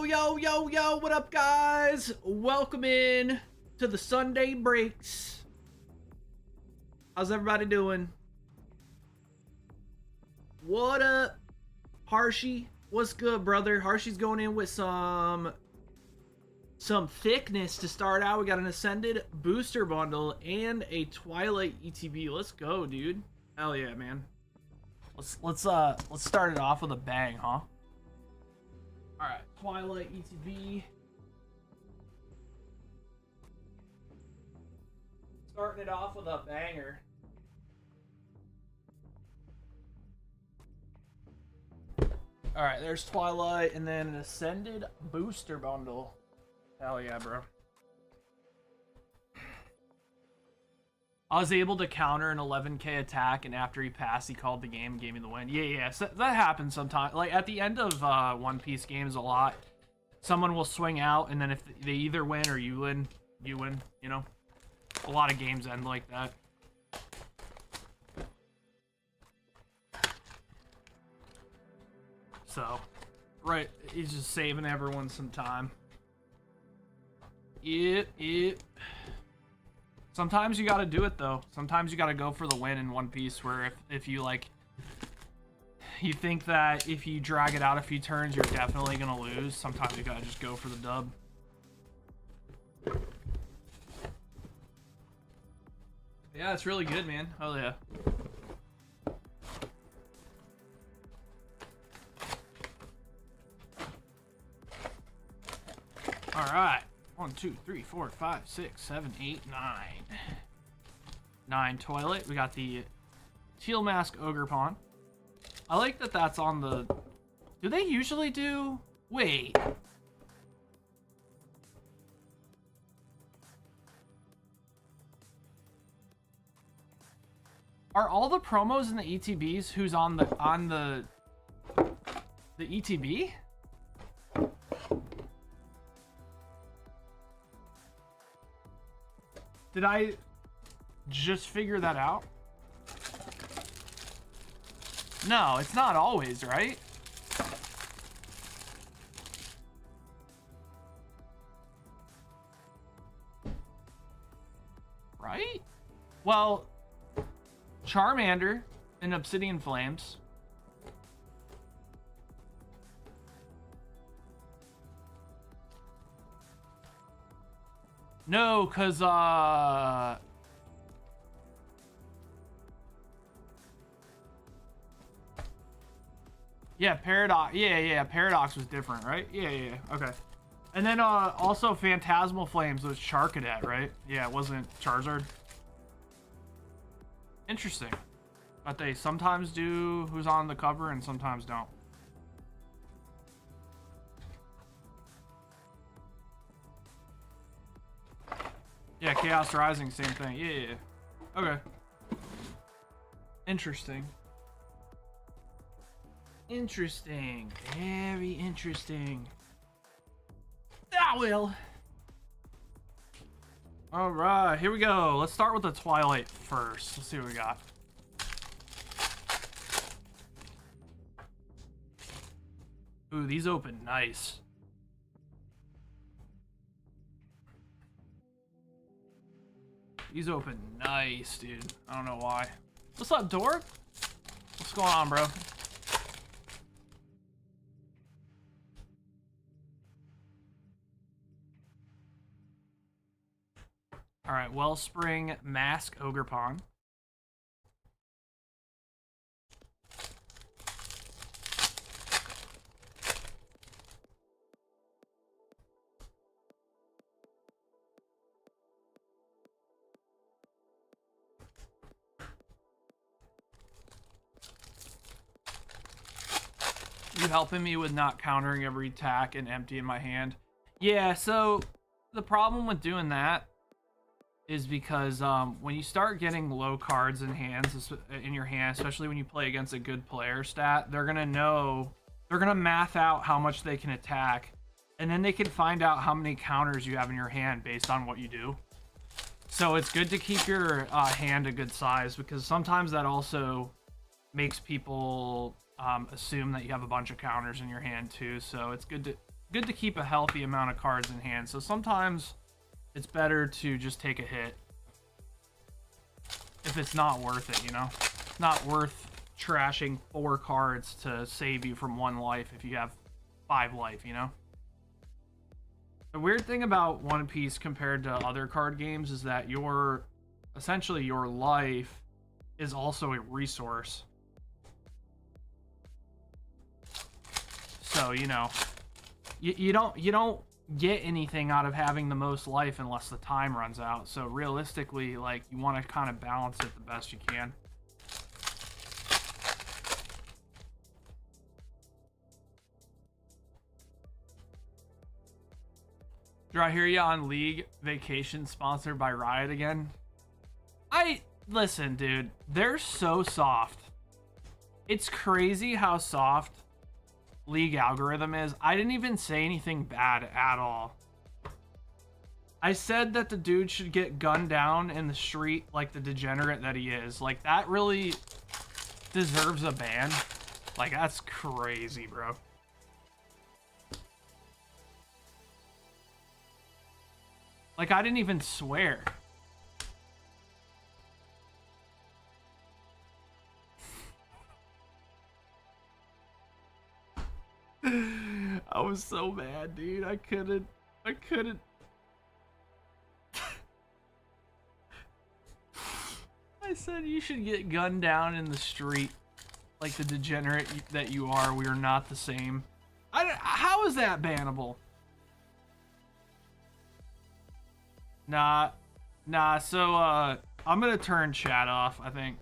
Yo, what up, guys? Welcome in to the Sunday breaks. How's everybody doing? What up, Harshy? What's good, brother? Harshy's going in with some thickness to start out. We got an Ascended booster bundle and a Twilight ETB. Let's go, dude. Hell yeah, man. Let's start it off with a bang, huh? Alright, Twilight ETB. Starting it off with a banger. Alright, there's Twilight, and then an Ascended booster bundle. Hell yeah, bro. I was able to counter an 11k attack, and after he passed, he called the game and gave me the win. Yeah, so that happens sometimes. Like, at the end of One Piece games a lot, someone will swing out, and then if they either win or you win, you know? A lot of games end like that. So, right, he's just saving everyone some time. Yep. Sometimes you gotta do it, though. Sometimes you gotta go for the win in One Piece, where if you, like, you think that if you drag it out a few turns, you're definitely gonna lose. Sometimes you gotta just go for the dub. Yeah, it's really good, man. Hell yeah. Alright. 1, 2, 3, 4, 5, 6, 7, 8, 9. 9 Toilet. We got the Teal Mask Ogre Pawn. I like that that's on the... Do they usually do... Wait. Are all the promos in the ETBs who's on the ETB? Did I just figure that out? No, it's not always, right? Right? Well, Charmander and Obsidian Flames. No, cause yeah, Paradox. Yeah, Paradox was different, right? Yeah. Okay. And then also Phantasmal Flames was Charcadet, right? Yeah, it wasn't Charizard. Interesting. But they sometimes do who's on the cover and sometimes don't. Yeah, Chaos Rising, same thing. Yeah. Okay. Interesting. Very interesting. Ah, well. Alright, here we go. Let's start with the Twilight first. Let's see what we got. Ooh, these open nice. These open nice, dude. I don't know why. What's up, Dork? What's going on, bro? Alright, Wellspring Mask Ogre Pawn. You helping me with not countering every attack and emptying my hand? Yeah, so the problem with doing that is because when you start getting low cards in your hand, especially when you play against a good player stat, they're gonna math out how much they can attack, and then they can find out how many counters you have in your hand based on what you do. So it's good to keep your hand a good size, because sometimes that also makes people assume that you have a bunch of counters in your hand too. So it's good good to keep a healthy amount of cards in hand. So sometimes it's better to just take a hit if it's not worth it, you know? It's not worth trashing 4 cards to save you from 1 life if you have 5 life, you know? The weird thing about One Piece compared to other card games is that essentially your life is also a resource. So, you know, you don't get anything out of having the most life unless the time runs out. So realistically, like, you want to kind of balance it the best you can. Do I hear you on League Vacation sponsored by Riot again? Listen, dude, they're so soft. It's crazy how soft League algorithm is. I didn't even say anything bad at all. I said that the dude should get gunned down in the street like the degenerate that he is. Like, that really deserves a ban. Like, that's crazy, bro. Like, I didn't even swear. I was so mad, dude. I couldn't. I said you should get gunned down in the street like the degenerate that you are. We are not the same. How is that bannable? Nah. So, I'm gonna turn chat off, I think.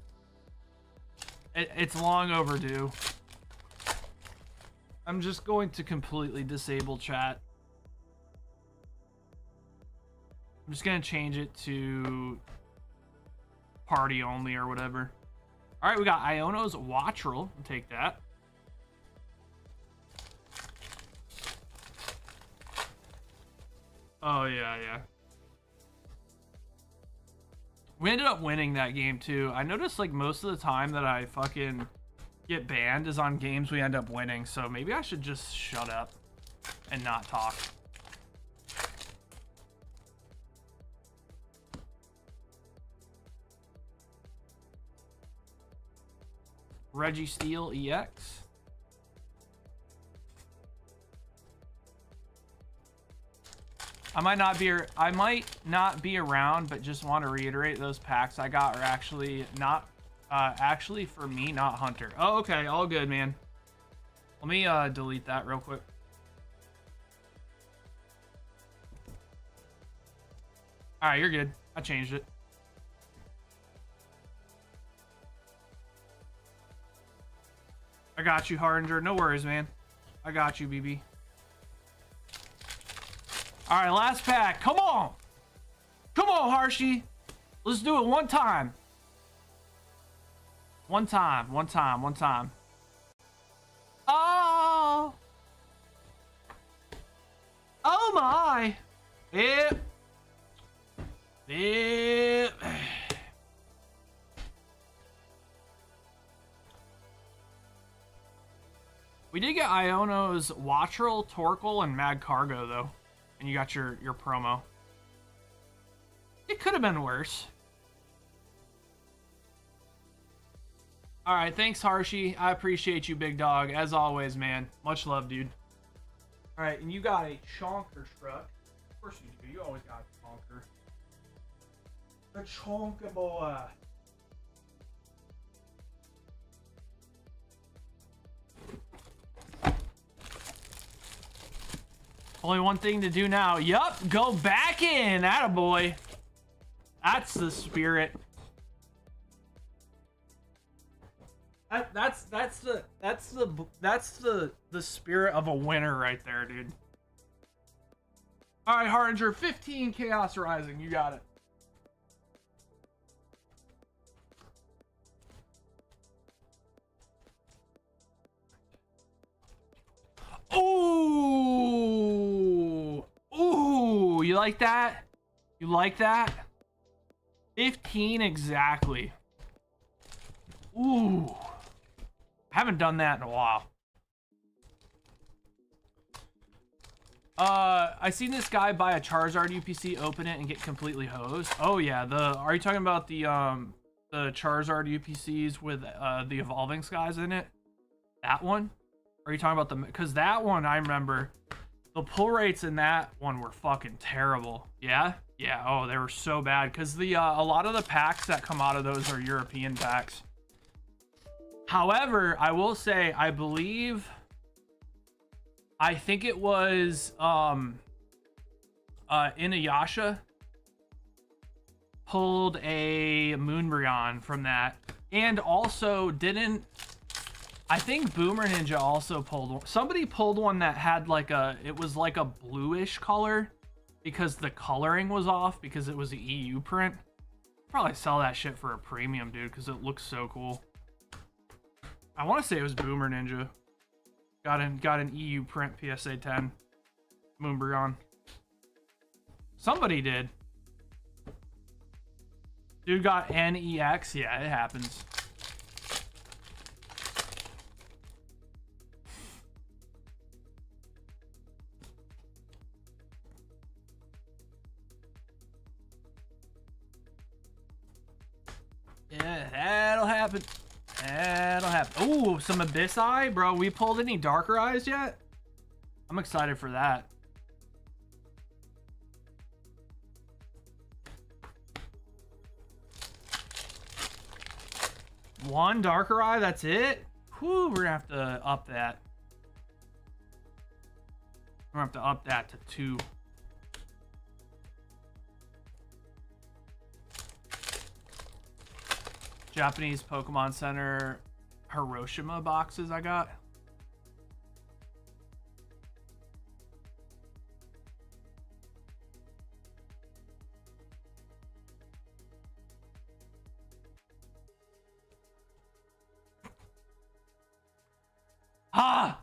It's long overdue. I'm just going to completely disable chat. I'm just gonna change it to party only or whatever. All right, we got Iono's Wattrel. I'll take that. Oh, yeah. We ended up winning that game, too. I noticed, like, most of the time that I fucking get banned is on games we end up winning, so maybe I should just shut up and not talk. Reggie Steele EX. I might not be around, but just want to reiterate those packs I got are actually for me, not Hunter. Oh, okay, all good, man. Let me delete that real quick. All right, you're good. I changed it. I got you, Hardinger. No worries, man. I got you, BB. All right, last pack. Come on. Come on, Harshy. Let's do it one time. One time. Oh. Oh, my. Yep. We did get Iono's Wattrel, Torkoal, and Mad Cargo, though. And you got your promo. It could have been worse. Alright, thanks, Harshy. I appreciate you, big dog. As always, man. Much love, dude. Alright, and you got a Chonker truck. Of course you do. You always got a Chonker. The Chonker boy. Only one thing to do now. Yup, go back in. Attaboy. That's the spirit. That's the spirit of a winner right there, dude. All right, Hardinger, 15 Chaos Rising. You got it. Ooh, you like that? You like that? 15 exactly. Ooh, haven't done that in a while. I seen this guy buy a Charizard UPC, open it, and get completely hosed. Oh yeah, are you talking about the Charizard UPCs with the evolving skies in it? That one? Or are you talking about because that one I remember the pull rates in that one were fucking terrible. Yeah? Yeah, oh, they were so bad because a lot of the packs that come out of those are European packs. However, I will say I think it was Inuyasha pulled a Moonbryon from that, and also I think Boomer Ninja also pulled one. Somebody pulled one that had it was like a bluish color because the coloring was off because it was an EU print. Probably sell that shit for a premium, dude, because it looks so cool. I want to say it was Boomer Ninja. Got an EU print PSA 10 Moonbryon. Somebody did. Dude got NEX. Yeah, it happens. Yeah, that'll happen. That'll happen. Ooh, some Abyss Eye, bro. We pulled any Darker Eyes yet? I'm excited for that. One Darker Eye, that's it? Whew, we're gonna have to up that. We're gonna have to up that to 2. Japanese Pokemon Center Hiroshima boxes I got. Ah!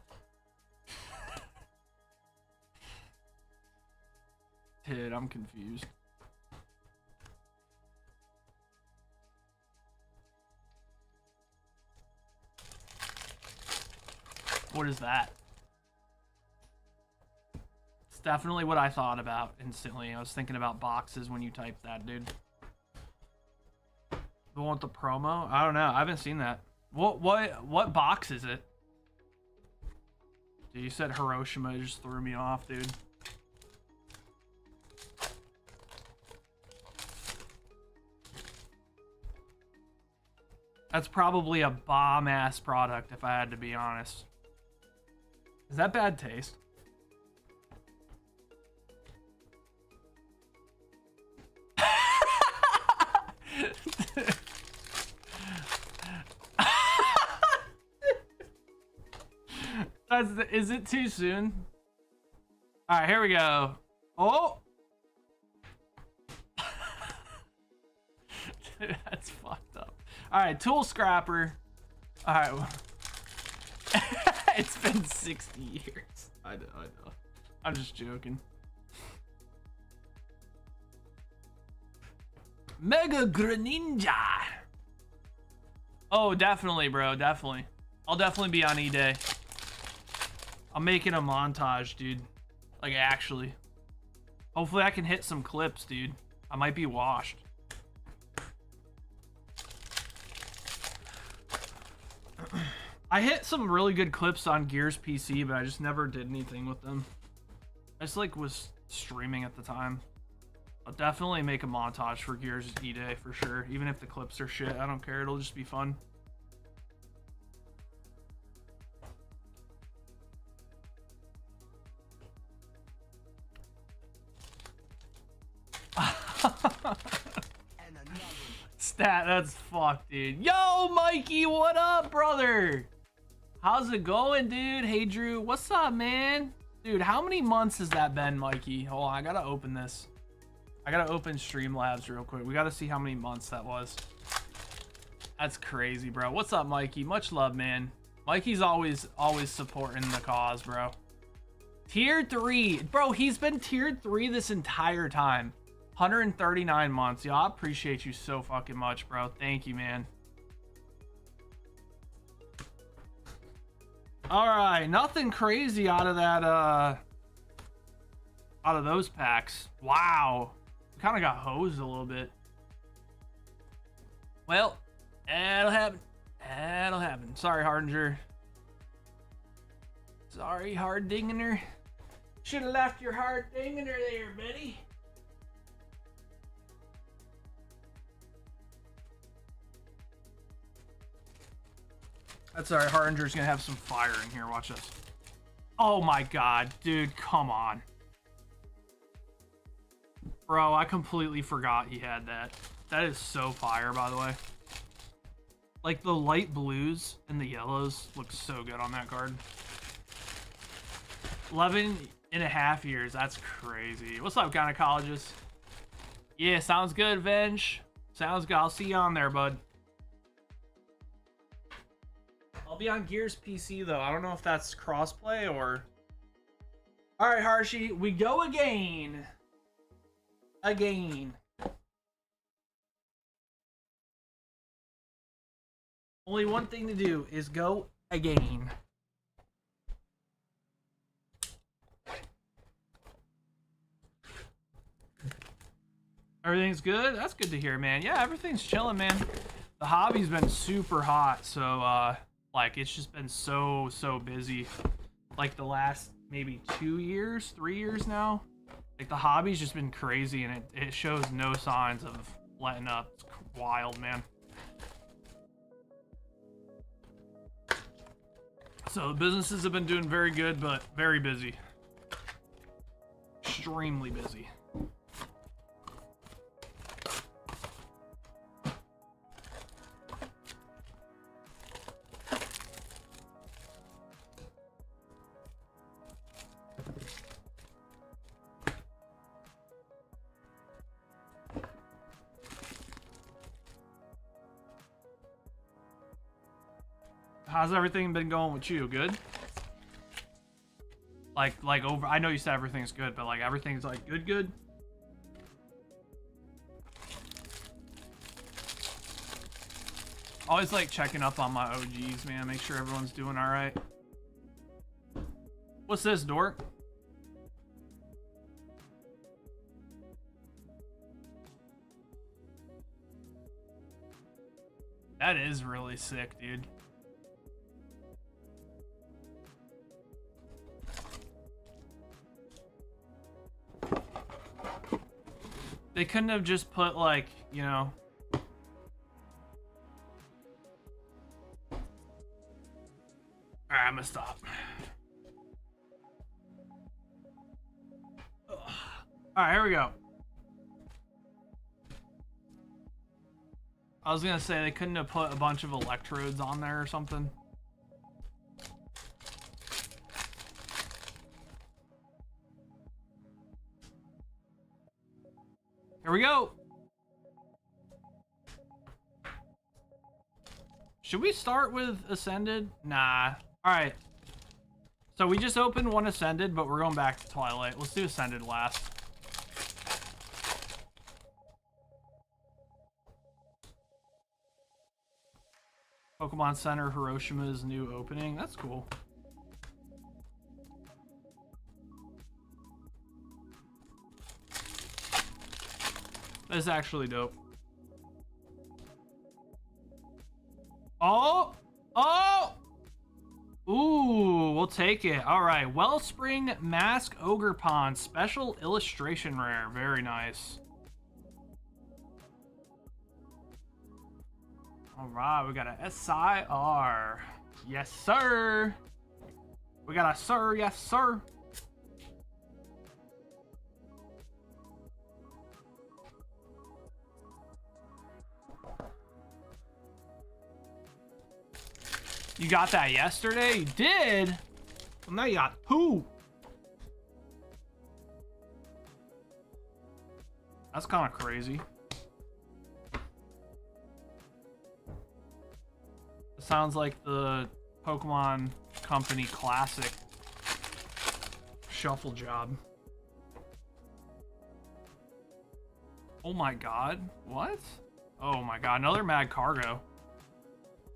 Dude, I'm confused. What is that? It's definitely what I thought about instantly. I was thinking about boxes when you typed that, dude. The one with the promo? I don't know. I haven't seen that. What box is it? Dude, you said Hiroshima. It just threw me off, dude. That's probably a bomb-ass product, if I had to be honest. Is that bad taste? Is it too soon? All right, here we go. Oh! Dude, that's fucked up. All right, Tool Scrapper. All right. It's been 60 years. I know. I'm just joking. Mega Greninja. Oh, definitely, bro. Definitely. I'll definitely be on E-Day. I'm making a montage, dude. Like, actually. Hopefully I can hit some clips, dude. I might be washed. I hit some really good clips on Gears PC, but I just never did anything with them. I just like was streaming at the time. I'll definitely make a montage for Gears E-Day for sure. Even if the clips are shit, I don't care. It'll just be fun. Stat, that's fucked, dude. Yo, Mikey, what up, brother? How's it going, dude? Hey, Drew, what's up, man? Dude, how many months has that been, Mikey? Hold on, I gotta open this. I gotta open Streamlabs real quick. We gotta see how many months that was. That's crazy, bro. What's up, Mikey? Much love, man. Mikey's always supporting the cause, bro. Tier 3. Bro, he's been tier 3 this entire time. 139 months. Yo, I appreciate you so fucking much, bro. Thank you, man. All right, nothing crazy out of that out of those packs. Wow. We kind of got hosed a little bit. Well, that'll happen. That'll happen. Sorry, Hardinger. Sorry, Hardinger. Should have left your Hardinger there, buddy. That's alright. Hardinger's gonna have some fire in here. Watch this. Oh my god, dude, come on. Bro, I completely forgot he had that. That is so fire, by the way. Like, the light blues and the yellows look so good on that card. 11.5 years, that's crazy. What's up, gynecologist? Yeah, sounds good, Venge. Sounds good. I'll see you on there, bud. I'll be on Gears PC, though. I don't know if that's crossplay or... Alright, Harshi, we go again. Again. Only one thing to do is go again. Everything's good? That's good to hear, man. Yeah, everything's chilling, man. The hobby's been super hot, so, like, it's just been so busy. Like, the last maybe 2 years, 3 years now. Like, the hobby's just been crazy, and it shows no signs of letting up. It's wild, man. So, the businesses have been doing very good, but very busy. Extremely busy. How's everything been going with you? Good? Like over, I know you said everything's good, but like everything's like good? Always like checking up on my OGs, man. Make sure everyone's doing all right. What's this, Dork? That is really sick, dude. They couldn't have just put, like, you know... Alright, I'm gonna stop. Alright, here we go. I was gonna say they couldn't have put a bunch of electrodes on there or something. Here we go. Should we start with Ascended? Nah. Alright. So we just opened one Ascended, but we're going back to Twilight. Let's do Ascended last. Pokemon Center Hiroshima's new opening. That's cool. That's actually dope. Oh! Oh! Ooh, we'll take it. All right. Wellspring Mask Ogre Pond Special Illustration Rare. Very nice. All right. We got a SIR. Yes, sir. We got a sir. Yes, sir. You got that yesterday? You did? Well, now you got who? That's kind of crazy. It sounds like the Pokemon Company classic shuffle job. Oh my god. What? Oh my god. Another Mad Cargo.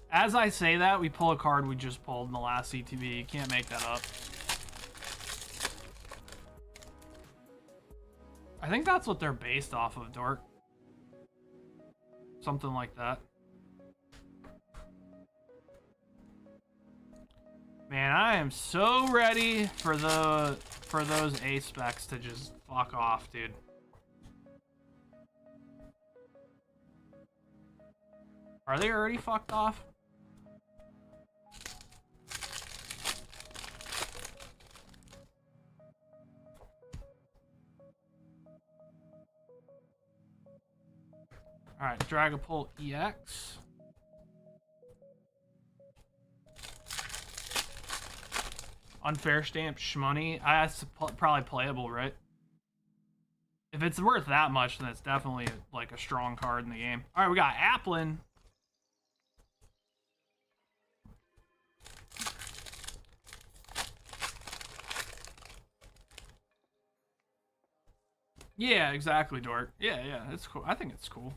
As I say that, we pull a card we just pulled in the last CTV. You can't make that up. I think that's what they're based off of, Dork. Something like that. Man, I am so ready for those A specs to just fuck off, dude. Are they already fucked off? Alright, Dragapult EX. Unfair stamp shmoney. That's probably playable, right? If it's worth that much, then it's definitely like a strong card in the game. Alright, we got Applin. Yeah, exactly, Dork. Yeah, yeah, it's cool. I think it's cool.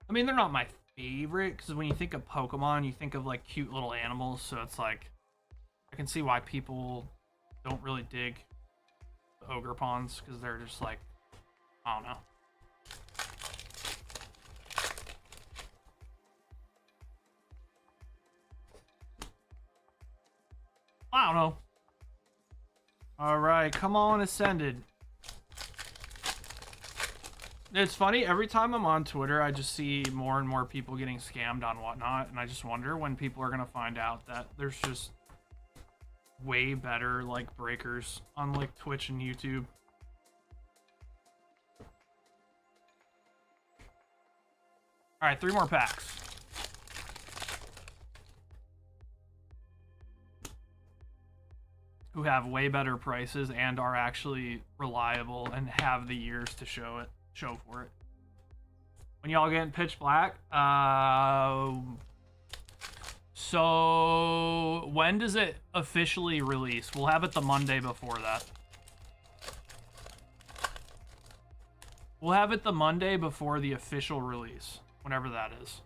I mean, they're not my favorite, because when you think of Pokemon, you think of like cute little animals, so it's like, I can see why people don't really dig the Ogerpons, because they're just like, I don't know. I don't know. Alright, come on, Ascended. It's funny, every time I'm on Twitter, I just see more and more people getting scammed on whatnot, and I just wonder when people are gonna find out that there's just way better, like, breakers on, like, Twitch and YouTube. Alright, 3 more packs. Who have way better prices and are actually reliable and have the years to show for it. When y'all getting Pitch Black? So when does it officially release? We'll have it the Monday before that. We'll have it the Monday before the official release, whenever that is.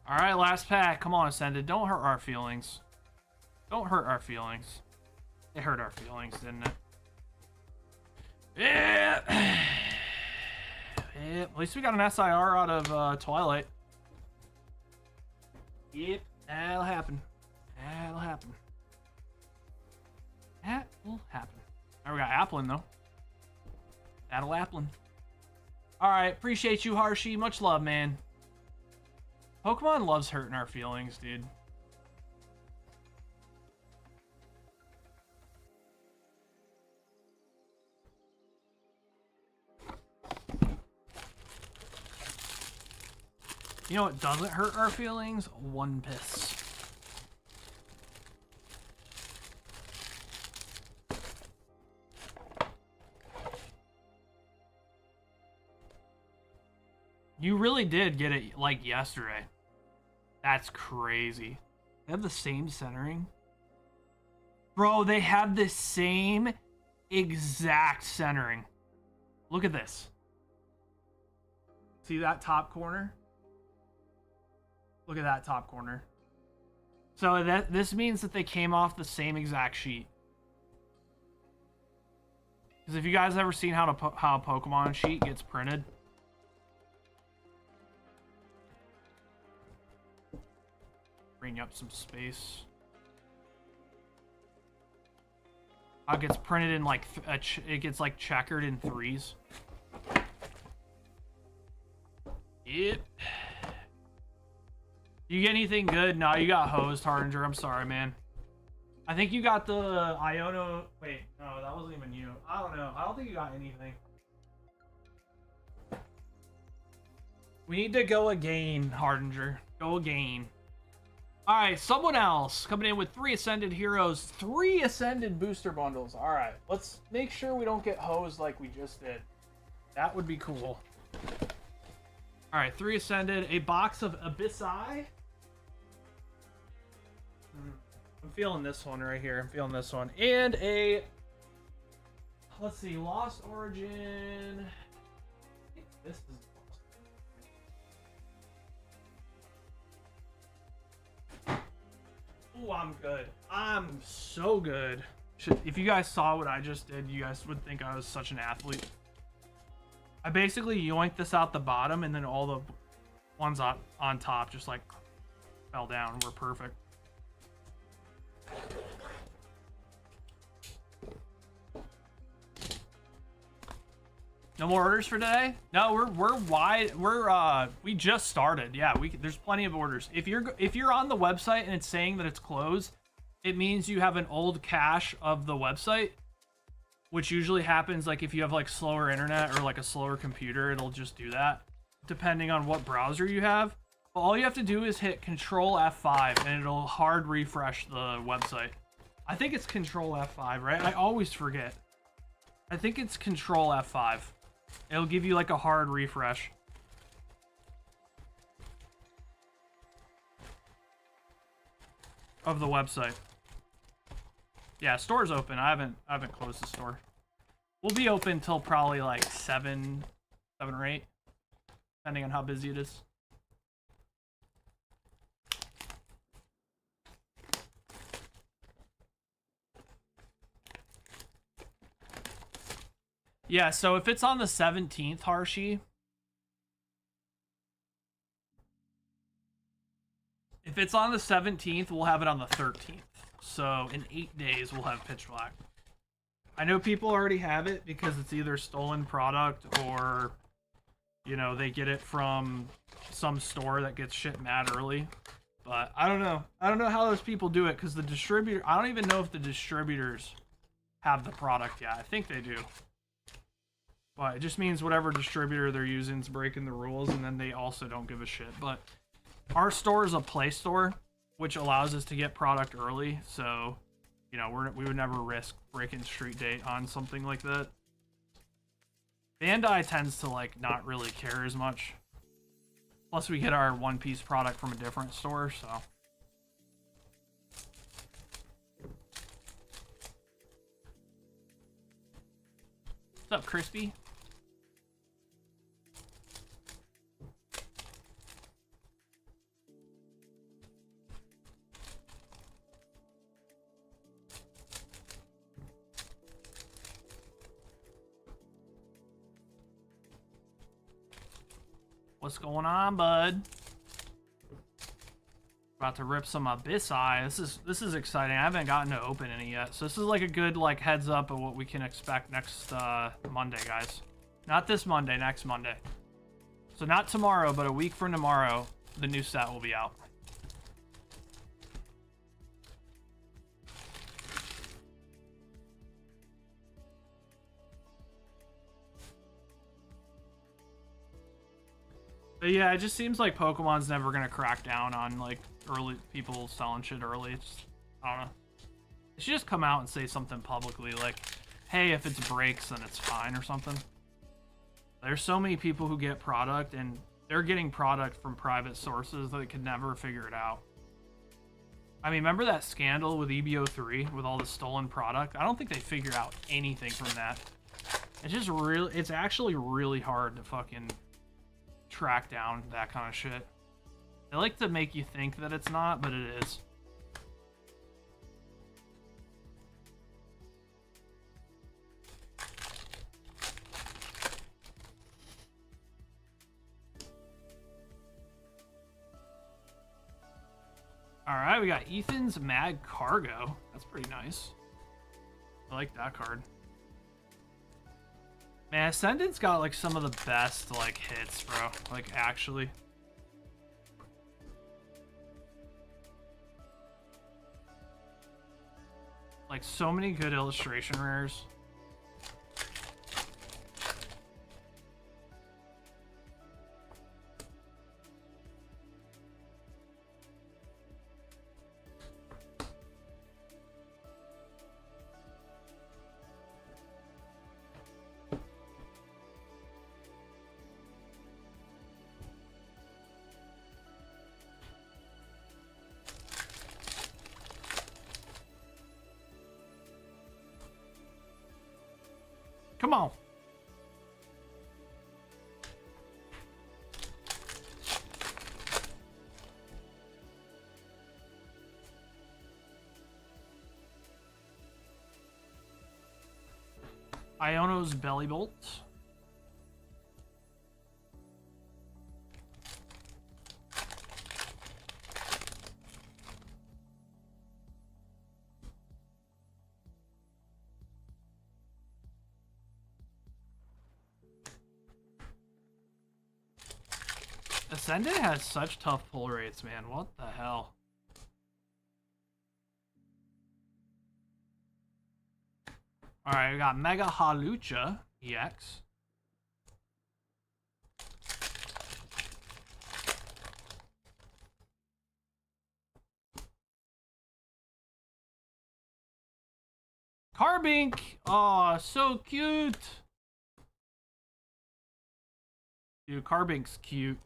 Alright, last pack. Come on, Ascended. Don't hurt our feelings. Don't hurt our feelings. It hurt our feelings, didn't it? Yeah! Yeah, at least we got an SIR out of Twilight. Yep, that'll happen. That'll happen. That will happen. Now we got Applin, though. That'll Applin. Alright, appreciate you, Harshy. Much love, man. Pokemon loves hurting our feelings, dude. You know what doesn't hurt our feelings? One Piss. You really did get it, like, yesterday. That's crazy. They have the same centering? Bro, they have the same exact centering. Look at this. See that top corner? Look at that top corner. So this means that they came off the same exact sheet. Because if you guys ever seen how a Pokemon sheet gets printed, bring up some space. It gets printed in like it gets like checkered in 3s. Yep. You get anything good? No, you got hosed, Hardinger. I'm sorry, man. I think you got the Iono. Wait, no, that wasn't even you. I don't know. I don't think you got anything. We need to go again, Hardinger. Go again. Alright, someone else coming in with 3 Ascended Heroes, 3 Ascended Booster Bundles. Alright, let's make sure we don't get hosed like we just did. That would be cool. Alright, 3 Ascended, a box of Abyssai. I'm feeling this one right here. I'm feeling this one. And a Let's see, Lost Origin. I think this is Lost. Ooh, I'm good. I'm so good. If you guys saw what I just did, you guys would think I was such an athlete. I basically yoinked this out the bottom, and then all the ones on top just like fell down. We're perfect. No more orders for today? No, we're wide. We just started. Yeah, there's plenty of orders. If you're on the website and it's saying that it's closed, it means you have an old cache of the website, which usually happens like if you have like slower internet or like a slower computer, it'll just do that depending on what browser you have. But all you have to do is hit Control F5 and it'll hard refresh the website. I think it's Control F5, right? I always forget. I think it's Control F5. It'll give you like a hard refresh. Of the website. Yeah, store's open. I haven't closed the store. We'll be open till probably like 7 or 8, depending on how busy it is. Yeah, so if it's on the 17th, Harshi. If it's on the 17th, we'll have it on the 13th. So in 8 days, we'll have Pitch Black. I know people already have it because it's either stolen product or, you know, they get it from some store that gets shipped mad early. But I don't know. I don't know how those people do it because the distributor, I don't even know if the distributors have the product yet. I think they do. But it just means whatever distributor they're using is breaking the rules, and then they also don't give a shit. But our store is a Play Store, which allows us to get product early. So, you know, we would never risk breaking street date on something like that. Bandai tends to, like, not really care as much. Plus, we get our One Piece product from a different store, so. What's up, Crispy? What's going on, bud? About to rip some Abyss Eye. This is exciting. I haven't gotten to open any yet, so this is like a good like heads up of what we can expect next Monday, guys. Not this Monday, next Monday. So not tomorrow, but a week from tomorrow, the new set will be out. But yeah, it just seems like Pokemon's never gonna crack down on like early people selling shit early. It's just, I don't know. They should just come out and say something publicly like, hey, if it's breaks, then it's fine or something. There's so many people who get product and they're getting product from private sources that they could never figure it out. I mean, remember that scandal with EBO3 with all the stolen product? I don't think they figured out anything from that. It's just really, it's actually really hard to fucking track down that kind of shit. They like to make you think that it's not, but it is. Alright, we got Ethan's Mad Cargo. That's pretty nice. I like that card. Man, Ascendant's got like some of the best like hits, bro. Like actually. Like so many good illustration rares. Come on. Iono's Belly Bolt. Ascendant has such tough pull rates, man. What the hell? Alright, we got Mega Halucha EX. Carbink! Oh, so cute! Dude, Carbink's cute.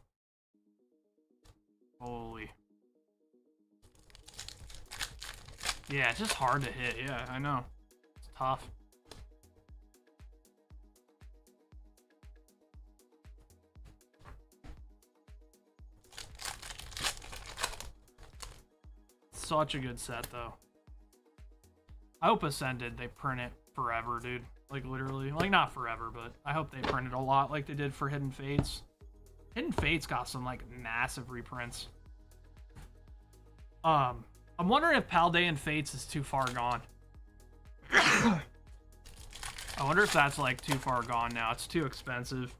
Holy. Yeah, it's just hard to hit. Yeah, I know. It's tough. Such a good set, though. I hope Ascended, they print it forever, dude. Like, literally. Like, not forever, but I hope they print it a lot like they did for Hidden Fates. Hidden Fates got some, like, massive reprints. I'm wondering if Paldean Fates is too far gone. I wonder if that's, like, too far gone now. It's too expensive.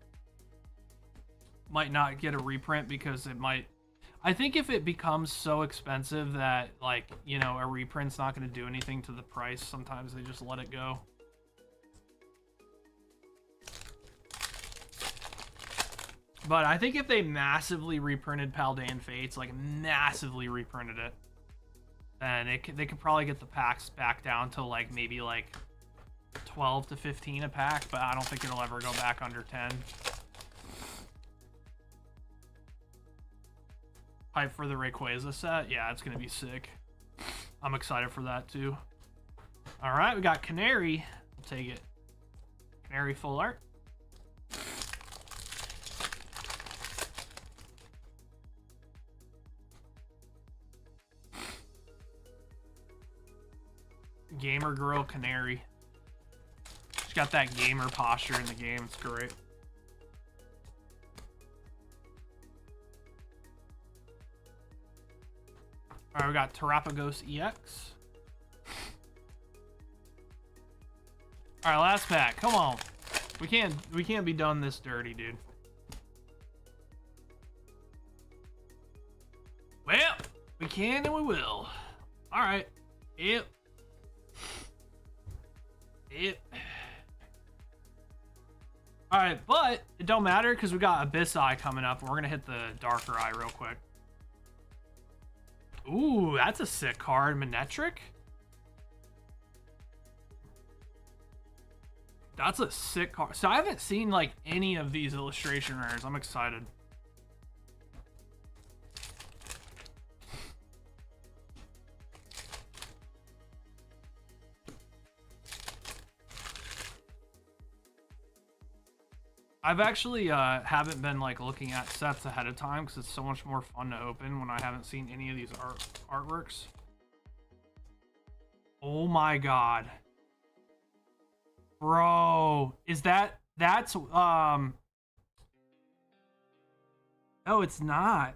Might not get a reprint because it might... I think if it becomes so expensive that, like, you know, a reprint's not going to do anything to the price, sometimes they just let it go. But I think if they massively reprinted Paldean Fates, like massively reprinted it, then they could probably get the packs back down to like maybe like 12 to 15 a pack, but I don't think it'll ever go back under 10. Hype for the Rayquaza set? Yeah, it's gonna be sick. I'm excited for that too. All right, we got Canary. We'll take it. Canary full art. Gamer girl Canary. She's got that gamer posture in the game. It's great. All right, we got Terapagos EX. All right, last pack. Come on. We can't be done this dirty, dude. Well, we can and we will. All right. Yep. Yep. All right, but it don't matter because we got Abyss Eye coming up. We're gonna hit the Darker Eye real quick. Ooh, that's a sick card. Manectric? That's a sick card. So I haven't seen, like, any of these illustration rares. I'm excited. I've actually haven't been like looking at sets ahead of time because it's so much more fun to open when I haven't seen any of these artworks. Oh my god. Bro, is that's oh, it's not.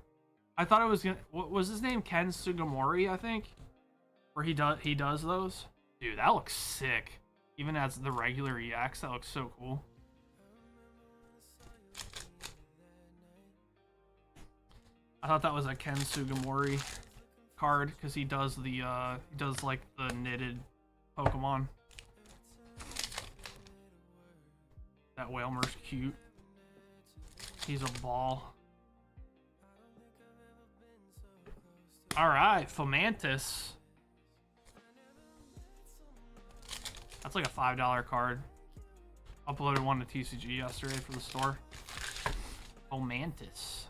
I thought it was gonna, what was his name? Ken Sugimori, I think. Where he does those. Dude, that looks sick. Even as the regular EX, that looks so cool. I thought that was a Ken Sugimori card because he does the he does like the knitted Pokemon. That Whalmer's cute. He's a ball. All right, Fomantis. That's like a $5 card. Uploaded one to TCG yesterday for the store. Fomantis.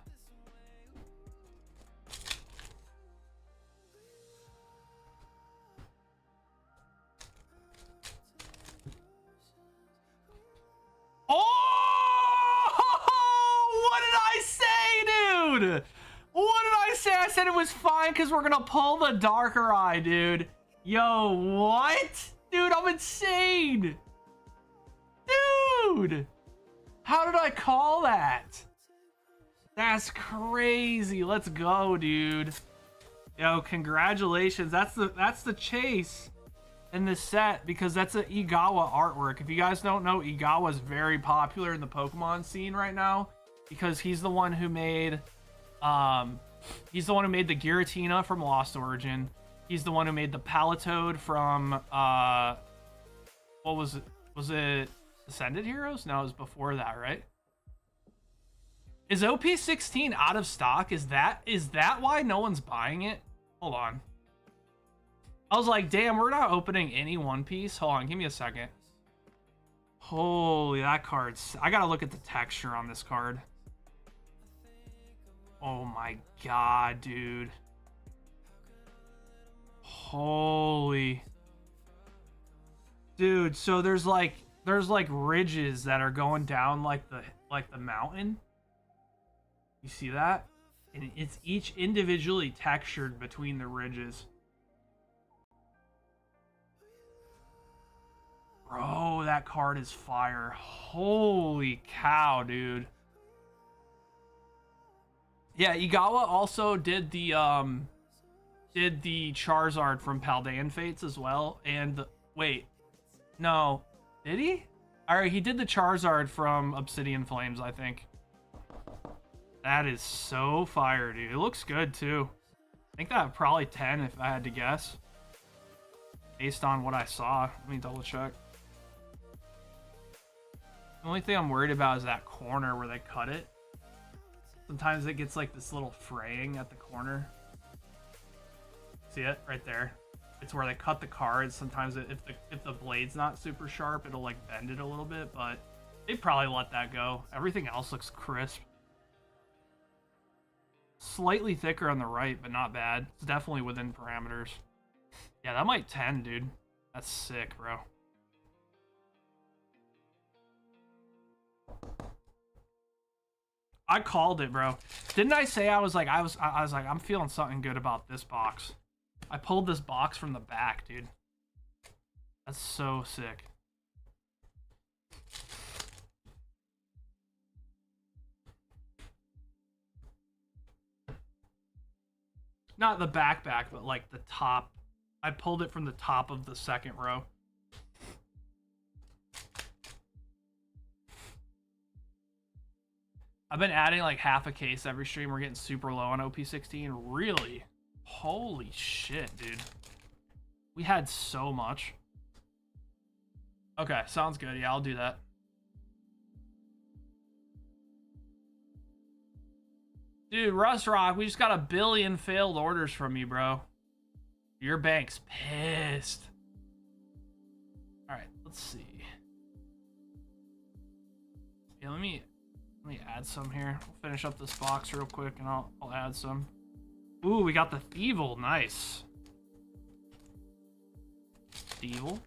What did I say? I said it was fine because we're gonna pull the darker eye, dude. Yo, what? Dude, I'm insane. Dude, how did I call that? That's crazy. Let's go, dude. Yo, congratulations. That's the chase in this set because that's an Igawa artwork. If you guys don't know, Igawa is very popular in the Pokemon scene right now because he's the one who made the Giratina from Lost Origin. He's the one who made the Palatoad from what was it? Was it Ascended Heroes? No, it was before that, right? Is OP16 out of stock? Is that why no one's buying it? Hold on. I was like, damn, we're not opening any One Piece. Hold on, give me a second. Holy, that card's... I gotta look at the texture on this card. Oh my god, dude. Holy. Dude, so there's like ridges that are going down like the mountain. You see that? And it's each individually textured between the ridges. Bro, that card is fire. Holy cow, dude. Yeah, Igawa also did the Charizard from Paldean Fates as well. And wait, no, did he? All right, he did the Charizard from Obsidian Flames, I think. That is so fire, dude. It looks good too. I think that probably 10 if I had to guess, based on what I saw. Let me double check. The only thing I'm worried about is that corner where they cut it. Sometimes it gets like this little fraying at the corner. See it right there? It's where they cut the cards. Sometimes if the blade's not super sharp, it'll like bend it a little bit, but they probably let that go. Everything else looks crisp. Slightly thicker on the right, but not bad. It's definitely within parameters. Yeah, that might 10, dude. That's sick, bro. I called it, bro. Didn't I say I was like I'm feeling something good about this box. I pulled this box from the back, dude. That's so sick. Not the back, but like the top. I pulled it from the top of the second row. I've been adding like half a case every stream. We're getting super low on OP16. Really? Holy shit, dude. We had so much. Okay, sounds good. Yeah, I'll do that. Dude, Russ Rock, we just got 1 billion failed orders from you, bro. Your bank's pissed. Alright, let's see. Yeah, let me add some here. We'll finish up this box real quick and I'll add some. Ooh, we got the Thievul. Nice. Thievul.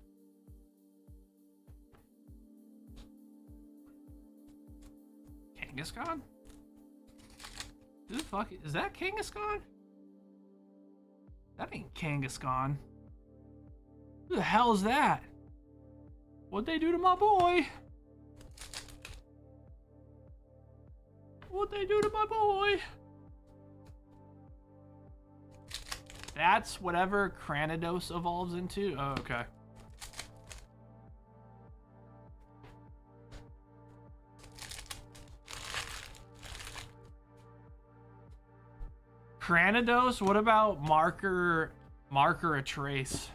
Kangaskhan? Who the fuck is that? Kangaskhan? That ain't Kangaskhan. Who the hell is that? What'd they do to my boy? What'd they do to my boy? That's whatever Cranidos evolves into? Oh, okay. Cranidos? What about Marker a Trace?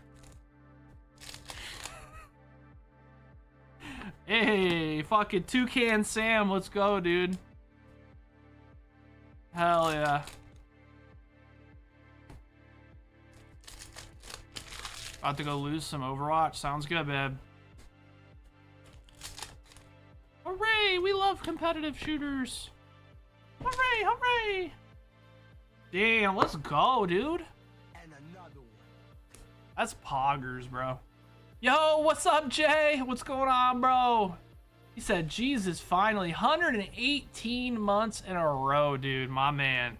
Hey, fucking Toucan Sam, let's go, dude. Hell yeah. About to go lose some Overwatch. Sounds good, babe. Hooray! We love competitive shooters. Hooray! Hooray! Damn, let's go, dude. And another one. That's poggers, bro. Yo, what's up, Jay? What's going on, bro? He said, Jesus, finally. 118 months in a row, dude. My man.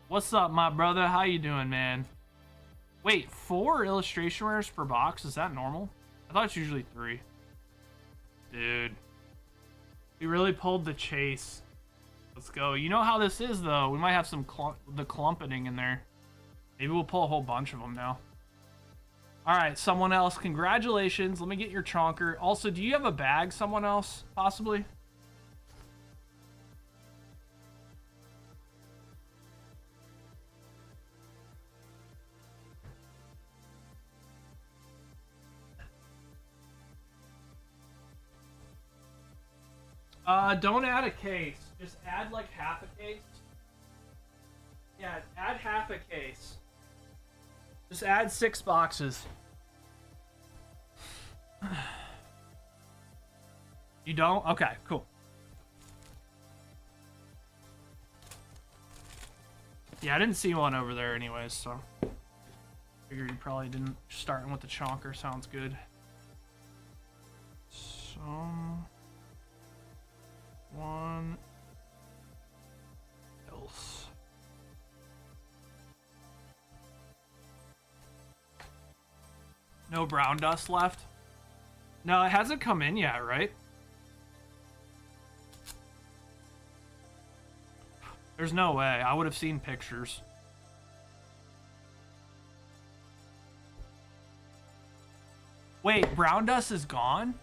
What's up, my brother? How you doing, man? Wait, 4 illustration rares per box? Is that normal? I thought it's usually 3. Dude. We really pulled the chase. Let's go. You know how this is, though. We might have some the clumpeting in there. Maybe we'll pull a whole bunch of them now. Alright, someone else. Congratulations. Let me get your chonker. Also, do you have a bag, someone else? Possibly? Don't add a case. Just add like half a case. Yeah, add half a case. Just add 6 boxes. You don't? Okay, cool. Yeah, I didn't see one over there anyways, so figured you probably didn't. Starting with the chonker sounds good. One else. No brown dust left? No, it hasn't come in yet, right? There's no way. I would have seen pictures. Wait, brown dust is gone?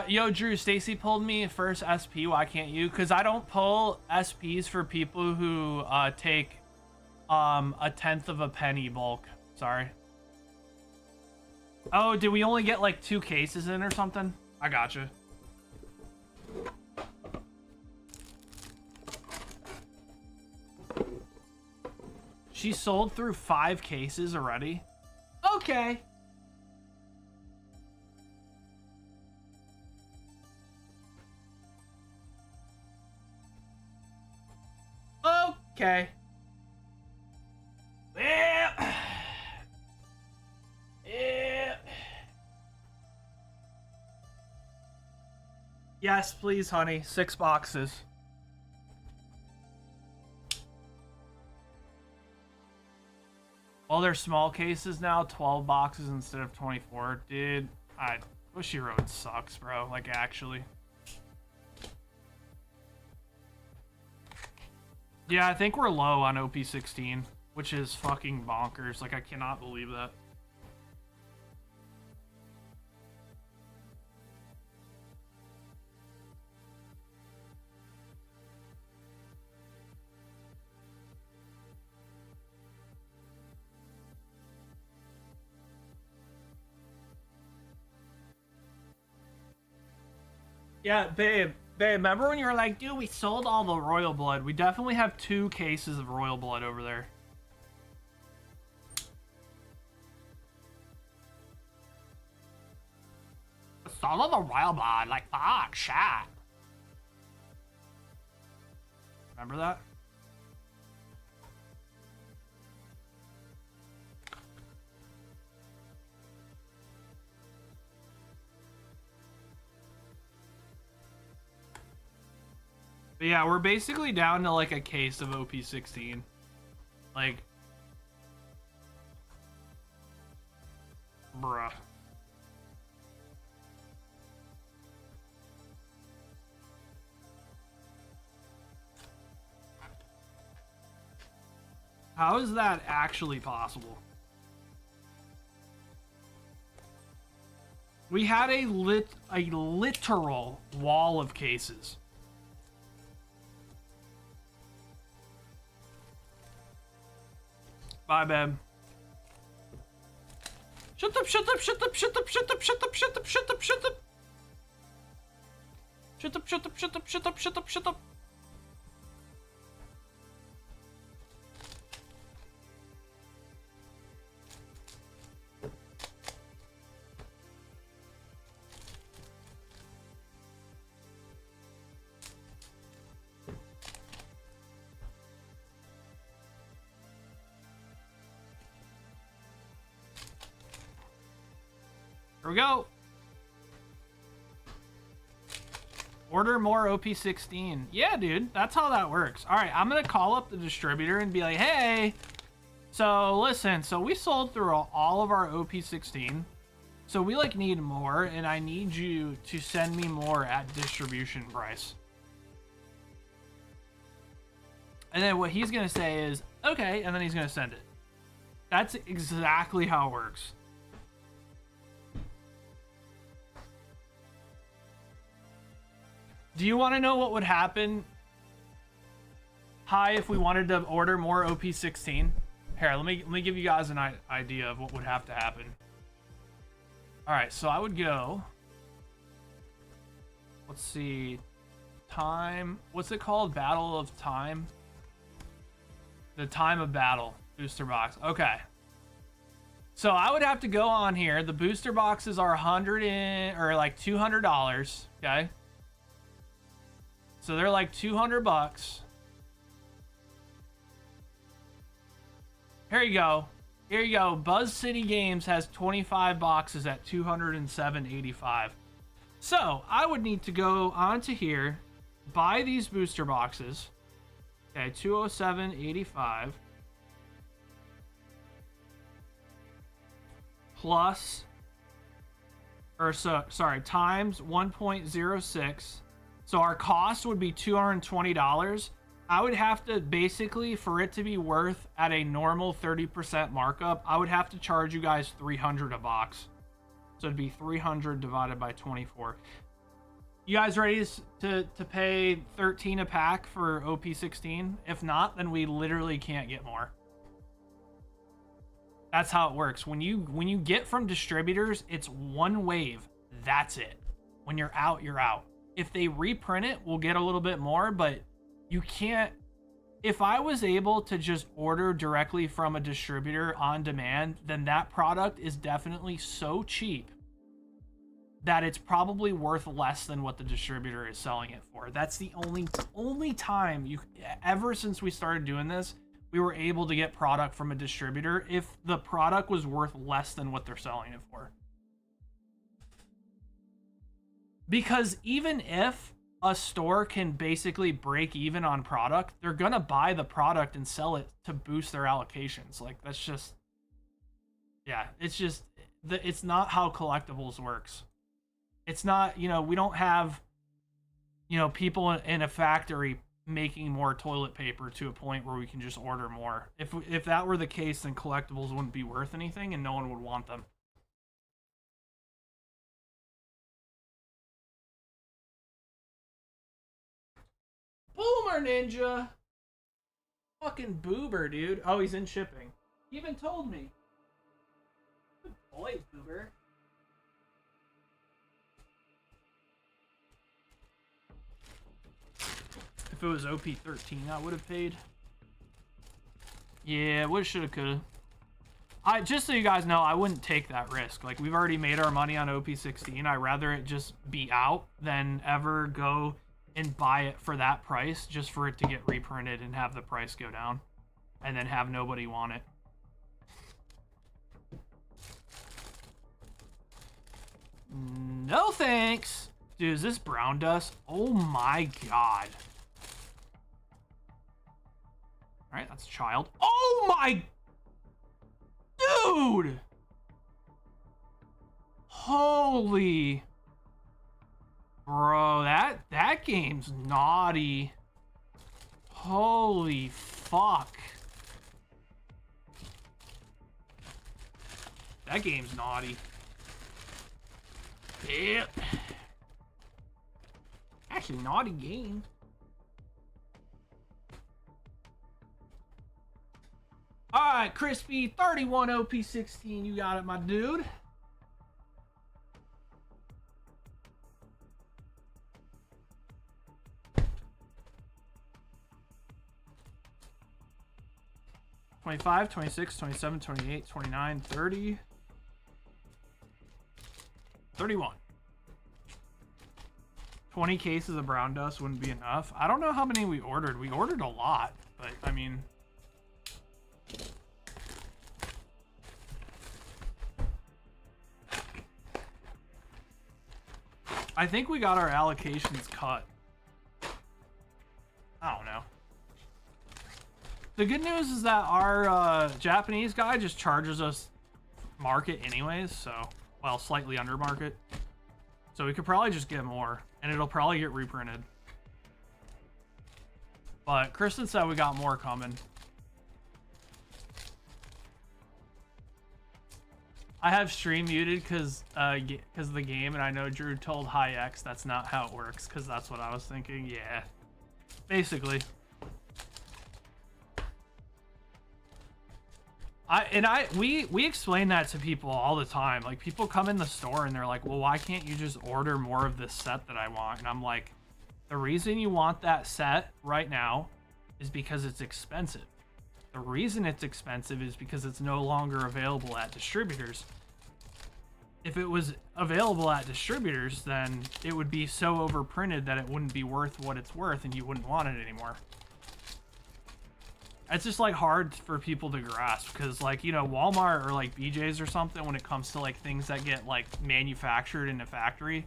Yo, Drew Stacy pulled me first SP. Why can't you? Because I don't pull SPs for people who take 1/10 of a penny bulk. Sorry. Oh, did we only get like 2 cases in or something? I gotcha. She sold through 5 cases already? Okay. Okay. Yeah. Yeah. Yes, please, honey. 6 boxes. Well, they're small cases now. 12 boxes instead of 24. Dude, Bushy Road sucks, bro. Like, actually. Yeah, I think we're low on OP16, which is fucking bonkers. Like, I cannot believe that. Yeah, babe, remember when you were like, dude, we sold all the Royal Blood? We definitely have 2 cases of Royal Blood over there. Sold all the Royal Blood, like, fuck, shit. Remember that? But yeah, we're basically down to like a case of OP16. Like, bruh. How is that actually possible? We had a literal wall of cases. Bye, babe. Shut up, shut up, shut up, shut up, shut up, shut up, shut up, shut up, shut up. Shut up, shut up, shut up, shut up, shut up, shut up. Here we go. Order more OP16. Yeah, dude, that's how that works. All right, I'm gonna call up the distributor and be like, hey, so listen, so we sold through all of our OP16. So we like need more, and I need you to send me more at distribution price. And then what he's gonna say is, okay, and then he's gonna send it. That's exactly how it works. Do you want to know what would happen? Hi, if we wanted to order more OP16. Here, let me give you guys an idea of what would have to happen. All right, so I would go. Let's see. Time. What's it called? Battle of Time. The time of battle. Booster box. Okay. So I would have to go on here. The booster boxes are like $200. Okay. So they're like 200 bucks. Here you go. Here you go. Buzz City Games has 25 boxes at $207.85. So I would need to go onto here, buy these booster boxes. Okay, $207.85 plus, or so sorry, times 1.06. So our cost would be $220. I would have to basically, for it to be worth at a normal 30% markup, I would have to charge you guys $300 a box. So it'd be 300 divided by 24. You guys ready to pay 13 a pack for OP16? If not, then we literally can't get more. That's how it works. When you get from distributors, it's one wave. That's it. When you're out, you're out. If they reprint it, we'll get a little bit more, but you can't. If I was able to just order directly from a distributor on demand, then that product is definitely so cheap that it's probably worth less than what the distributor is selling it for. That's the only time ever since we started doing this, we were able to get product from a distributor if the product was worth less than what they're selling it for. Because even if a store can basically break even on product, they're gonna buy the product and sell it to boost their allocations. Like, that's just, yeah, it's not how collectibles works. It's not, we don't have, people in a factory making more toilet paper to a point where we can just order more. If that were the case, then collectibles wouldn't be worth anything and no one would want them. Boomer Ninja! Fucking boober, dude. Oh, he's in shipping. He even told me. Good boy, boober. If it was OP13, I would have paid. Yeah, woulda, shoulda, coulda. Just so you guys know, I wouldn't take that risk. Like, we've already made our money on OP16. I'd rather it just be out than ever go and buy it for that price just for it to get reprinted and have the price go down and then have nobody want it. No thanks. Dude, is this brown dust? Oh my god. All right, that's a child. Oh my dude. Holy bro, that game's naughty. Holy fuck. That game's naughty. Yeah. Actually, naughty game. Alright, Crispy, 31 OP16. You got it, my dude. $25, $26, $27, $28, $29, $30, $31. 20 cases of brown dust wouldn't be enough. I don't know how many we ordered. We ordered a lot, but I mean... I think we got our allocations cut. I don't know. The good news is that our Japanese guy just charges us market anyways, so, well, slightly under market. So we could probably just get more, and it'll probably get reprinted. But Kristen said we got more coming. I have stream muted because of the game, and I know Drew told High X that's not how it works, because that's what I was thinking. Yeah, basically. We explain that to people all the time. Like, people come in the store and they're like, well, why can't you just order more of this set that I want? And I'm like, the reason you want that set right now is because it's expensive. The reason it's expensive is because it's no longer available at distributors. If it was available at distributors, then it would be so overprinted that it wouldn't be worth what it's worth and you wouldn't want it anymore. It's just like hard for people to grasp because, like, you know, Walmart or like BJ's or something, when it comes to like things that get like manufactured in a factory,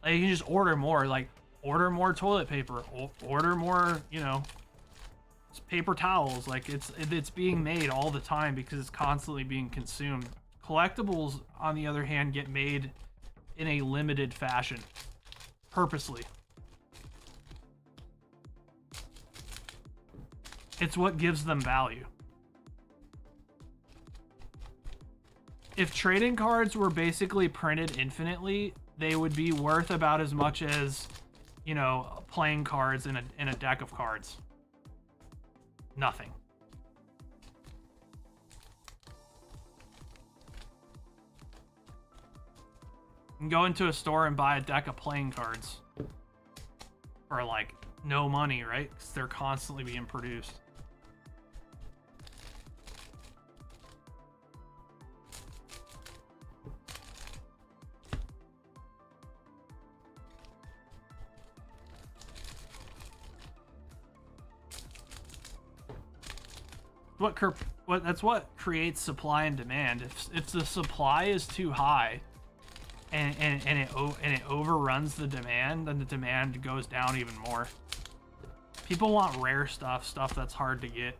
like, you can just order more, like order more toilet paper, order more, you know, paper towels. Like, it's being made all the time because it's constantly being consumed. Collectibles, on the other hand, get made in a limited fashion, purposely. It's what gives them value. If trading cards were basically printed infinitely, they would be worth about as much as, you know, playing cards in a deck of cards. Nothing. You can go into a store and buy a deck of playing cards for like no money, right? Because they're constantly being produced. That's what creates supply and demand. If the supply is too high and it overruns the demand, then the demand goes down even more. People want rare stuff that's hard to get.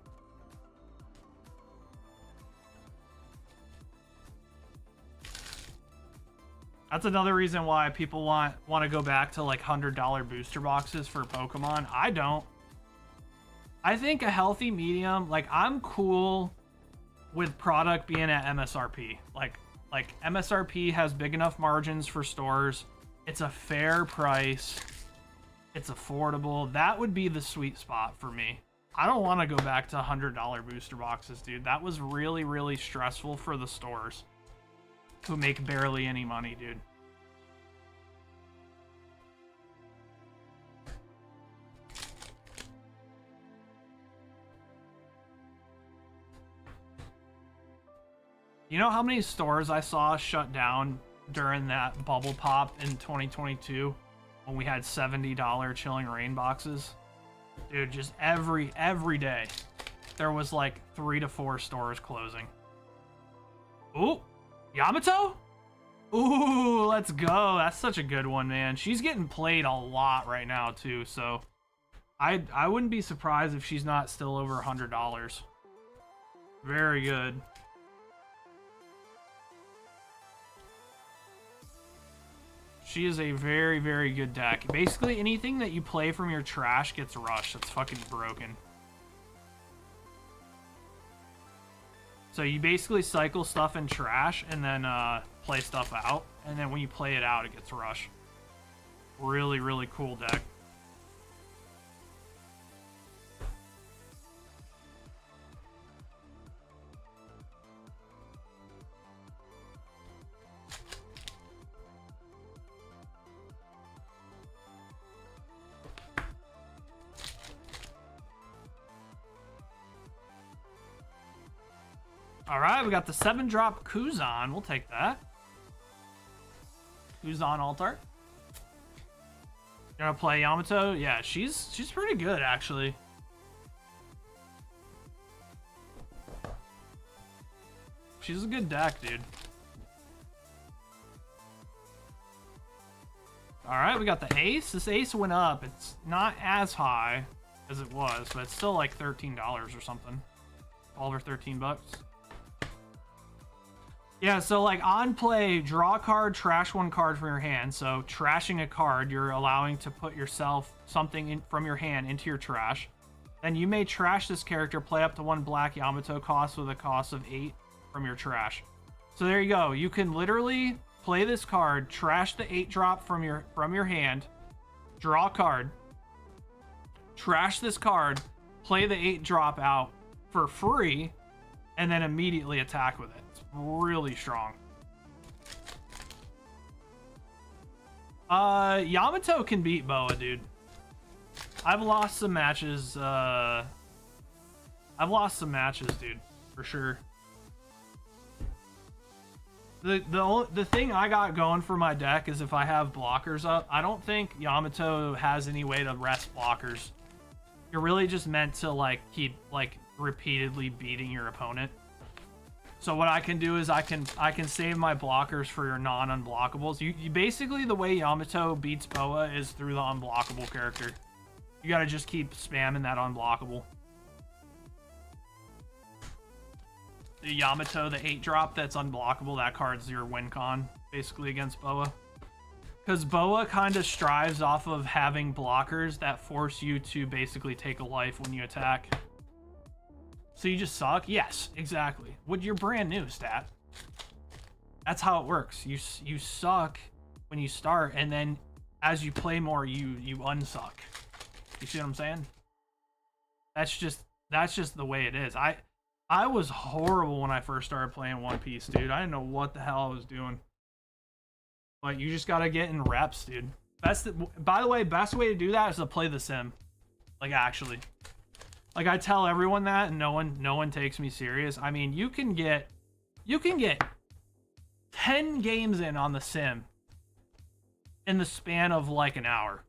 That's another reason why people want to go back to like $100 booster boxes for Pokemon. I don't. I think a healthy medium, like, I'm cool with product being at MSRP. Like MSRP has big enough margins for stores. It's a fair price. It's affordable. That would be the sweet spot for me. I don't want to go back to $100 booster boxes, dude. That was really, really stressful for the stores who make barely any money, dude. You know how many stores I saw shut down during that bubble pop in 2022 when we had $70 Chilling Reign boxes? Dude, just every day there was like 3 to 4 stores closing. Ooh, Yamato? Ooh, let's go. That's such a good one, man. She's getting played a lot right now too, so I wouldn't be surprised if she's not still over $100. Very good. She is a very, very good deck. Basically, anything that you play from your trash gets rushed. It's fucking broken. So you basically cycle stuff in trash and then play stuff out. And then when you play it out, it gets rushed. Really, really cool deck. All right, we got the 7-drop Kuzan. We'll take that. Kuzan Altart. You gonna play Yamato? Yeah, she's pretty good actually. She's a good deck, dude. All right, we got the ace. This ace went up. It's not as high as it was, but it's still like $13 or something. 12 or 13 bucks. Yeah, so like on play, draw a card, trash one card from your hand. So trashing a card, you're allowing to put yourself something from your hand into your trash. Then you may trash this character, play up to 1 black Yamato cost with a cost of 8 from your trash. So there you go. You can literally play this card, trash the 8-drop from your hand, draw a card, trash this card, play the 8-drop out for free, and then immediately attack with it. It's really strong. Yamato can beat Boa, dude. I've lost some matches. I've lost some matches, dude, for sure. The thing I got going for my deck is if I have blockers up, I don't think Yamato has any way to rest blockers. You're really just meant to like keep like repeatedly beating your opponent. So what I can do is I can save my blockers for your non-unblockables. You basically, the way Yamato beats Boa is through the unblockable character. You gotta just keep spamming that unblockable. The Yamato, the 8-drop that's unblockable, that card's your win con, basically, against Boa. Because Boa kind of strives off of having blockers that force you to basically take a life when you attack. So you just suck? Yes, exactly. What, you're brand new, stat. That's how it works. You suck when you start, and then as you play more, you unsuck. You see what I'm saying? That's just the way it is. I was horrible when I first started playing One Piece, dude. I didn't know what the hell I was doing. But you just gotta get in reps, dude. By the way, best way to do that is to play the sim. Like, actually. Like, I tell everyone that, and no one takes me serious. I mean, you can get 10 games in on the sim in the span of like an hour.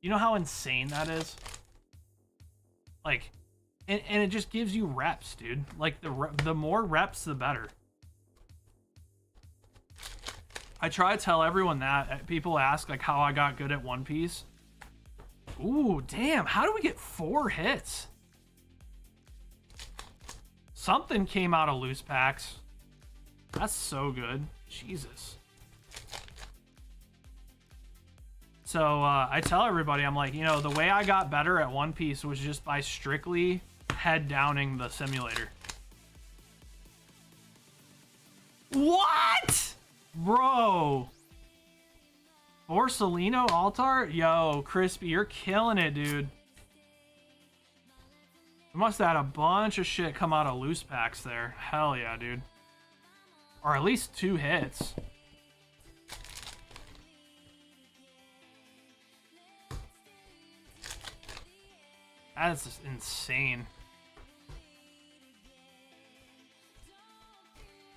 You know how insane that is? Like, and it just gives you reps, dude. Like, the more reps, the better. I try to tell everyone that. People ask, like, how I got good at One Piece. Ooh, damn. How do we get 4 hits? Something came out of loose packs. That's so good. Jesus. So, I tell everybody, I'm like, you know, the way I got better at One Piece was just by strictly head downing the simulator. What? Bro. Borsalino Altar? Yo, Crispy, you're killing it, dude. We must have had a bunch of shit come out of loose packs there. Hell yeah, dude. Or at least 2 hits. That's just insane.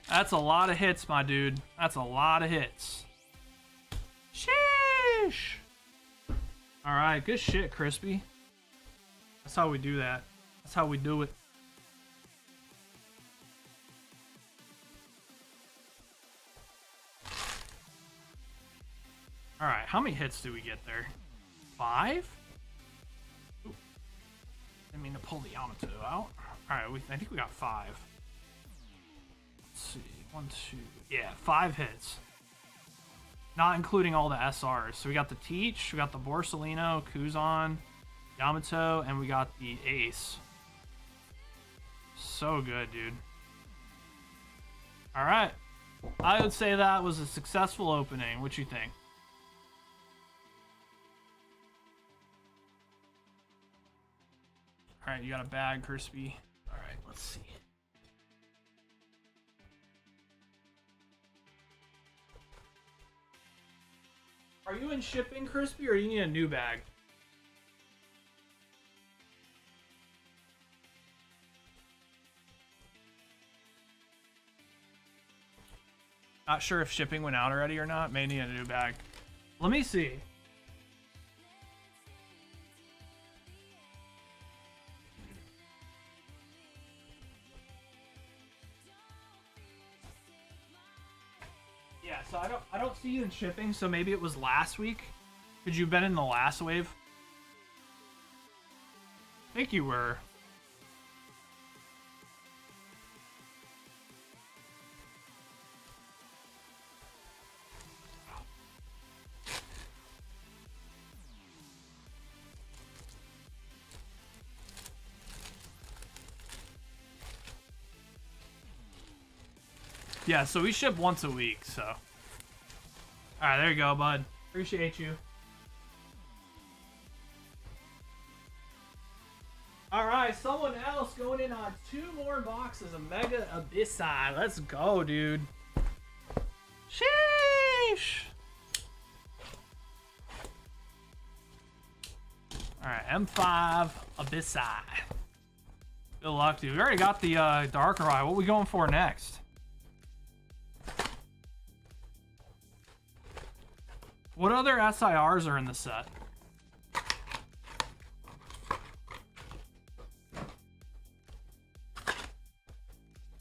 That's a lot of hits, my dude. That's a lot of hits. Sheesh. Alright, good shit, Crispy. That's how we do that. That's how we do it. Alright, how many hits do we get there? 5? Ooh. Didn't mean to pull the Yamato out. Alright, I think we got 5. Let's see. 1, 2. Yeah, 5 hits. Not including all the SRs. So we got the Teach, we got the Borsalino, Kuzan, Yamato, and we got the Ace. So good, dude. Alright. I would say that was a successful opening. What you think? Alright, you got a bag, Crispy. Alright, let's see. Are you in shipping, Crispy, or do you need a new bag? Not sure if shipping went out already or not. May need a new bag. Let me see. Yeah, So I don't see you in shipping, so maybe it was last week. Could you have been in the last wave? I think you were. Yeah, so we ship once a week, so. Alright, there you go, bud. Appreciate you. Alright, someone else going in on 2 more boxes of Mega Abyssi. Let's go, dude. Sheesh! Alright, M5 Abyssi. Good luck, dude. We already got the Darker Eye. What are we going for next? What other SIRs are in the set?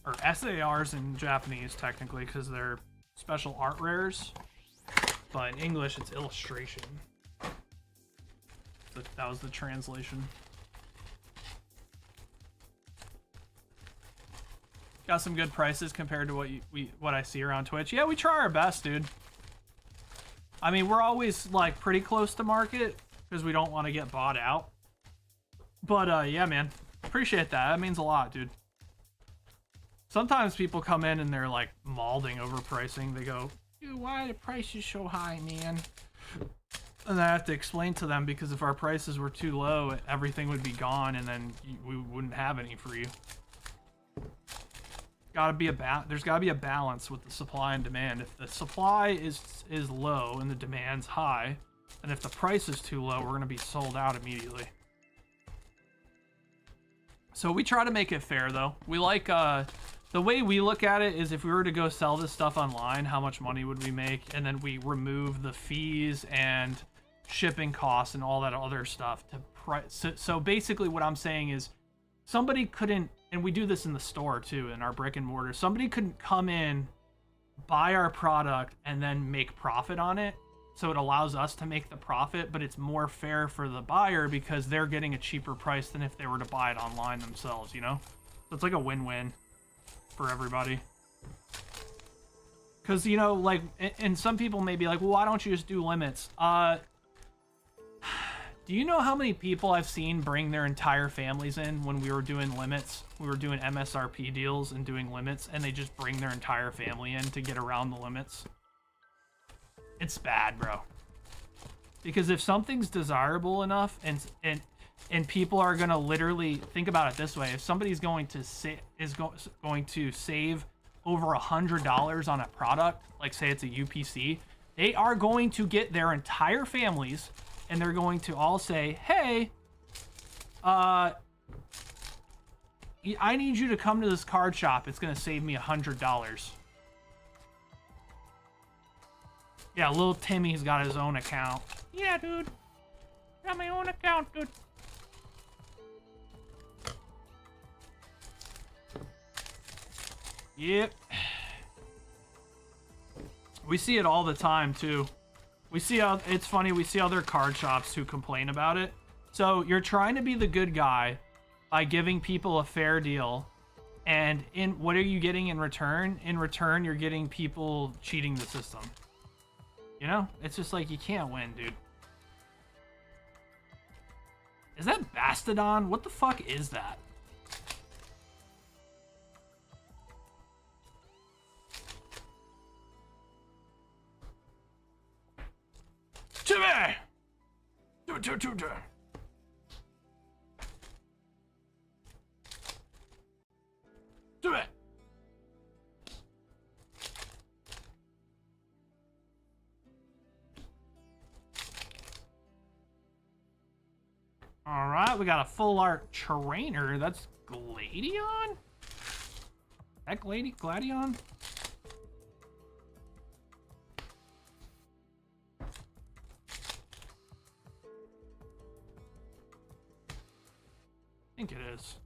Or SARs in Japanese, technically, because they're special art rares. But in English, it's illustration. That was the translation. Got some good prices compared to what I see around Twitch. Yeah, we try our best, dude. I mean, we're always like pretty close to market because we don't want to get bought out. But yeah, man, appreciate that. That means a lot, dude. Sometimes people come in and they're like malding over pricing. They go, "Dude, why are the prices so high, man?" And I have to explain to them because if our prices were too low, everything would be gone, and then we wouldn't have any for you. There's gotta be a balance with the supply and demand. If the supply is low and the demand's high, and if the price is too low, we're gonna be sold out immediately. So we try to make it fair, though. We like the way we look at it is if we were to go sell this stuff online, how much money would we make? And then we remove the fees and shipping costs and all that other stuff to price. So basically, what I'm saying is somebody couldn't. And we do this in the store too, in our brick and mortar. Somebody couldn't come in, buy our product, and then make profit on it. So it allows us to make the profit, but it's more fair for the buyer because they're getting a cheaper price than if they were to buy it online themselves, you know? So it's like a win-win for everybody. Because, you know, like, and some people may be like, well, why don't you just do limits? Do you know how many people I've seen bring their entire families in when we were doing limits? We were doing MSRP deals and doing limits, and they just bring their entire family in to get around the limits. It's bad, bro. Because if something's desirable enough, and people are gonna literally think about it this way: if somebody's going to going to save over $100 on a product, like say it's a UPC, they are going to get their entire families. And they're going to all say, hey, I need you to come to this card shop. It's going to save me $100. Yeah, little Timmy's got his own account. Yeah, dude. Got my own account, dude. Yep. We see it all the time, too. We see how it's funny. We see other card shops who complain about it. So you're trying to be the good guy by giving people a fair deal. And what are you getting in return? In return, you're getting people cheating the system. You know, it's just like you can't win, dude. Is that Bastodon? What the fuck is that? Timmy! Do it. Do it! Alright, we got a full art trainer. That's Gladion? That Gladion? I think it is.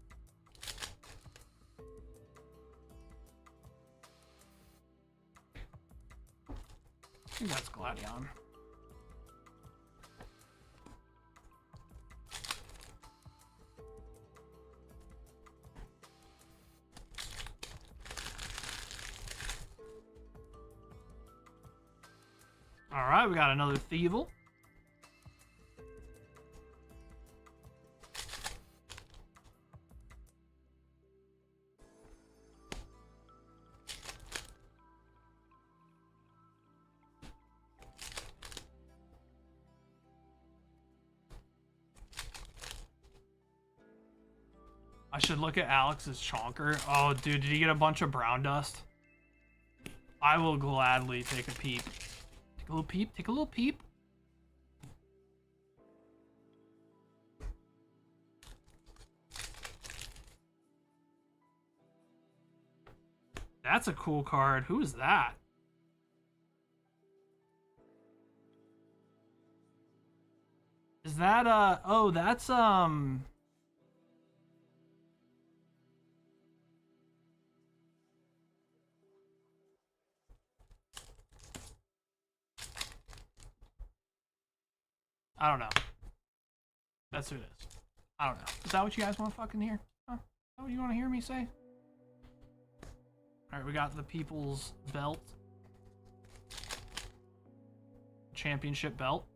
I think that's Gladion. All right, we got another Thievel. I should look at Alex's chonker. Oh, dude, did he get a bunch of brown dust? I will gladly take a peep. Take a little peep. Take a little peep. That's a cool card. Who is that? Is that, oh, that's, I don't know. That's who it is. I don't know. Is that what you guys want to fucking hear? Huh? Is that what you want to hear me say? Alright, we got the People's Belt. Championship belt.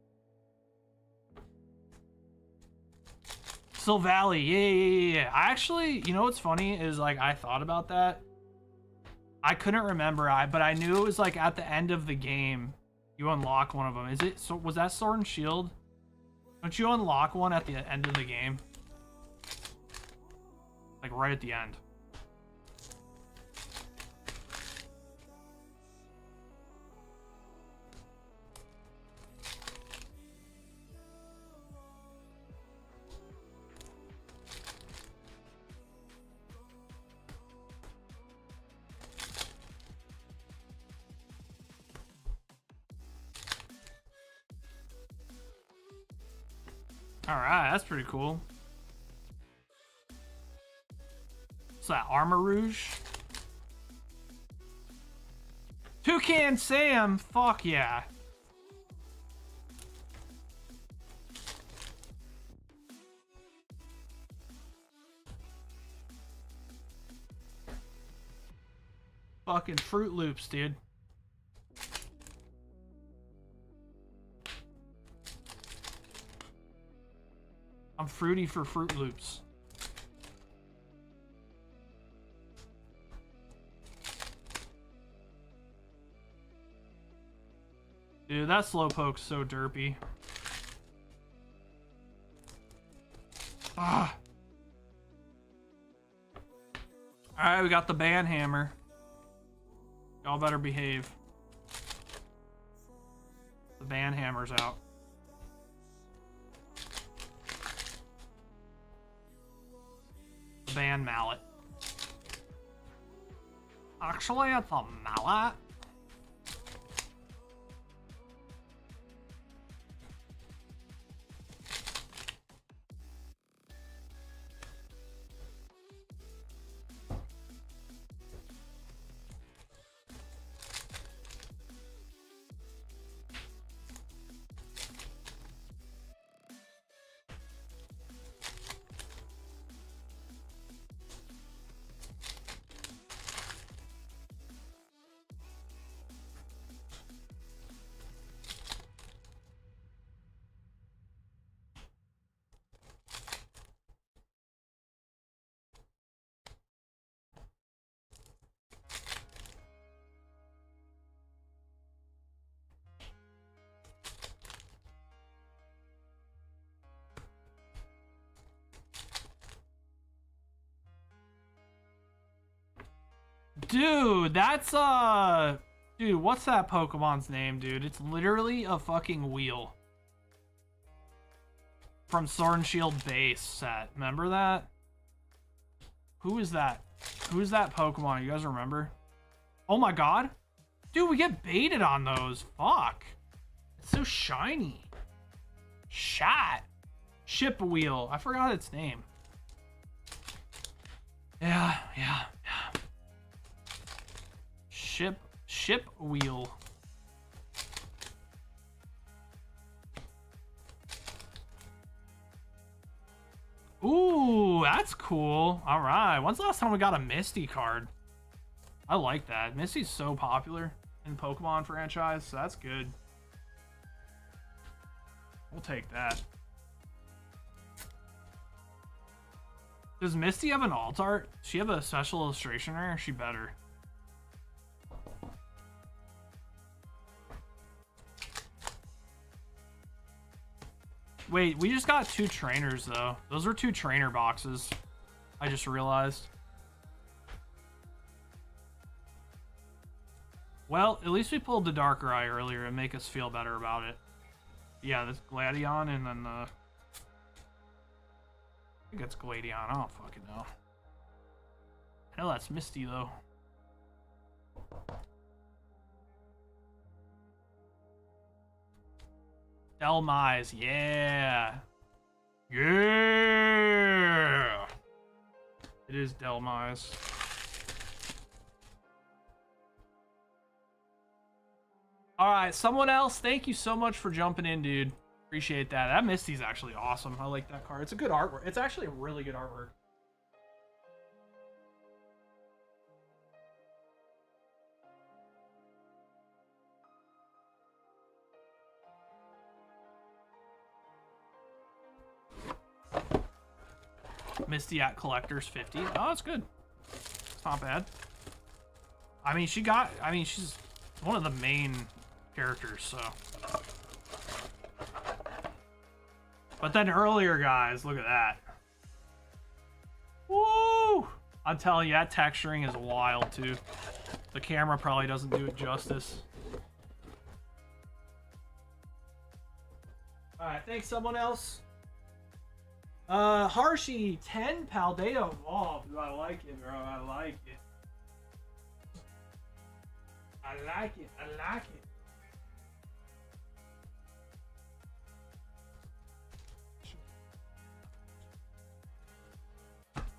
Still Valley. Yeah. I actually, you know what's funny is, like, I thought about that. I couldn't remember, but I knew it was, like, at the end of the game, you unlock one of them. Is it, so was that Sword and Shield? Don't you unlock one at the end of the game? Like, right at the end. Alright, that's pretty cool. What's that, Armor Rouge? Toucan Sam, fuck yeah. Fucking Fruit Loops, dude. I'm fruity for Fruit Loops. Dude, that Slowpoke's so derpy. Ah. Alright, we got the Banhammer. Y'all better behave. The Banhammer's out. Ban Mallet. Actually, it's a mallet. Dude, that's dude, what's that Pokemon's name, dude? It's literally a fucking wheel. From Sword and Shield base set. Remember that? Who is that? Who is that Pokemon? You guys remember? Oh my god. Dude, we get baited on those. Fuck. It's so shiny. Shot. Ship Wheel. I forgot its name. Yeah. Ship Wheel. Ooh, that's cool. All right. When's the last time we got a Misty card? I like that. Misty's so popular in the Pokemon franchise, so that's good. We'll take that. Does Misty have an alt art? Does she have a special illustration rare? She better. Wait, we just got 2 trainers, though. Those were 2 trainer boxes. I just realized. Well, at least we pulled the Darker Eye earlier and make us feel better about it. Yeah, this Gladion and then the... I think it's Gladion. I don't fucking know. I know that's Misty, though. Delmise, yeah. Yeah! It is Delmise. Alright, someone else, thank you so much for jumping in, dude. Appreciate that. That Misty's actually awesome. I like that card. It's a good artwork. It's actually a really good artwork. Misty at collectors 50. Oh, that's good. It's not bad. I mean, she's one of the main characters, so. But then earlier, guys, look at that. Woo! I'm telling you, that texturing is wild, too. The camera probably doesn't do it justice. Alright, thanks, someone else. Harshy, 10 Paldea Evolved. I like it, bro. I like it. I like it. I like it.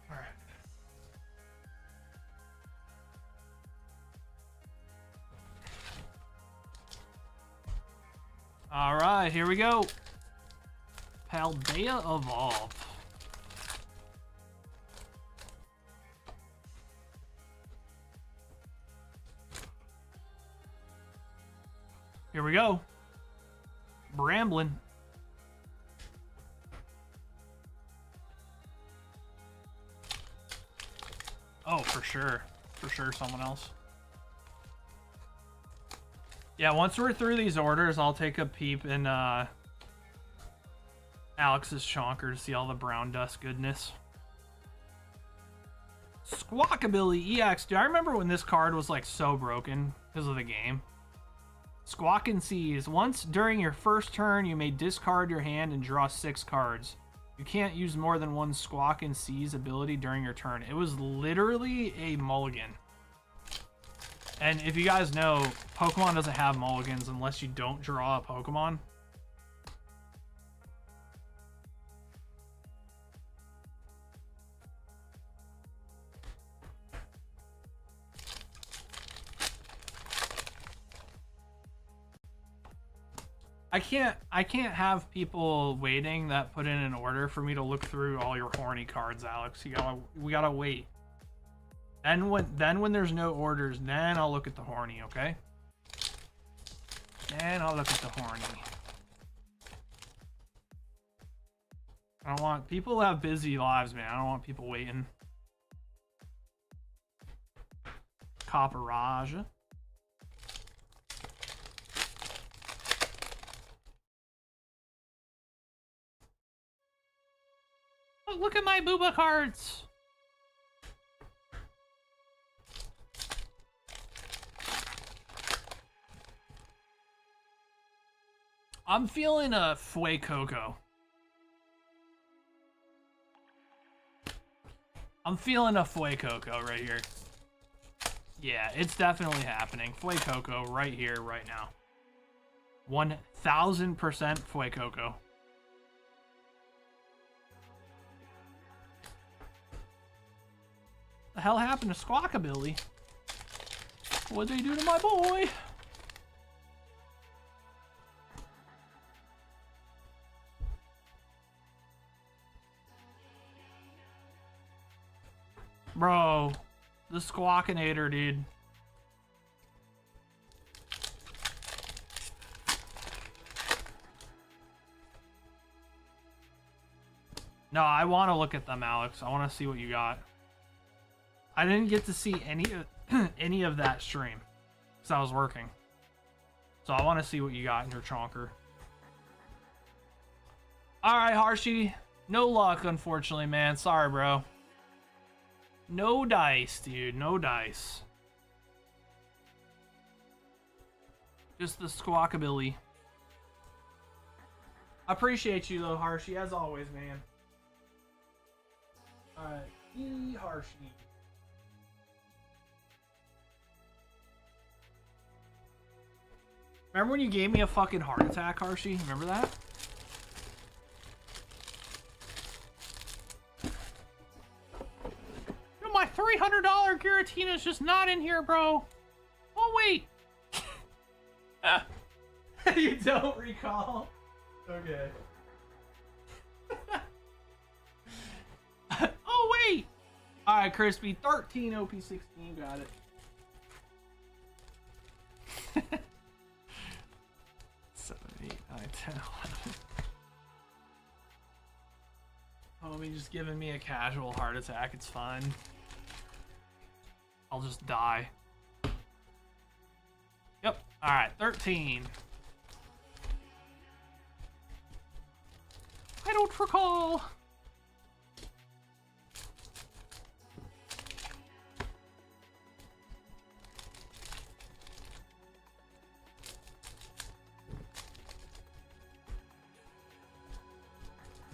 Alright. Alright, here we go. Paldea Evolved. Here we go. Bramblin. Oh, for sure. For sure, someone else. Yeah, once we're through these orders, I'll take a peep in Alex's Chonker to see all the brown dust goodness. Squawkabilly EX. Dude, I remember when this card was like so broken because of the game. Squawk and Seize. Once during your first turn, you may discard your hand and draw 6 cards. You can't use more than one Squawk and Seize ability during your turn. It was literally a mulligan. And if you guys know, Pokemon doesn't have mulligans unless you don't draw a Pokemon. I can't have people waiting that put in an order for me to look through all your horny cards, Alex. We gotta wait. And when there's no orders, then I'll look at the horny, okay? Then I'll look at the horny. I don't want people to have busy lives, man. I don't want people waiting. Copperage. Oh, look at my Booba cards. I'm feeling a Fuecoco. I'm feeling a Fuecoco right here. Yeah, it's definitely happening. Fuecoco right here, right now. 1000% Fuecoco. The hell happened to Squawkabilly? What'd they do to my boy? Bro, the Squawkinator, dude. No, I want to look at them, Alex. I want to see what you got. I didn't get to see any of that stream because I was working. So I want to see what you got in your chonker. All right, Harshy. No luck, unfortunately, man. Sorry, bro. No dice, dude. No dice. Just the squawkabilly. I appreciate you, though, Harshy, as always, man. Alright, Harshy. Remember when you gave me a fucking heart attack, Harshy? Remember that? Yo, my $300 Giratina's just not in here, bro. Oh, wait. You don't recall? Okay. Oh, wait! Alright, Crispy. 13 OP16. Got it. 7, 8, 9, 10, 11. Homie just giving me a casual heart attack. It's fine. I'll just die. Yep. Alright, 13. I don't recall.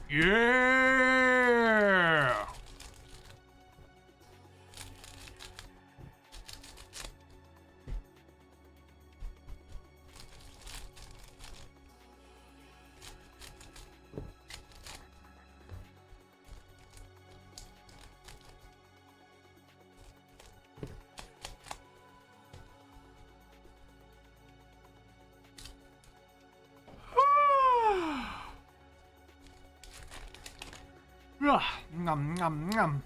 Yeah! Nom nom nom.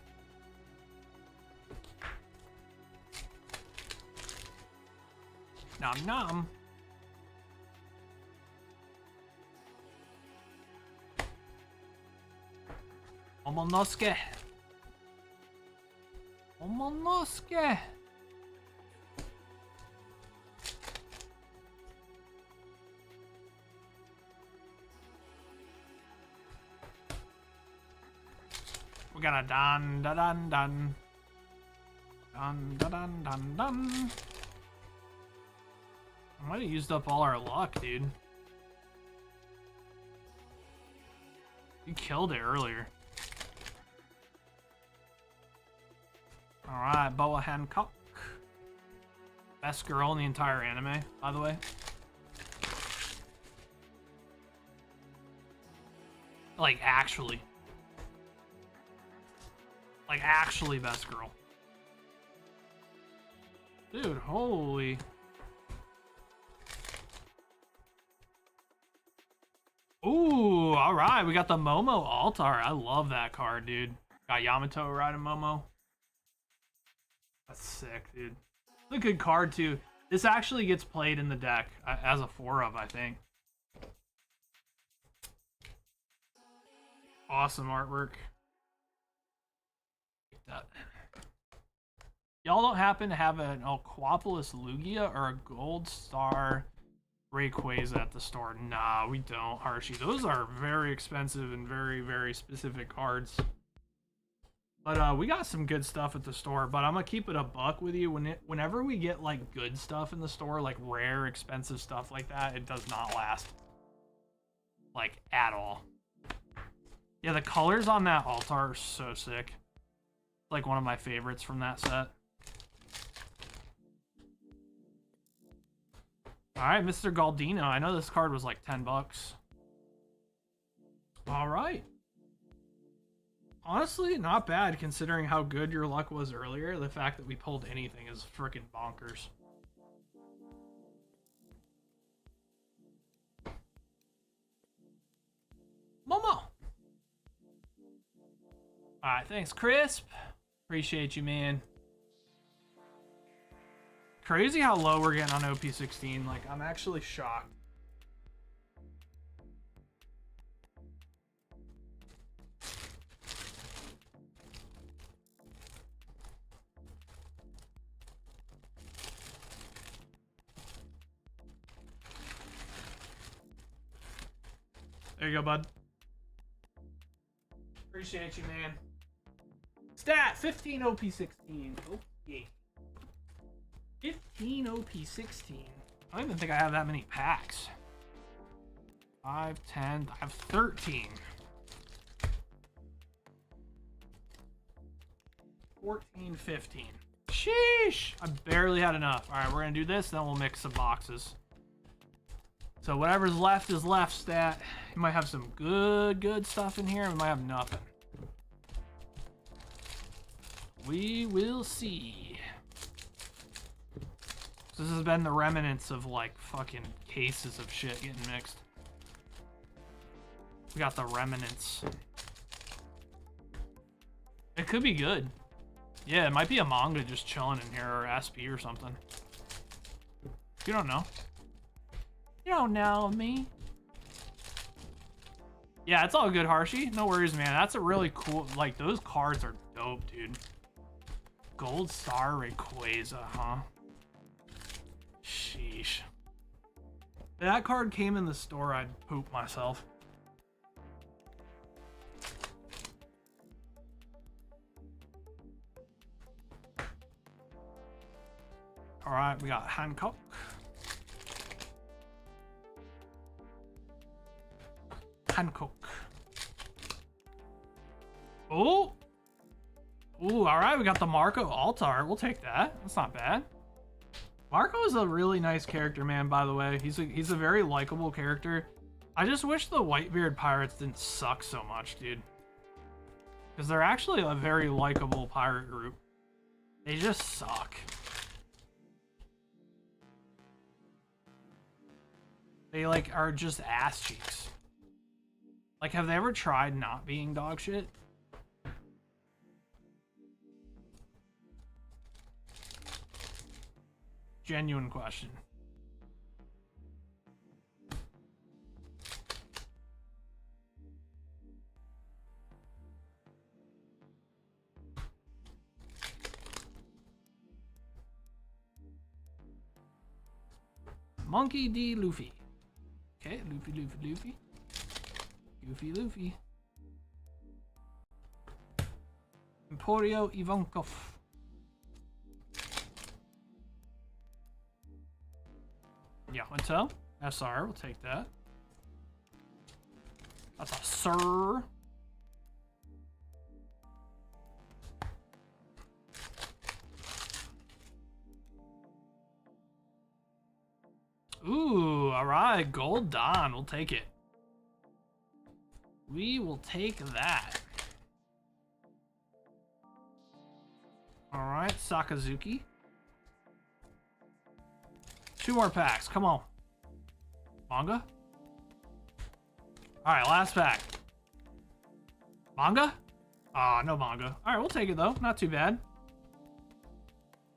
Nom nom. Omonosuke. Omonosuke. We got a dun dun dun dun dun dun dun dun dun. I might have used up all our luck, dude. You killed it earlier. Alright, Boa Hancock. Best girl in the entire anime, by the way. Like, actually. Like, actually best girl. Dude, holy. Ooh, alright. We got the Momo Altar. I love that card, dude. Got Yamato riding Momo. That's sick, dude. It's a good card, too. This actually gets played in the deck as a 4-of, I think. Awesome artwork. That. Y'all don't happen to have an Aquapolis Lugia or a Gold Star Rayquaza at the store? Nah, we don't, Harshy. Those are very expensive and very, very specific cards. But we got some good stuff at the store. But I'm gonna keep it a buck with you. Whenever we get like good stuff in the store, like rare, expensive stuff like that, it does not last. Like at all. Yeah, the colors on that altar are so sick. Like one of my favorites from that set. Alright, Mr. Galdino. I know this card was like 10 bucks. Alright. Honestly, not bad considering how good your luck was earlier. The fact that we pulled anything is freaking bonkers. Momo! Alright, thanks, Crisp. Appreciate you, man. Crazy how low we're getting on OP16. Like, I'm actually shocked. There you go, bud. Appreciate you, man. Stat 15 OP16. Okay. 15 OP16. I don't even think I have that many packs. 5, 10. I have 13. 14, 15. Sheesh! I barely had enough. All right, we're gonna do this, then we'll mix some boxes. So whatever's left is left, stat. You might have some good stuff in here. We might have nothing. We will see. So this has been the remnants of like fucking cases of shit getting mixed. We got the remnants. It could be good. Yeah, it might be a manga just chilling in here, or SP or something. You don't know. You don't know me. Yeah, it's all good, Harshy. No worries, man. That's a really cool... Like, those cards are dope, dude. Gold Star Rayquaza, huh? Sheesh. If that card came in the store, I'd poop myself. Alright, we got Hancock. Hancock. Oh! Ooh, alright, we got the Marco Altar. We'll take that. That's not bad. Marco is a really nice character, man, by the way. He's a very likable character. I just wish the Whitebeard Pirates didn't suck so much, dude. Because they're actually a very likable pirate group. They just suck. They, like, are just ass cheeks. Like, have they ever tried not being dog shit? Genuine question. Monkey D. Luffy. Okay, Luffy. Luffy. Emporio Ivankov. Yeah, Intel. SR, we'll take that. That's a sir. Ooh, alright, Gold Dawn, we'll take it. We will take that. Alright, Sakazuki. 2 more packs, come on. Manga? Alright, last pack. Manga? Ah, no manga. Alright, we'll take it though, not too bad.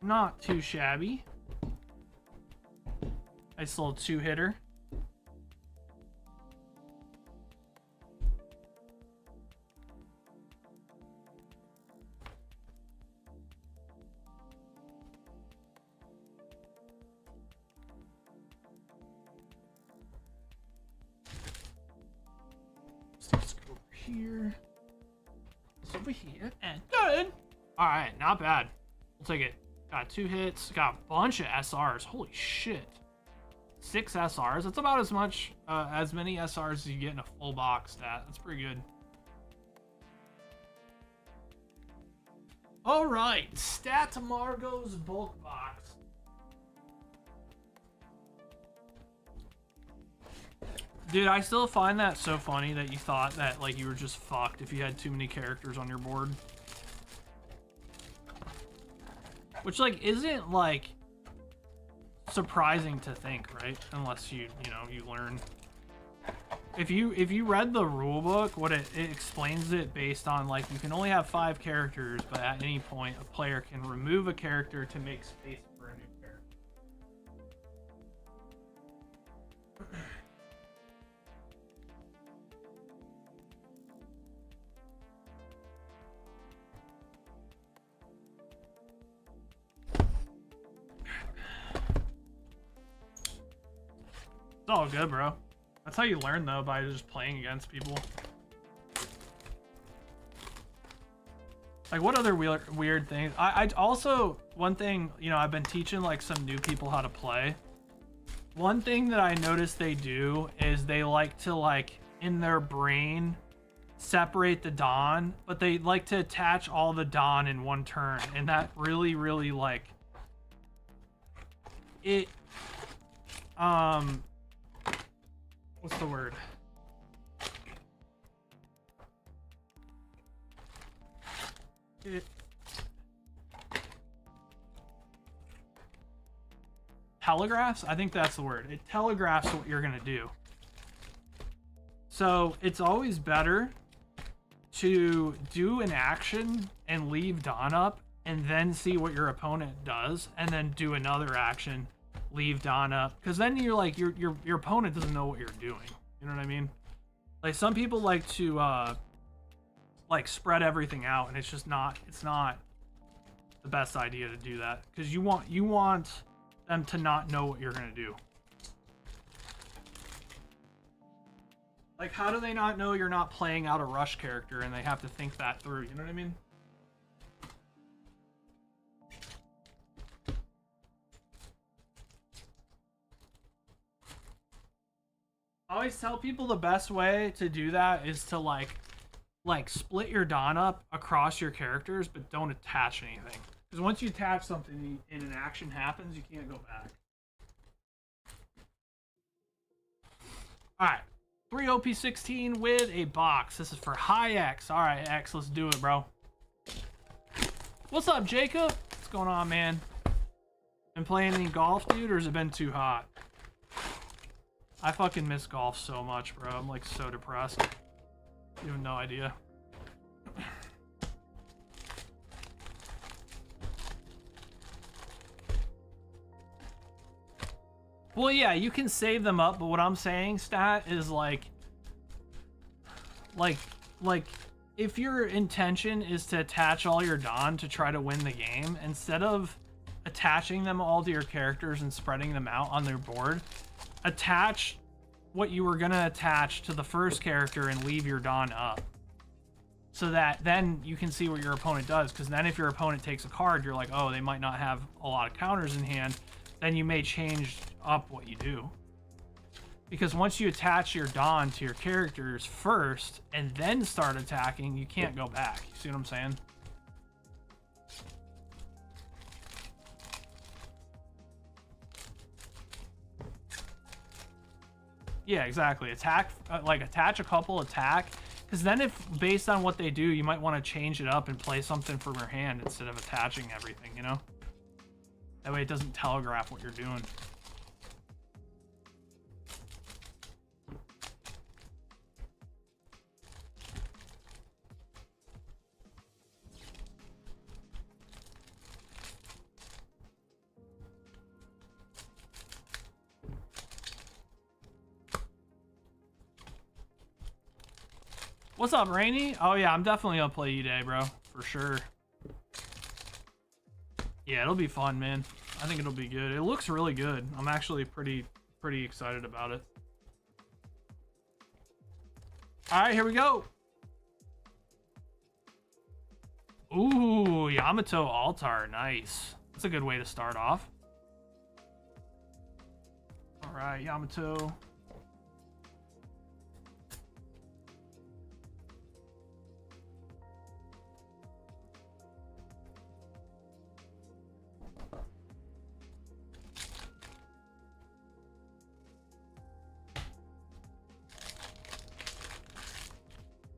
Not too shabby. Nice little 2-hitter. Let's go over here. It's over here and good. All right, not bad. We'll take it. Got 2 hits. Got a bunch of SRs. Holy shit. 6 SRs. That's about as much, as many SRs as you get in a full box stat. That's pretty good. All right, Stat Margot's bulk box. Dude, I still find that so funny that you thought that like you were just fucked if you had too many characters on your board. Which like isn't like surprising to think, right? Unless you know, you learn. if you read the rule book, what it explains it based on, like, you can only have 5 characters, but at any point a player can remove a character to make space for a new character. It's all good, bro. That's how you learn, though, by just playing against people. Like, what other weird things? I also, one thing, you know, I've been teaching, like, some new people how to play. One thing that I noticed they do is they like to, like, in their brain, separate the Dawn, but they like to attach all the Dawn in one turn. And that really, really, like, it, what's the word? It telegraphs? I think that's the word. It telegraphs what you're gonna do. So it's always better to do an action and leave Dawn up and then see what your opponent does, and then do another action, leave Dawn up, because then you're like your opponent doesn't know what you're doing. You know what I mean? Like, some people like to like spread everything out, and it's not the best idea to do that, because you want them to not know what you're gonna do. Like, how do they not know you're not playing out a rush character, and they have to think that through? You know what I mean? I always tell people the best way to do that is to like split your Dawn up across your characters, but don't attach anything. Because once you attach something and an action happens, you can't go back. Alright. 3 OP16 with a box. This is for High X. Alright, X, let's do it, bro. What's up, Jacob? What's going on, man? Been playing any golf, dude, or has it been too hot? I fucking miss golf so much, bro. I'm like so depressed. You have no idea. Well, yeah, you can save them up, but what I'm saying, Stat, is like if your intention is to attach all your Dawn to try to win the game, instead of attaching them all to your characters and spreading them out on their board, attach what you were gonna attach to the first character and leave your Dawn up, so that then you can see what your opponent does. Because then if your opponent takes a card, you're like, oh, they might not have a lot of counters in hand, then you may change up what you do. Because once you attach your Dawn to your characters first and then start attacking, you can't go back. You see what I'm saying? Yeah, exactly. Attack, like attach a couple, attack. Because then if, based on what they do, you might want to change it up and play something from your hand instead of attaching everything, you know? That way it doesn't telegraph what you're doing. What's up, Rainy? Oh yeah, I'm definitely gonna play E-Day, bro. For sure. Yeah, it'll be fun, man. I think it'll be good. It looks really good. I'm actually pretty excited about it. Alright, here we go. Ooh, Yamato Altar. Nice. That's a good way to start off. Alright, Yamato.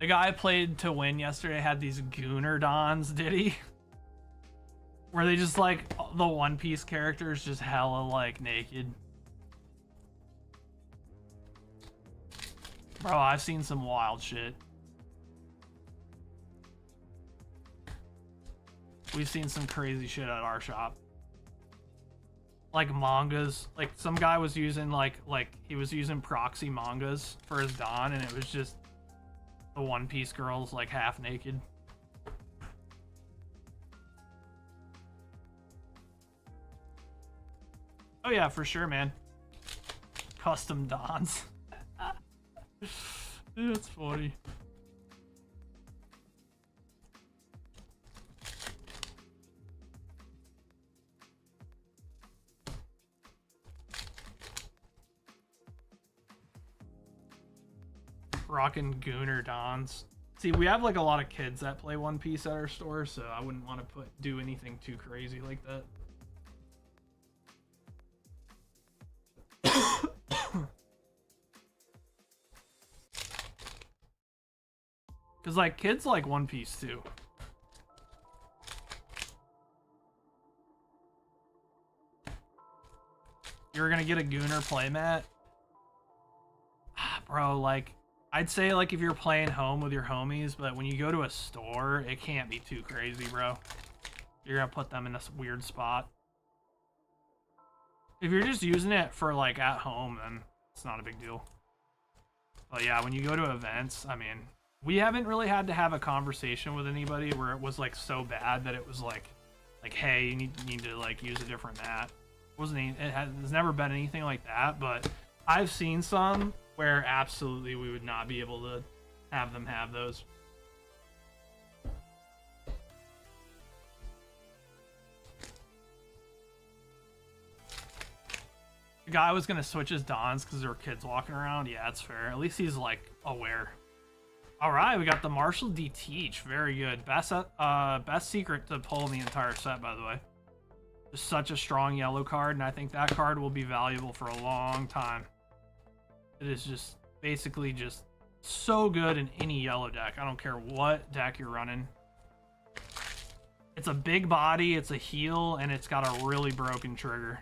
The guy I played to win yesterday had these Gooner Dons, did he? Where they just, like, the One Piece characters just hella, like, naked. Bro, I've seen some wild shit. We've seen some crazy shit at our shop. Like mangas. Like some guy was using like he was using proxy mangas for his Don, and it was just the One Piece girls like half naked. Oh yeah, for sure, man. Custom Dons. That's funny. Rockin' Gooner Dons. See, we have like a lot of kids that play One Piece at our store, so I wouldn't want to do anything too crazy like that. Cause like kids like One Piece too. You're gonna get a Gooner playmat? Bro, like, I'd say like if you're playing home with your homies, but when you go to a store, it can't be too crazy, bro. You're gonna put them in this weird spot. If you're just using it for like at home, then it's not a big deal. But yeah, when you go to events, I mean, we haven't really had to have a conversation with anybody where it was like so bad that it was like hey, you need to like use a different mat. There's never been anything like that, but I've seen some where absolutely we would not be able to have them have those. The guy was gonna switch his Dons because there were kids walking around. Yeah, that's fair. At least he's like aware. All right, we got the Marshall D Teach. Very good. Best secret to pull in the entire set, by the way. Just such a strong yellow card, and I think that card will be valuable for a long time. It is just basically just so good in any yellow deck. I don't care what deck you're running. It's a big body, it's a heal, and it's got a really broken trigger.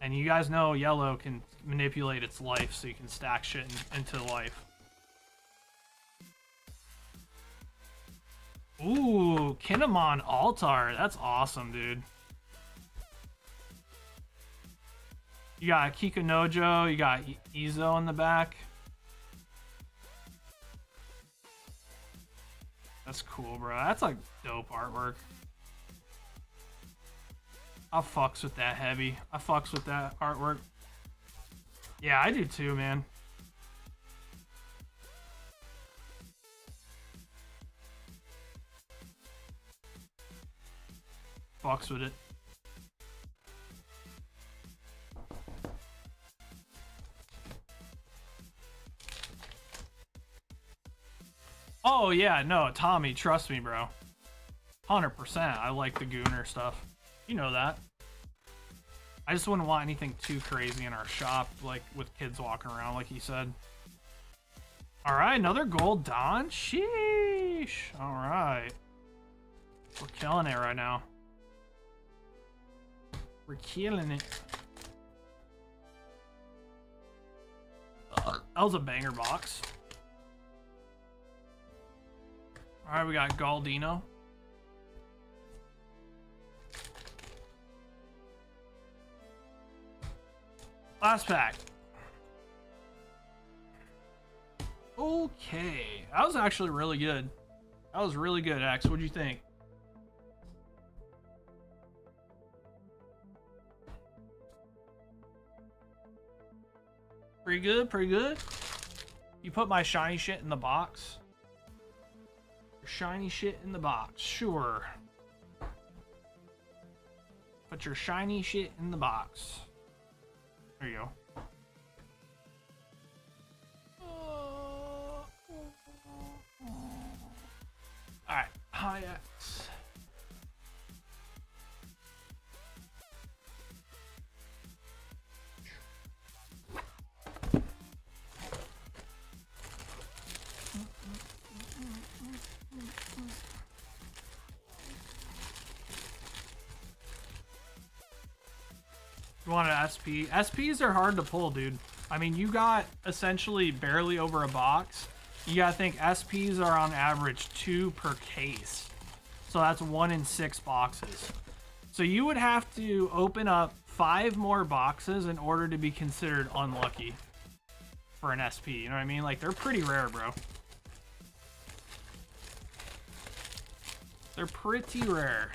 And you guys know yellow can manipulate its life, so you can stack shit into life. Ooh, Kinemon Altar. That's awesome, dude. You got Kikunojo, you got Izo in the back. That's cool, bro. That's like dope artwork. I fucks with that heavy. I fucks with that artwork. Yeah, I do too, man. Fucks with it. Oh yeah, no, Tommy, trust me, bro. 100%. I like the Gooner stuff. You know that. I just wouldn't want anything too crazy in our shop, like with kids walking around, like he said. All right, another gold Don. Sheesh. All right, we're killing it right now. We're killing it. That was a banger box. All right, we got Galdino. Last pack. Okay, that was actually really good. That was really good, X. What'd you think? Pretty good, pretty good. You put my shiny shit in the box. Your shiny shit in the box, sure. Put your shiny shit in the box. There you go. Alright, hi X. You want an SP? SPs are hard to pull, dude. I mean, you got essentially barely over a box. You gotta think SPs are on average 2 per case. So that's 1 in 6 boxes. So you would have to open up 5 more boxes in order to be considered unlucky for an SP. You know what I mean? Like, they're pretty rare, bro. They're pretty rare.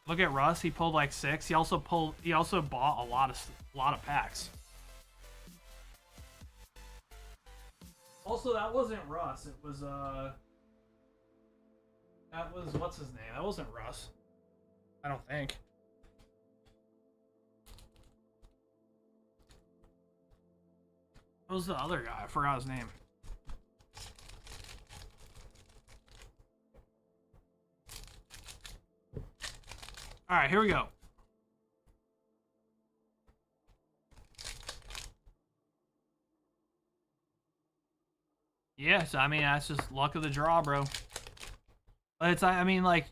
Look at Russ. He pulled like 6. He also bought a lot of packs. Also, that wasn't Russ. It was that was, what's his name? That wasn't Russ. I don't think. What was the other guy? I forgot his name. All right, here we go. Yes, I mean, that's just luck of the draw, bro. But it's, I mean, like,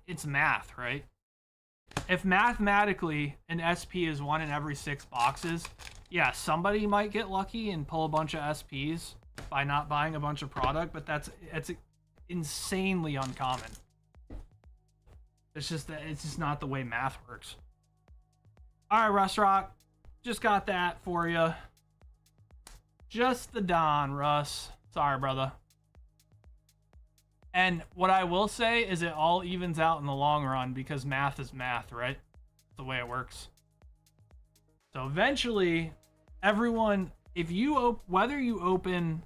it's math, right? If mathematically an SP is 1 in every 6 boxes, yeah, somebody might get lucky and pull a bunch of SPs by not buying a bunch of product, but it's insanely uncommon. It's just not the way math works. All right, Russ Rock, just got that for you. Just the Don, Russ. Sorry, brother. And what I will say is it all evens out in the long run because math is math, right? That's the way it works. So eventually, everyone, if you whether you open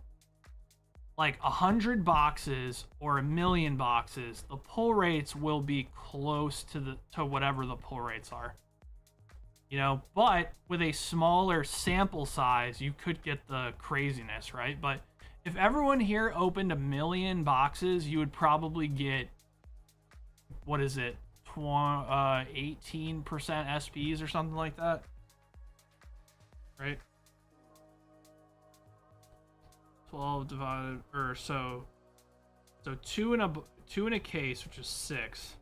like 100 boxes or 1,000,000 boxes, the pull rates will be close to whatever the pull rates are. You know, but with a smaller sample size, you could get the craziness, right? But if everyone here opened 1,000,000 boxes, you would probably get, what is it, 18% SPs or something like that, right? 12 divided, or so 2 in a case, which is 6.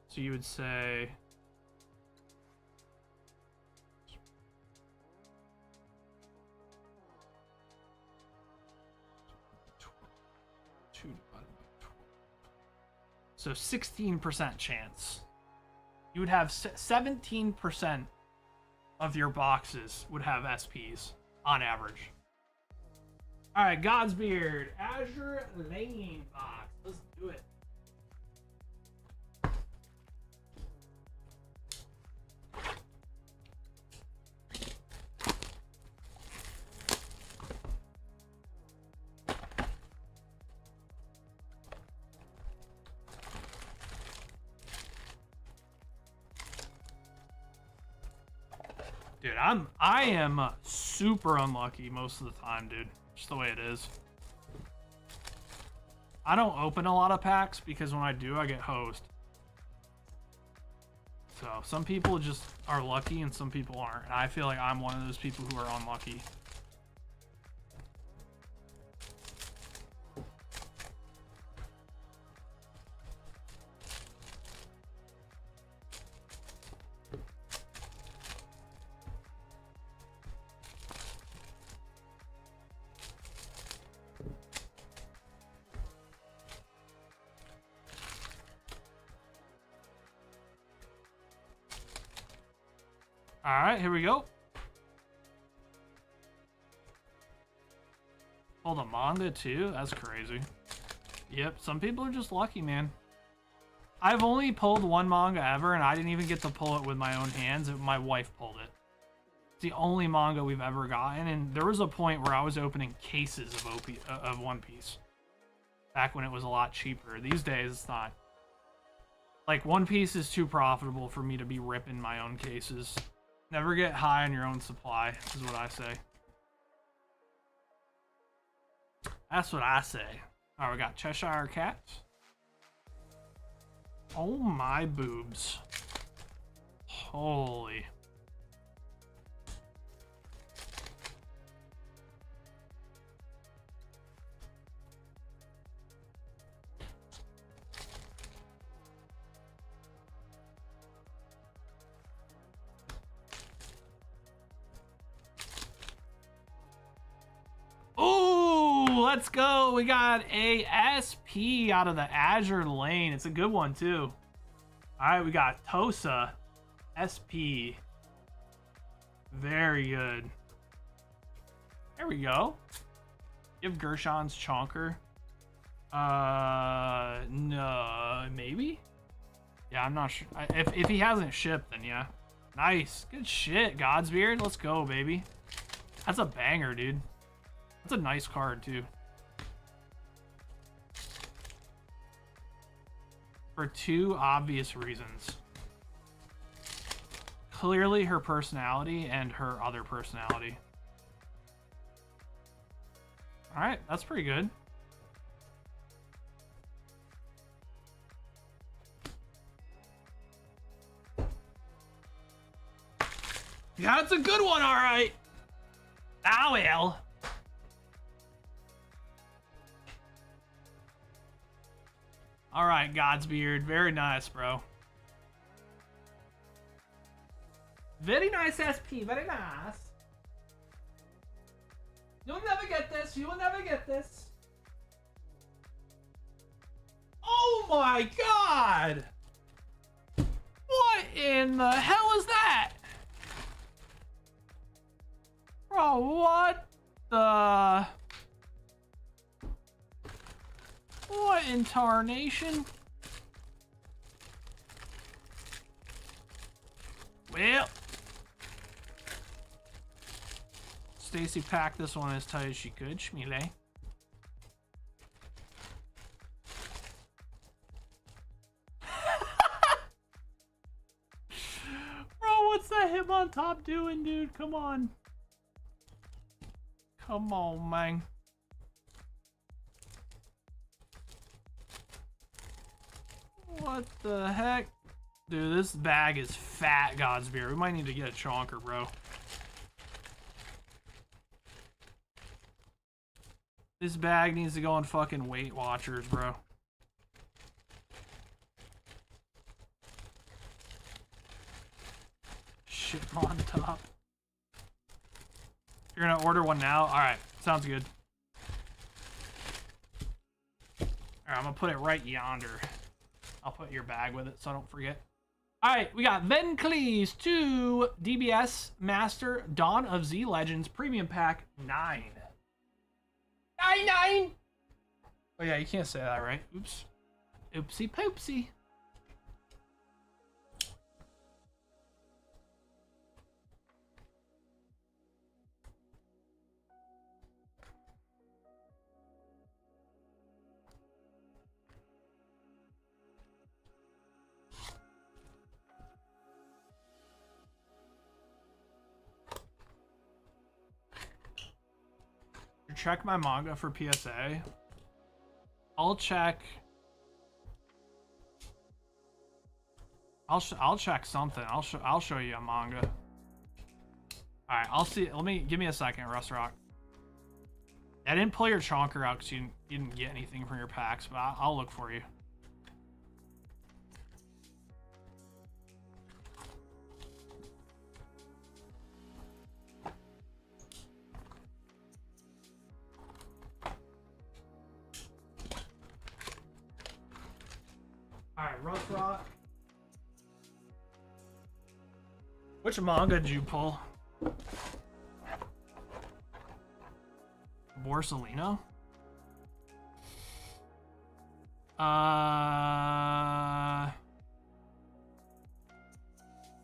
So you would say, so 16% chance. You would have 17% of your boxes would have SPs on average. All right, Godsbeard, Azure Lane box. Let's do it. Dude, I am super unlucky most of the time, dude. Just the way it is. I don't open a lot of packs because when I do, I get hosed. So some people just are lucky and some people aren't. And I feel like I'm one of those people who are unlucky. All right, here we go. Pulled a manga too? That's crazy. Yep, some people are just lucky, man. I've only pulled 1 manga ever, and I didn't even get to pull it with my own hands. My wife pulled it. It's the only manga we've ever gotten, and there was a point where I was opening cases of One Piece. Back when it was a lot cheaper. These days, it's not. Like, One Piece is too profitable for me to be ripping my own cases. Never get high on your own supply, is what I say. That's what I say. All right, we got Cheshire Cats. Oh my boobs. Holy. Let's go. We got a SP out of the Azure lane. It's a good one, too. All right, we got Tosa. SP. Very good. There we go. Give Gershon's Chonker. No, maybe? Yeah, I'm not sure. If he hasn't shipped, then yeah. Nice. Good shit, Godsbeard. Let's go, baby. That's a banger, dude. That's a nice card, too. For two obvious reasons. Clearly her personality and her other personality. Alright, that's pretty good. Yeah, it's a good one, alright. Ah, well. Alright, Godsbeard. Very nice, bro. Very nice SP. Very nice. You'll never get this. You will never get this. Oh my god! What in the hell is that? Bro, what the... What in tarnation? Well... Stacy packed this one as tight as she could, Schmile. Bro, what's that him on top doing, dude? Come on. Come on, man. What the heck? Dude, this bag is fat, Godsbeard. We might need to get a chonker, bro. This bag needs to go on fucking Weight Watchers, bro. Shit on top. You're gonna order one now? Alright, sounds good. Alright, I'm gonna put it right yonder. I'll put your bag with it so I don't forget. Alright, we got Van Cleese 2 DBS Master Dawn of Z Legends Premium Pack 9. 9. Oh yeah, you can't say that, right? Oops. Oopsie poopsie. Check my manga for PSA. I'll check. I'll check something. I'll show you a manga. All right, I'll see. Give me a second, Russ Rock. I didn't pull your chonker out because you didn't get anything from your packs, but I'll look for you. Alright, Russ Rock. Which manga did you pull? Borsalino?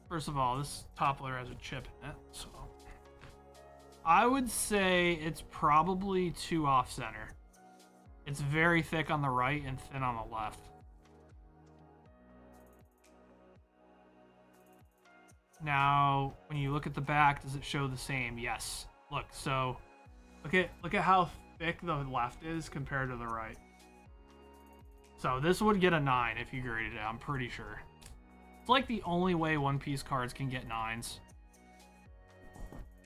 First of all, this toppler has a chip in it, so I would say it's probably too off center. It's very thick on the right and thin on the left. Now, when you look at the back, does it show the same? Yes. Look, so look at how thick the left is compared to the right. So this would get a 9 if you graded it, I'm pretty sure. It's like the only way One Piece cards can get 9s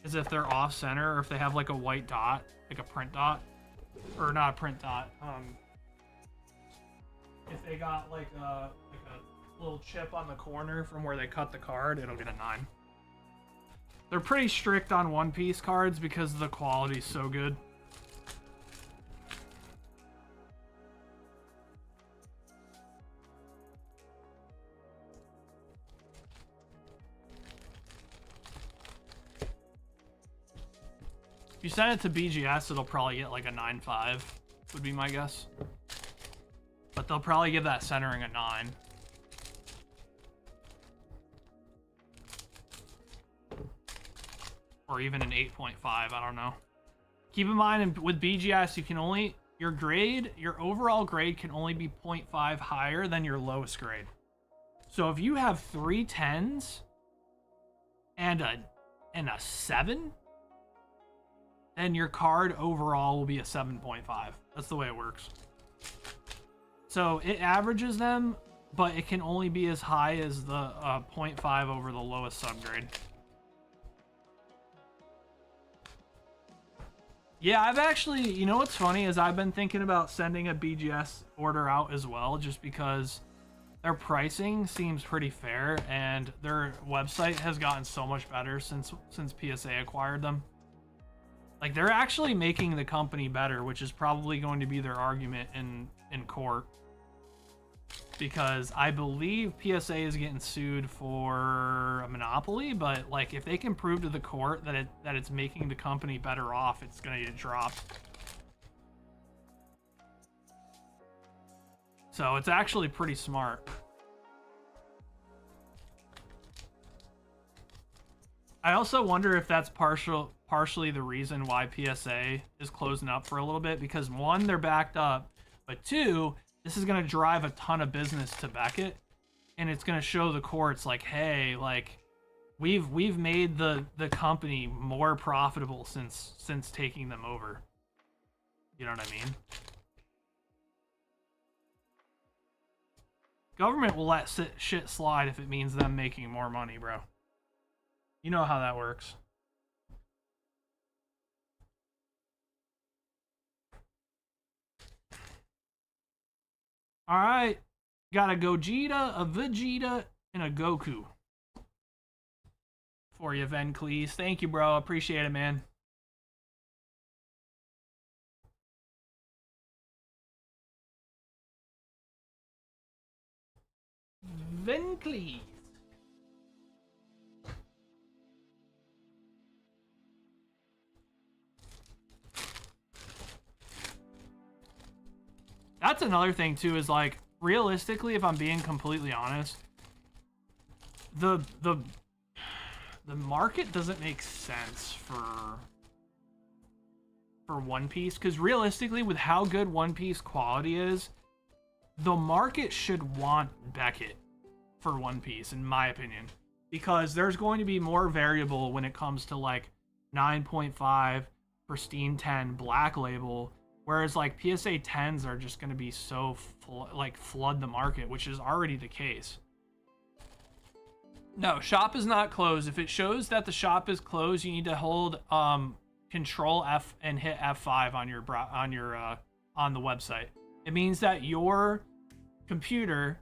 is if they're off center or if they have like a white dot, like a print dot, or not a print dot. If they got like a little chip on the corner from where they cut the card, it'll get a 9. They're pretty strict on One Piece cards because the quality's so good. If you send it to BGS, it'll probably get like a 9.5, would be my guess. But they'll probably give that centering a 9. Or even an 8.5, I don't know. Keep in mind, with BGS, you can only, your overall grade can only be 0.5 higher than your lowest grade. So if you have 3 10s and a 7, then your card overall will be a 7.5. That's the way it works. So it averages them, but it can only be as high as the 0.5 over the lowest subgrade. Yeah, I've actually, you know what's funny is I've been thinking about sending a BGS order out as well, just because their pricing seems pretty fair and their website has gotten so much better since PSA acquired them. Like, they're actually making the company better, which is probably going to be their argument in court. Because I believe PSA is getting sued for a monopoly, but like if they can prove to the court that it's making the company better off, it's gonna get dropped. So it's actually pretty smart. I also wonder if that's partially the reason why PSA is closing up for a little bit, because one, they're backed up, but two, this is going to drive a ton of business to Beckett, and it's going to show the courts like, hey, like we've made the company more profitable since taking them over. You know what I mean? Government will let shit slide if it means them making more money, bro. You know how that works. All right, got a Gogeta, a Vegeta, and a Goku for you, Venclease. Thank you, bro. Appreciate it, man. Venclease. That's another thing too, is like, realistically, if I'm being completely honest, the market doesn't make sense for One Piece, because realistically, with how good One Piece quality is, the market should want Beckett for One Piece, in my opinion, because there's going to be more variable when it comes to like 9.5 pristine 10 black label. Whereas like PSA 10s are just going to be so flood the market, which is already the case. No, shop is not closed. If it shows that the shop is closed, you need to hold Control F and hit F5 on the website. It means that your computer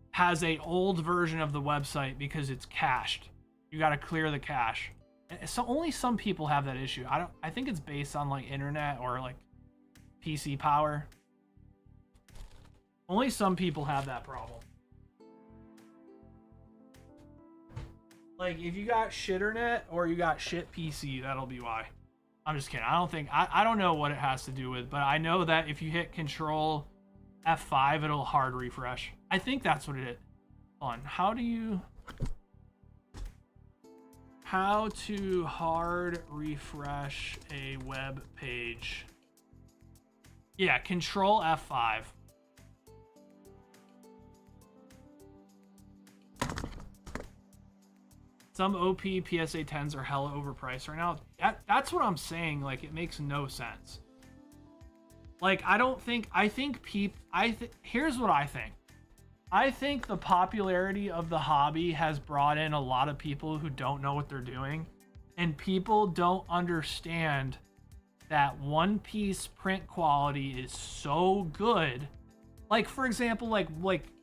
has a old version of the website because it's cached. You got to clear the cache. So only some people have that issue. I think it's based on like internet or like PC power. Only some people have that problem. Like, if you got shitternet or you got shit PC, that'll be why. I'm just kidding. I don't know what it has to do with, but I know that if you hit Control F5, it'll hard refresh. I think that's what it is. Hold on. How to hard refresh a web page. Yeah, Control F5. Some OP PSA 10s are hella overpriced right now. That's what I'm saying. Like, it makes no sense. Like, here's what I think. I think the popularity of the hobby has brought in a lot of people who don't know what they're doing, and people don't understand that One Piece print quality is so good. Like, for example, like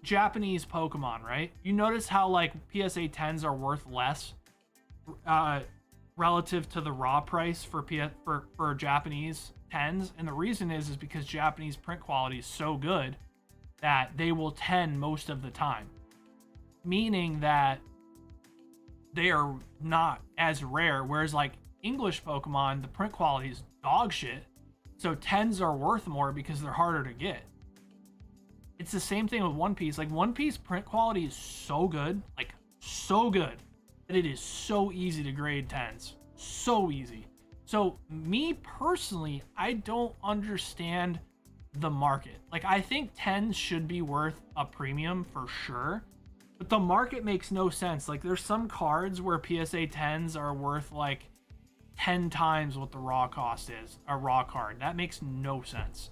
Japanese Pokemon, right? You notice how like PSA 10s are worth less relative to the raw price for Japanese 10s, and the reason is because Japanese print quality is so good that they will 10 most of the time, meaning that they are not as rare, whereas like English Pokemon, the print quality is dog shit. So 10s are worth more because they're harder to get. It's the same thing with One Piece. Like, One Piece print quality is so good, like so good, that it is so easy to grade 10s. So easy. So me personally, I don't understand the market. Like, I think 10s should be worth a premium for sure, but the market makes no sense. Like, there's some cards where PSA 10s are worth like 10 times what the raw cost is, a raw card. That makes no sense.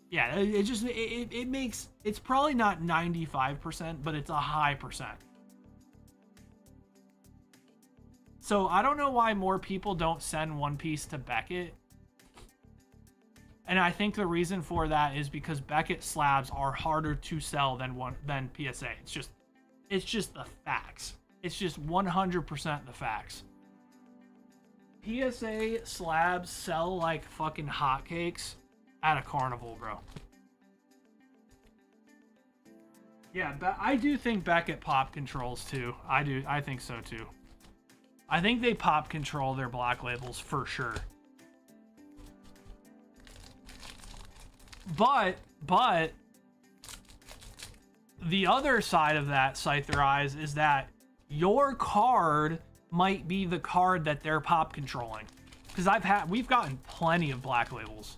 Yeah, it makes, it's probably not 95%, but it's a high percent. So I don't know why more people don't send One Piece to Beckett. And I think the reason for that is because Beckett slabs are harder to sell than PSA. It's just the facts. It's just 100% the facts. PSA slabs sell like fucking hotcakes at a carnival, bro. Yeah, but I do think Beckett pop controls too. I think so too. I think they pop control their black labels for sure. But the other side of that, Scyther Eyes, is that your card might be the card that they're pop controlling. Because we've gotten plenty of black labels.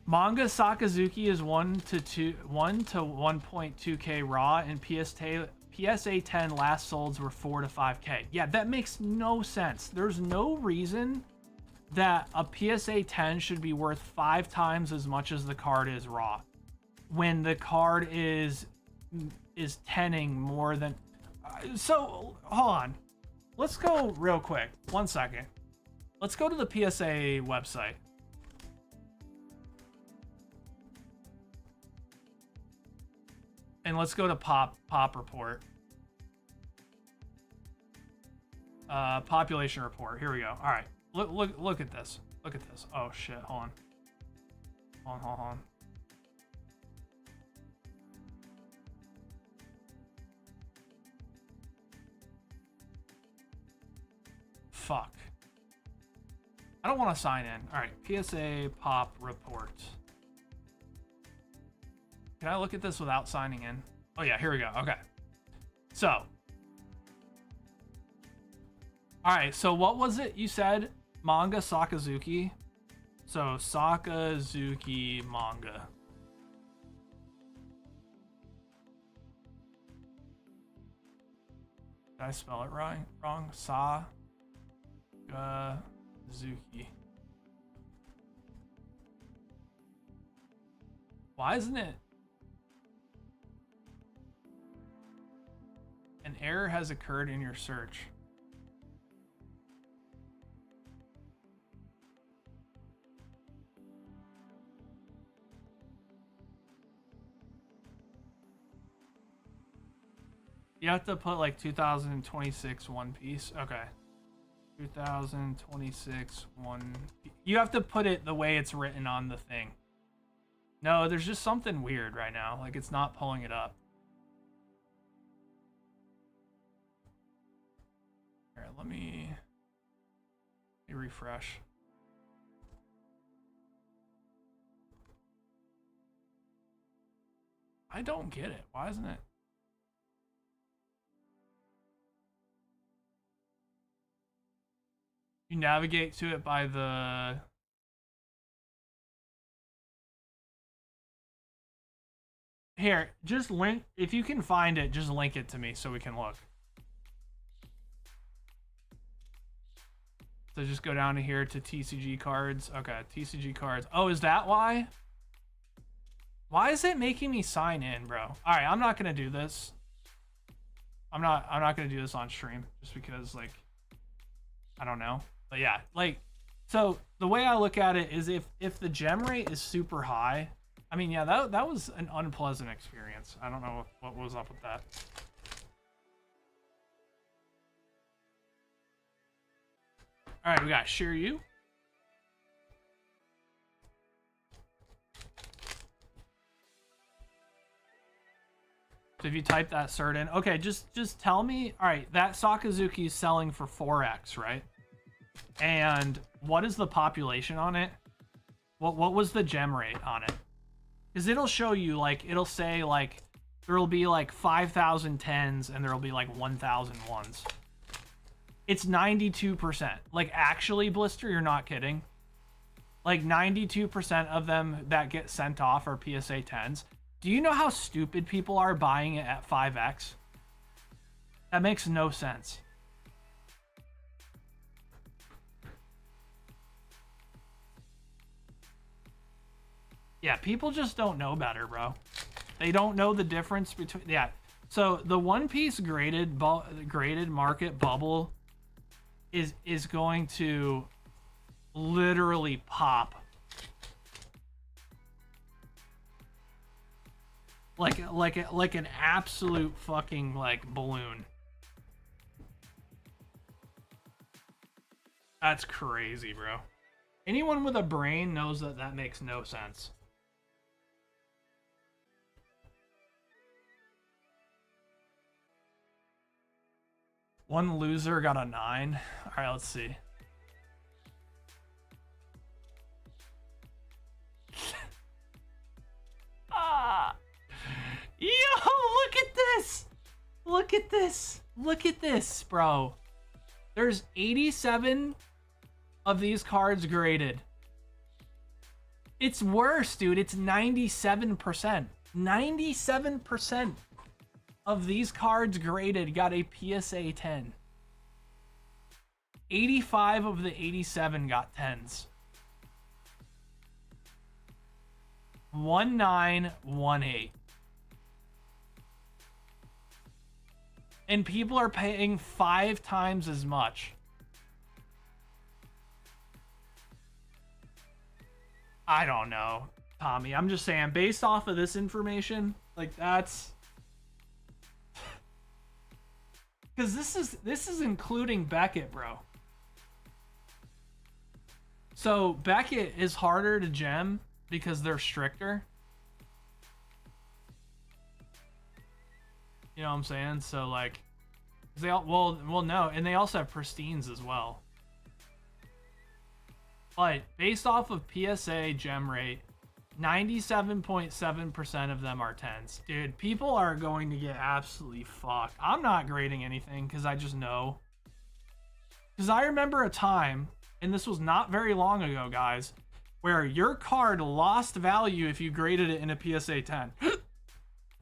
Manga Sakazuki is 1 to 1.2k raw, and PSA 10 last solds were 4 to 5k. Yeah, that makes no sense. There's no reason that a PSA 10 should be worth 5 times as much as the card is raw, when the card is 10ing more than. So hold on, let's go real quick. 1 second. Let's go to the PSA website. And let's go to pop report. Population report. Here we go. All right. Look at this. Look at this. Oh shit. Hold on. Fuck. I don't want to sign in. All right. PSA pop report. Can I look at this without signing in? Oh yeah, here we go. Okay. So. All right, so what was it you said? Manga Sakazuki. So Sakazuki manga. Did I spell it right? Wrong. Sakazuki. Why isn't it? An error has occurred in your search. You have to put like 2026 One Piece. Okay. 2026 One Piece. You have to put it the way it's written on the thing. No, there's just something weird right now. Like, it's not pulling it up. Alright, let me refresh. I don't get it. Why isn't it? You navigate to it by the... Here, just link, if you can find it, just link it to me so we can look. So just go down to here to TCG cards. Okay, TCG cards. Oh, is that why? Why is it making me sign in, bro? All right, I'm not gonna do this. I'm not gonna do this on stream just because, like, I don't know. But yeah, like, so the way I look at it is if the gem rate is super high, I mean, yeah, that was an unpleasant experience. I don't know what was up with that. All right, we got Shiryu. if you type that cert in, okay, just tell me. All right, that Sakazuki is selling for 4x, right? And what is the population on it? What was the gem rate on it? Because it'll show you, like, it'll say, like, there'll be, like, 5,000 10s and there'll be, like, 1,000 1s. It's 92%. Like, actually, Blister, you're not kidding. Like, 92% of them that get sent off are PSA 10s. Do you know how stupid people are buying it at 5x? That makes no sense. Yeah, people just don't know better, bro. They don't know the difference between... Yeah, so the One Piece graded market bubble is going to literally pop. Like an absolute fucking, like, balloon. That's crazy, bro. Anyone with a brain knows that that makes no sense. One loser got a 9. All right, let's see. Ah. Yo, look at this. Look at this. Look at this, bro. There's 87 of these cards graded. It's worse, dude. It's 97%. 97% of these cards graded got a PSA 10. 85 of the 87 got 10s. 1918. And people are paying 5 times as much. I don't know, Tommy. I'm just saying, based off of this information, like, that's... Because this is including Beckett, bro. So Beckett is harder to gem because they're stricter. You know what I'm saying? So, like, they all, well no, and they also have pristines as well. But based off of PSA gem rate, 97.7% of them are 10s. Dude, people are going to get absolutely fucked. I'm not grading anything because I just know. Because I remember a time, and this was not very long ago, guys, where your card lost value if you graded it in a PSA 10.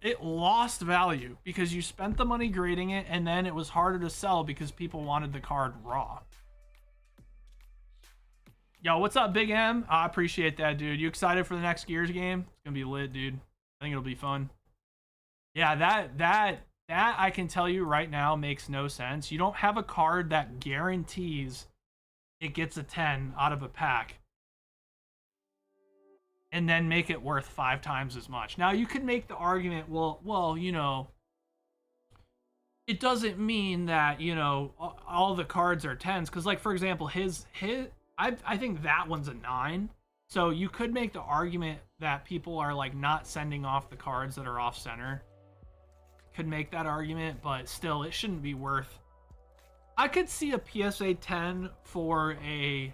It lost value because you spent the money grading it, and then it was harder to sell because people wanted the card raw. Yo, what's up, Big M? I appreciate that, dude. You excited for the next Gears game? It's gonna be lit, dude. I think it'll be fun. Yeah, that I can tell you right now makes no sense. You don't have a card that guarantees it gets a 10 out of a pack and then make it worth 5 times as much. Now, you could make the argument, well, you know, it doesn't mean that, you know, all the cards are 10s. Because, like, for example, I think that one's a 9. So you could make the argument that people are, like, not sending off the cards that are off center. Could make that argument, but still, it shouldn't be worth... I could see a PSA 10 for a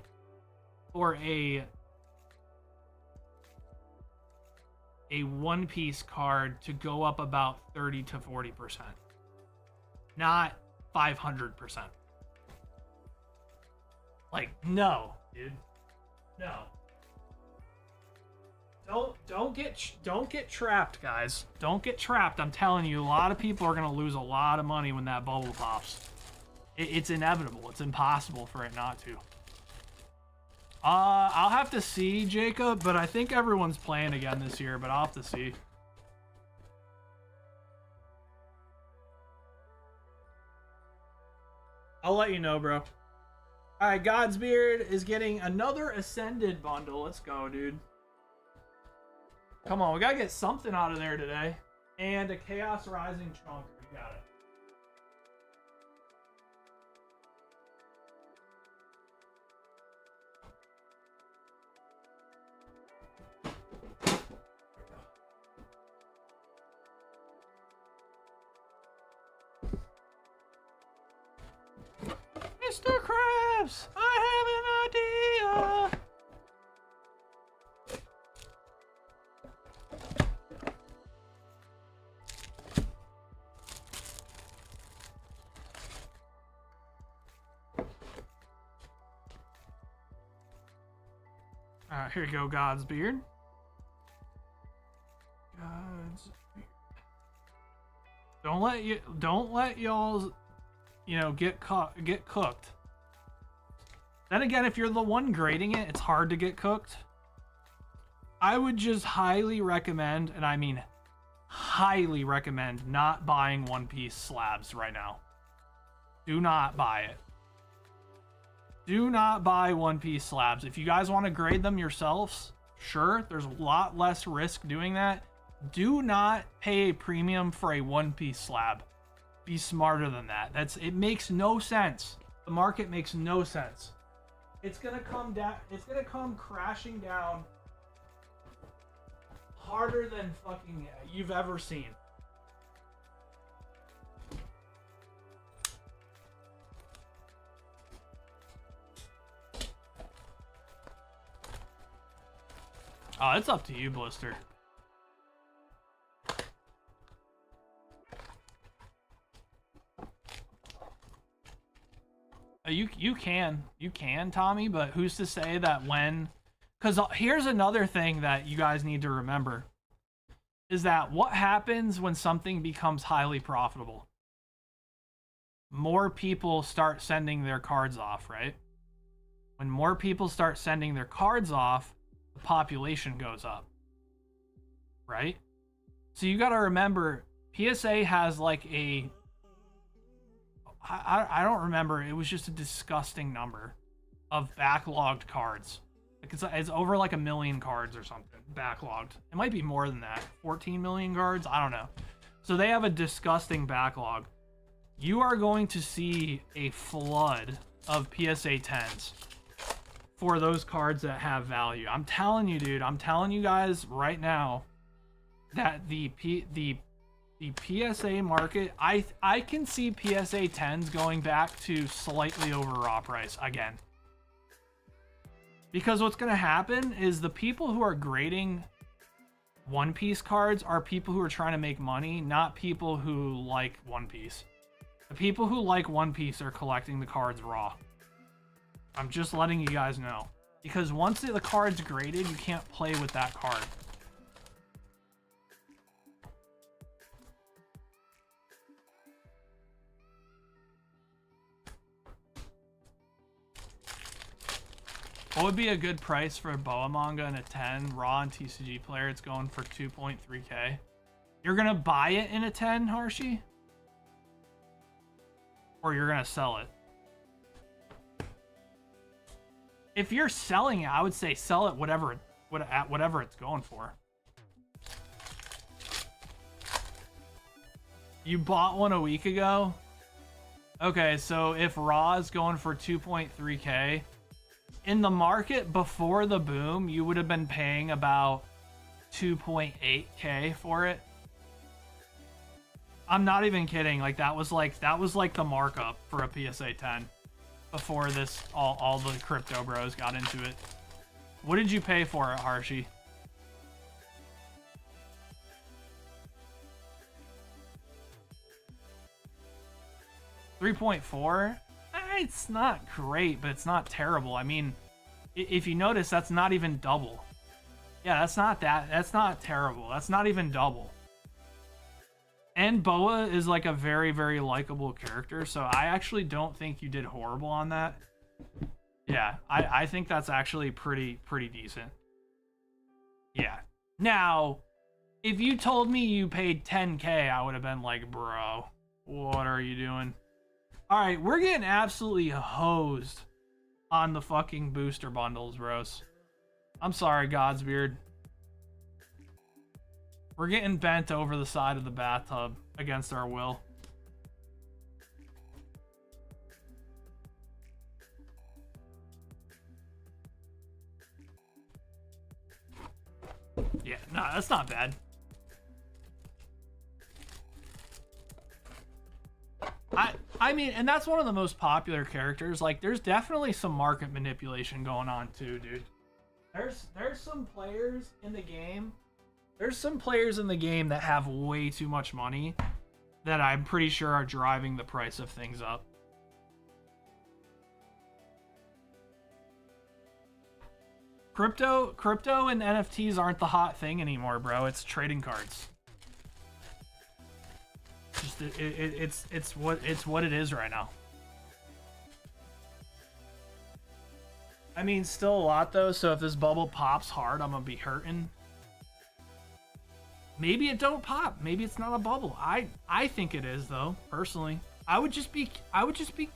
One Piece card to go up about 30 to 40%. Not 500%. Like, no, dude. No. Don't get trapped, guys. Don't get trapped. I'm telling you, a lot of people are gonna lose a lot of money when that bubble pops. It's inevitable. It's impossible for it not to. I'll have to see, Jacob, but I think everyone's playing again this year, but I'll have to see. I'll let you know, bro. Alright, Godsbeard is getting another Ascended bundle. Let's go, dude. Come on, we gotta get something out of there today. And a Chaos Rising chunk. We got it. Mr. Krabs, I have an idea. Here you go, God's beard. God's beard. Don't let y'all, get cooked. Then again, if you're the one grading it, it's hard to get cooked. I would just highly recommend, and I mean highly recommend, not buying One Piece slabs right now. Do not buy it. Do not buy One Piece slabs. If you guys want to grade them yourselves, sure, there's a lot less risk doing that. Do not pay a premium for a One Piece slab. Be smarter than that. It makes no sense. The market makes no sense. It's gonna come down. It's gonna come crashing down harder than fucking you've ever seen. Oh, it's up to you, Blister. You can, Tommy, but who's to say that when... Because here's another thing that you guys need to remember. Is that what happens when something becomes highly profitable? More people start sending their cards off, right? When more people start sending their cards off, the population goes up, right? So you got to remember, PSA has like a... I don't remember. It was just a disgusting number of backlogged cards. Like it's over like 1 million cards or something backlogged. It might be more than that. 14 million cards. I don't know. So they have a disgusting backlog. You are going to see a flood of PSA 10s for those cards that have value. I'm telling you, dude. I'm telling you guys right now that the PSA market, I can see PSA 10s going back to slightly over raw price again. Because what's going to happen is the people who are grading One Piece cards are people who are trying to make money, not people who like One Piece. The people who like One Piece are collecting the cards raw. I'm just letting you guys know. Because once the card's graded, you can't play with that card. What would be a good price for a Boa manga and a 10 raw and TCG player? It's going for 2.3k. You're gonna buy it in a 10, Harshi? Or you're gonna sell it? If you're selling it, I would say sell it at whatever it's going for. You bought one a week ago? Okay, so if raw is going for 2.3k, in the market before the boom, you would have been paying about 2.8k for it. I'm not even kidding. Like that was like the markup for a PSA 10 before this all the crypto bros got into it. What did you pay for it, Harshi? $3.4? It's not great, but it's not terrible. I mean, if you notice, that's not even double. Yeah, that's not terrible. That's not even double. And Boa is like a very, very likable character, so I actually don't think you did horrible on that. Yeah, I think that's actually pretty decent. Yeah. Now, if you told me you paid 10k, I would have been like, bro, what are you doing? Alright, we're getting absolutely hosed on the fucking booster bundles, bros. I'm sorry, Godsbeard. We're getting bent over the side of the bathtub against our will. Yeah, no, that's not bad. I I mean, and that's one of the most popular characters. Like, there's definitely some market manipulation going on too, dude. There's some players in the game. There's some players in the game that have way too much money that I'm pretty sure are driving the price of things up. Crypto and NFTs aren't the hot thing anymore, bro. It's trading cards. Just it's what it is right now. I mean, still a lot though. So if this bubble pops hard, I'm gonna be hurting. Maybe it don't pop. Maybe it's not a bubble. I think it is though. Personally, I would just be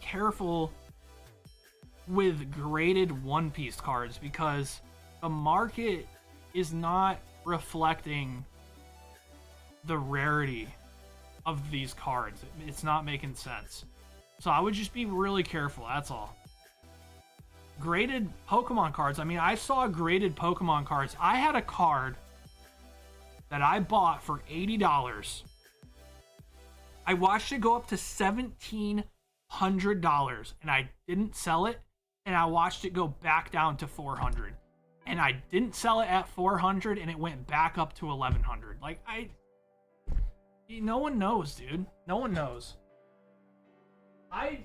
careful with graded One Piece cards because the market is not reflecting the rarity of these cards. It's not making sense. So I would just be really careful. That's all. Graded Pokemon cards. I mean, I saw graded Pokemon cards. I had a card that I bought for $80. I watched it go up to $1,700 and I didn't sell it. And I watched it go back down to $400. And I didn't sell it at $400 and it went back up to $1,100. Like, no one knows, dude. No one knows. I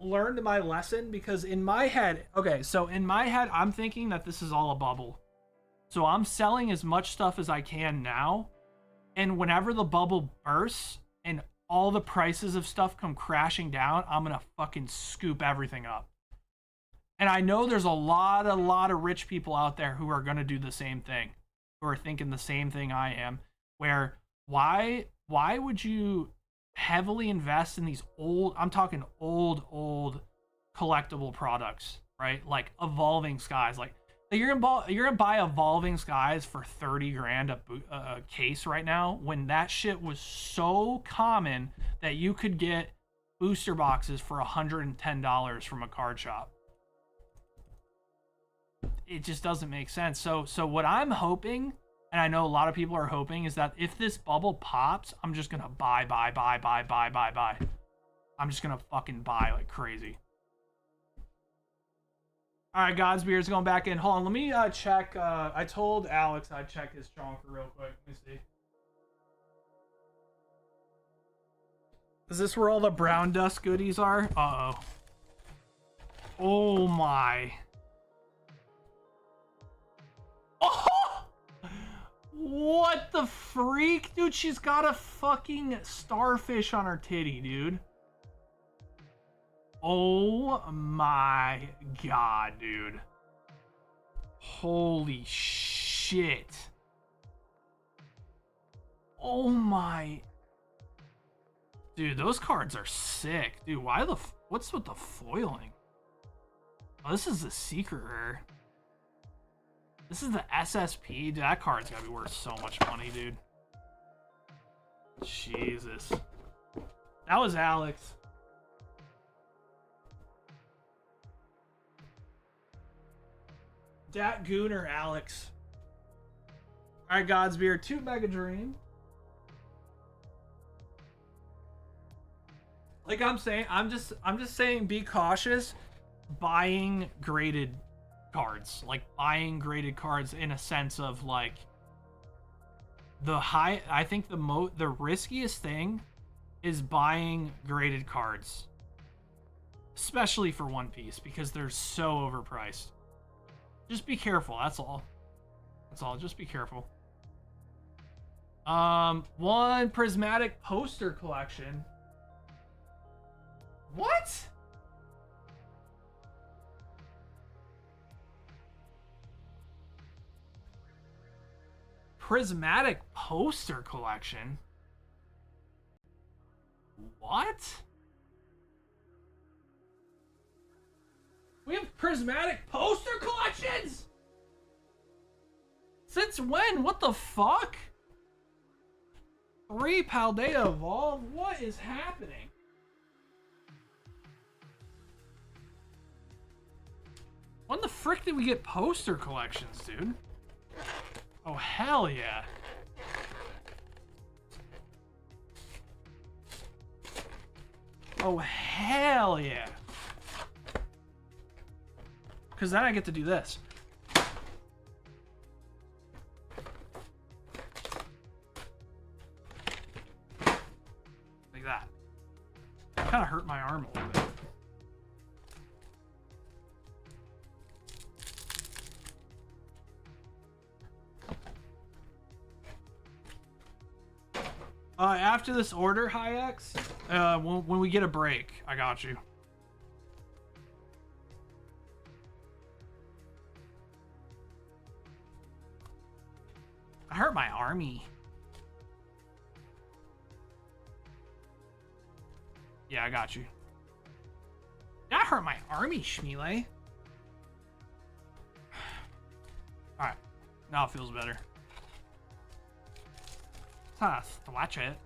learned my lesson because in my head, okay, so in my head, I'm thinking that this is all a bubble. So I'm selling as much stuff as I can now. And whenever the bubble bursts and all the prices of stuff come crashing down, I'm going to fucking scoop everything up. And I know there's a lot of rich people out there who are going to do the same thing, who are thinking the same thing I am, where why would you heavily invest in these old, I'm talking old collectible products, right? Like Evolving Skies. Like you're gonna buy Evolving Skies for 30 grand a case right now when that shit was so common that you could get booster boxes for $110 from a card shop. It just doesn't make sense. So what I'm hoping, and I know a lot of people are hoping, is that if this bubble pops, I'm just gonna buy. I'm just gonna fucking buy like crazy. All right, Godsbeard's going back in. Hold on, let me check. I told Alex I'd check his chonker real quick. Let me see. Is this where all the brown dust goodies are? Uh-oh. Oh my. Oh! What the freak? Dude, she's got a fucking starfish on her titty, dude. Oh my god, dude. Holy shit. Oh my. Dude, those cards are sick. Dude, why the what's with the foiling? Oh, this is the secret rare. This is the SSP. Dude, that card's gotta be worth so much money, dude. Jesus. That was Alex. Dat Gooner Alex. Alright, Godsbeard. 2 Mega Dream. Like I'm saying, I'm just saying be cautious buying graded cards. Like buying graded cards in a sense of like I think the riskiest thing is buying graded cards. Especially for One Piece because they're so overpriced. Just be careful, that's all. That's all, just be careful. One prismatic poster collection. What? Prismatic poster collection? What? We have prismatic poster collections? Since when? What the fuck? 3 Paldea Evolve? What is happening? When the frick did we get poster collections, dude? Oh, hell yeah. Oh, hell yeah. Because then I get to do this. Like that. Kind of hurt my arm a little bit. After this order, Hi-X, when we get a break, I got you. I hurt my army. Yeah, I got you. That hurt my army, Schmeele. Alright. Now it feels better. Watch it.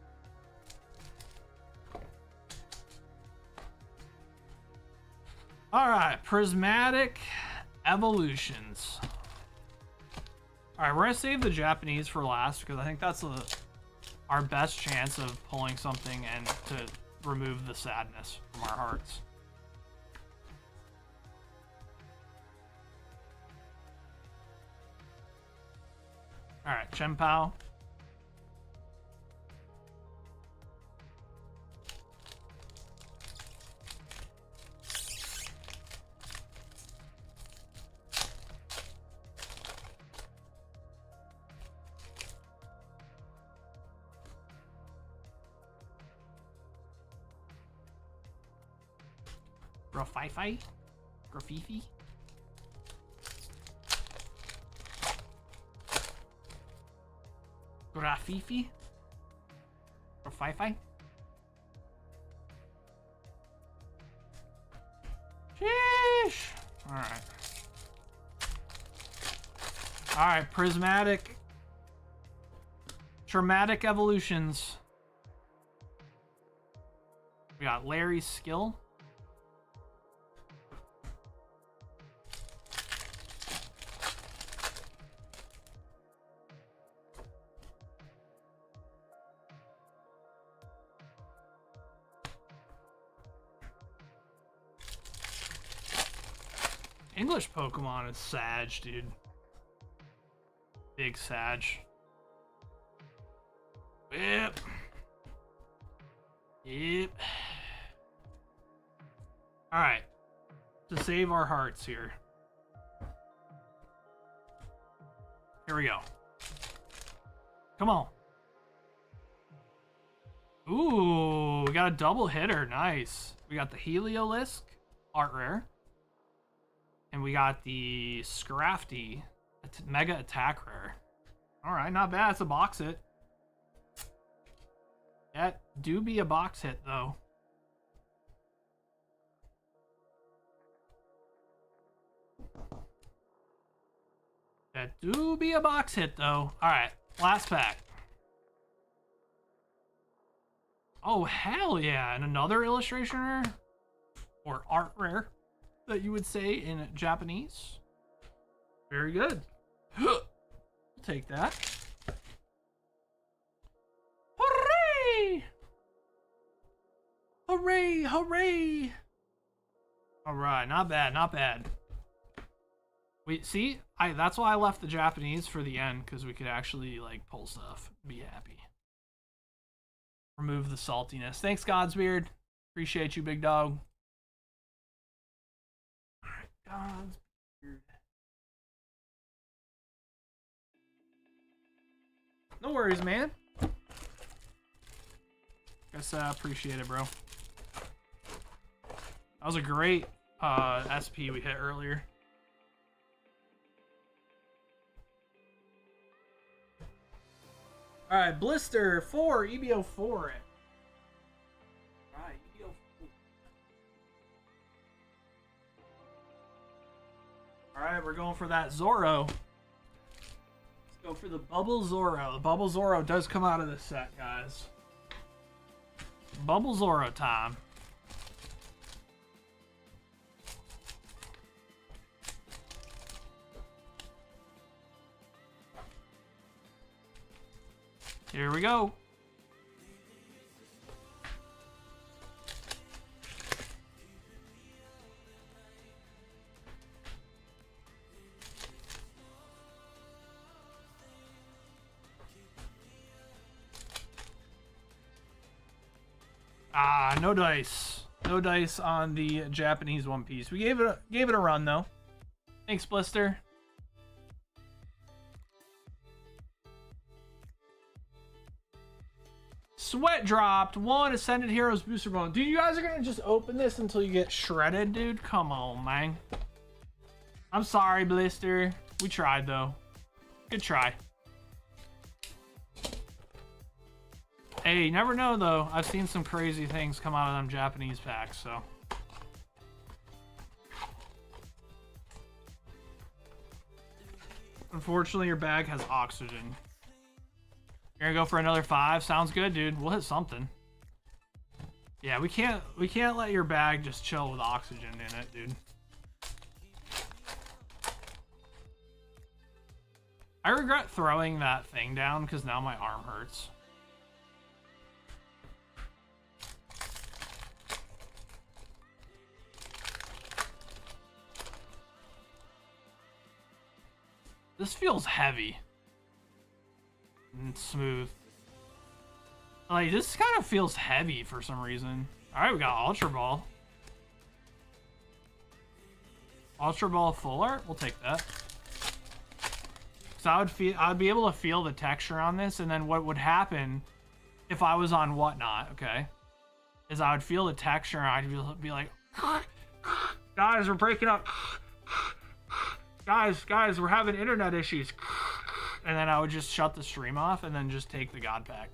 Alright, prismatic evolutions. Alright, we're gonna save the Japanese for last because I think that's our best chance of pulling something and to remove the sadness from our hearts. Alright, Chenpao. Grafifi? Grafifi? Grafifi? Grafifi? Sheesh! Alright. Alright, prismatic. Traumatic evolutions. We got Larry's skill. English Pokemon is Sag, dude. Big Sag. Yep. Yep. Alright. To save our hearts here. Here we go. Come on. Ooh, we got a double hitter. Nice. We got the Heliolisk, art rare. And we got the Scrafty, mega attack rare. Alright, not bad. It's a box hit. That do be a box hit, though. That do be a box hit, though. Alright, last pack. Oh, hell yeah. And another illustration rare? Or art rare, that you would say in Japanese. Very good. We'll take that. Hooray! Hooray, hooray! Alright, not bad, not bad. See, that's why I left the Japanese for the end, because we could actually like pull stuff. Be happy. Remove the saltiness. Thanks, Godsbeard. Appreciate you, big dog. Godsbeard. No worries, man. Guess I appreciate it, bro. That was a great SP we hit earlier. Alright, Blister 4, EBO 4. Alright, EBO 4. Alright, we're going for that Zoro. Let's go for the Bubble Zoro. The Bubble Zoro does come out of this set, guys. Bubble Zoro time. Here we go. Ah, no dice. No dice on the Japanese One Piece. We gave it a run though. Thanks, Blister. Sweat dropped. 1 Ascended Heroes booster bone. Dude, you guys are gonna just open this until you get shredded, dude? Come on, man. I'm sorry, Blister. We tried, though. Good try. Hey, you never know, though. I've seen some crazy things come out of them Japanese packs, so. Unfortunately, your bag has oxygen. You're gonna go for another 5. Sounds good, dude. We'll hit something. Yeah, we can't let your bag just chill with oxygen in it, dude. I regret throwing that thing down because now my arm hurts. This feels heavy. And smooth. Like, this kind of feels heavy for some reason. Alright, we got Ultra Ball. Ultra Ball full art? We'll take that. So I would be able to feel the texture on this, and then what would happen if I was on Whatnot, okay, is I would feel the texture and I'd be like, guys, we're breaking up. Guys, we're having internet issues. And then I would just shut the stream off and then just take the God pack.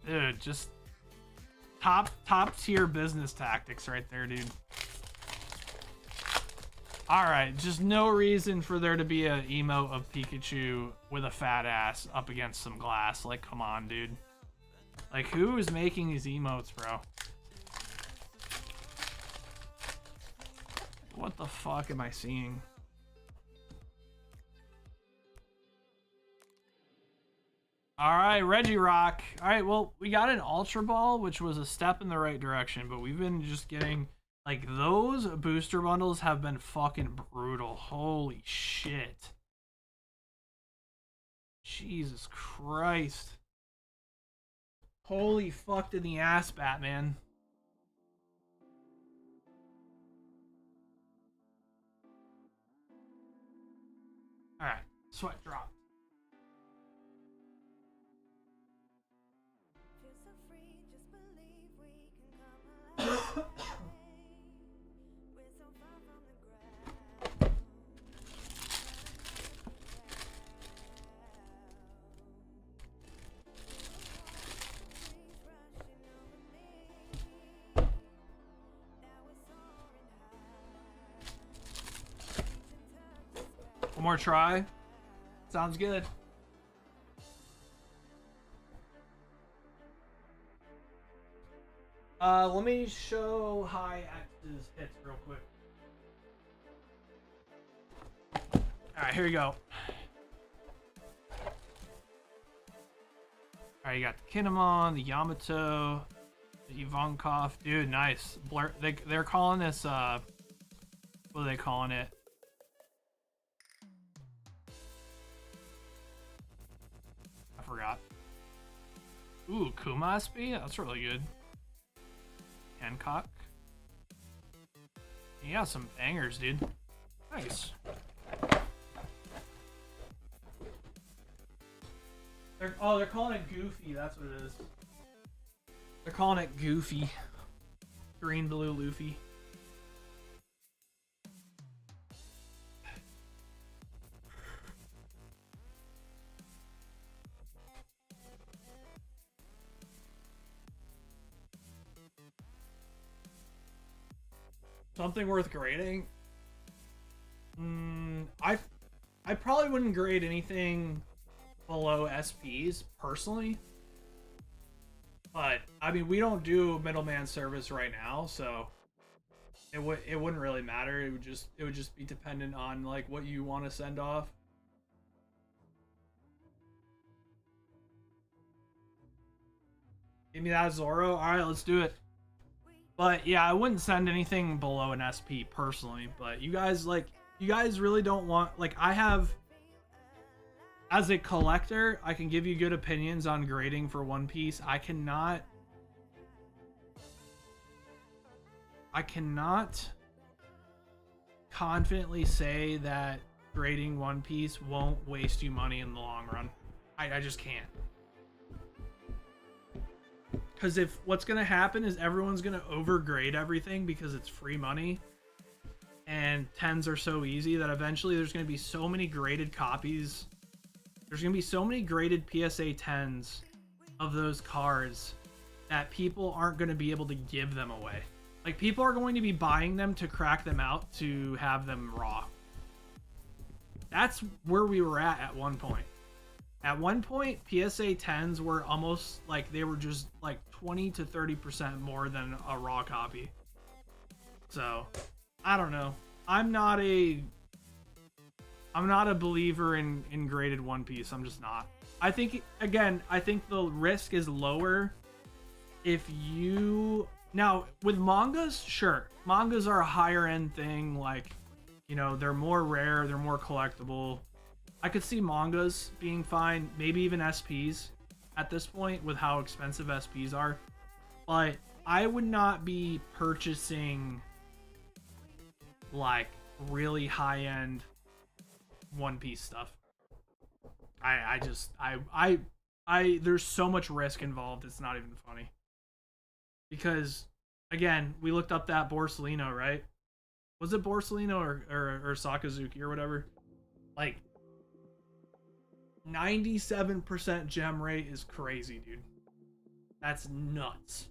Dude, just top tier business tactics right there, dude. Alright, just no reason for there to be an emote of Pikachu with a fat ass up against some glass. Like, come on, dude. Like, who is making these emotes, bro? What the fuck am I seeing? Alright, Regirock. Alright, well, we got an Ultra Ball, which was a step in the right direction, but we've been just getting... Like, those booster bundles have been fucking brutal. Holy shit. Jesus Christ. Holy fucked in the ass, Batman. Alright, sweat drop. One more try. Sounds good. Let me show High X's hits real quick. Alright, here we go. Alright, you got the Kinemon, the Yamato, the Ivankov. Dude, nice. Blur, they're calling this, what are they calling it? I forgot. Ooh, Kumaspi? That's really good. Hancock. Yeah, some bangers, dude. Nice. They're calling it Goofy. That's what it is. They're calling it Goofy. Green, blue, Luffy. Something worth grading? I probably wouldn't grade anything below SPs personally, but I mean, we don't do middleman service right now, so it wouldn't really matter. It would just be dependent on like what you want to send off. Give me that Zoro. All right, let's do it. But yeah, I wouldn't send anything below an SP personally. But you guys really don't want, like, I have, as a collector, I can give you good opinions on grading for One Piece. I cannot confidently say that grading One Piece won't waste you money in the long run. I just can't. Because if what's going to happen is everyone's going to overgrade everything because it's free money, and 10s are so easy that eventually there's going to be so many graded copies. There's going to be so many graded PSA 10s of those cards that people aren't going to be able to give them away. Like, people are going to be buying them to crack them out to have them raw. That's where we were at one point. At one point, PSA 10s were almost like they were just like 20 to 30% more than a raw copy. So, I don't know. I'm not a believer in graded One Piece. I'm just not. I think, again, I think the risk is lower if you... Now, with mangas, sure. Mangas are a higher end thing. Like, you know, they're more rare. They're more collectible. I could see mangas being fine. Maybe even SPs at this point with how expensive SPs are. But I would not be purchasing, like, really high-end One Piece stuff. There's so much risk involved, it's not even funny. Because, again, we looked up that Borsalino, right? Was it Borsalino or Sakazuki or whatever? Like, 97% gem rate is crazy, dude. That's nuts.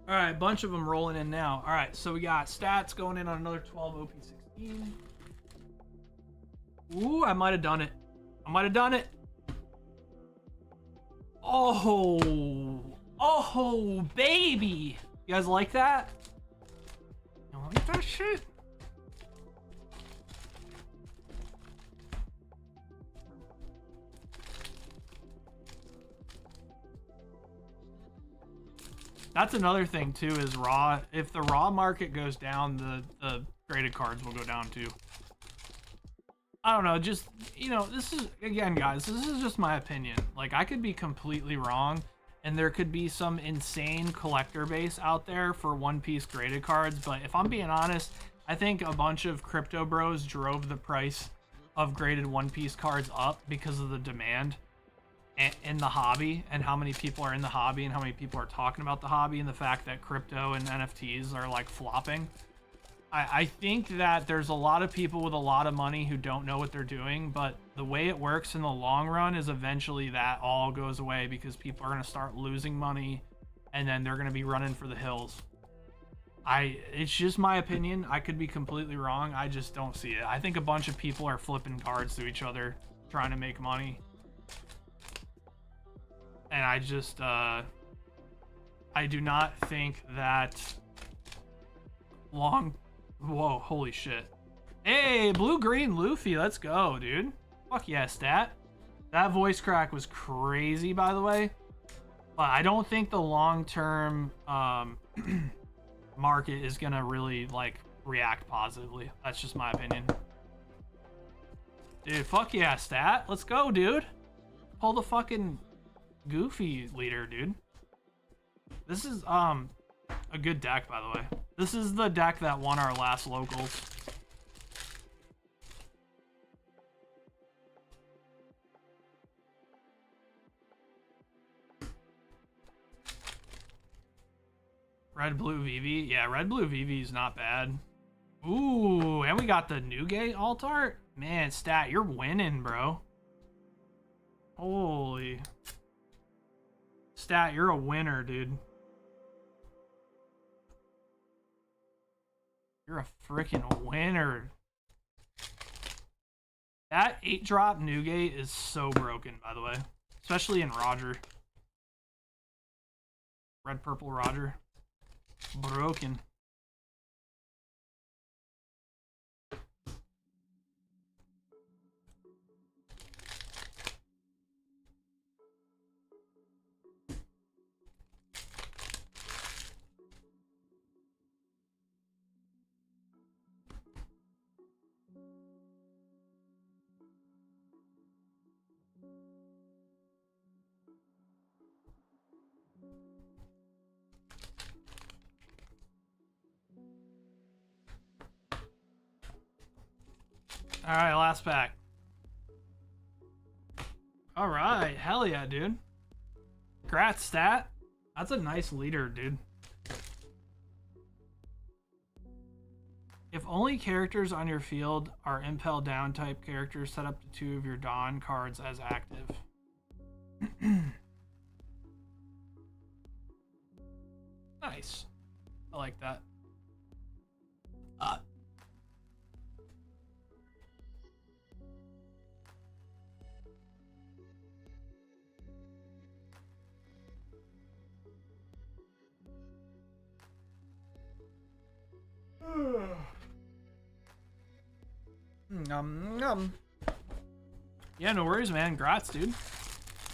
All right, bunch of them rolling in now. All right, so we got stats going in on another 12 OP16. Ooh, I might have done it. Oh, baby. You guys like that? You like that shit? That's another thing too, is raw. If the raw market goes down, the graded cards will go down too. I don't know, just, you know, this is, again, guys, this is just my opinion. Like, I could be completely wrong, and there could be some insane collector base out there for One Piece graded cards, but if I'm being honest, I think a bunch of crypto bros drove the price of graded One Piece cards up because of the demand in the hobby, and how many people are in the hobby, and how many people are talking about the hobby, and the fact that crypto and NFTs are, like, flopping. I think that there's a lot of people with a lot of money who don't know what they're doing, but the way it works in the long run is eventually that all goes away because people are going to start losing money, and then they're going to be running for the hills. It's just my opinion. I could be completely wrong. I just don't see it. I think a bunch of people are flipping cards to each other, trying to make money. And I just, I do not think that whoa, holy shit. Hey, blue-green Luffy, let's go, dude. Fuck yeah, stat. That voice crack was crazy, by the way. But I don't think the long-term market is gonna really, like, react positively. That's just my opinion. Dude, fuck yeah, stat. Let's go, dude. Pull the fucking Goofy leader, dude. This is, a good deck, by the way. This is the deck that won our last locals. Red Blue VV. Yeah, Red Blue VV is not bad. Ooh, and we got the Newgate alt art. Man, stat, you're winning, bro. Holy. Stat, you're a winner, dude. You're a freaking winner. That 8-drop Newgate is so broken, by the way. Especially in Roger. Red, purple Roger. Broken. Alright, last pack. Alright, hell yeah, dude. Congrats, stat. That's a nice leader, dude. If only characters on your field are Impel Down type characters, set up to 2 of your Dawn cards as active. Nice. I like that. Nom. Yeah, no worries, man. Grats, dude.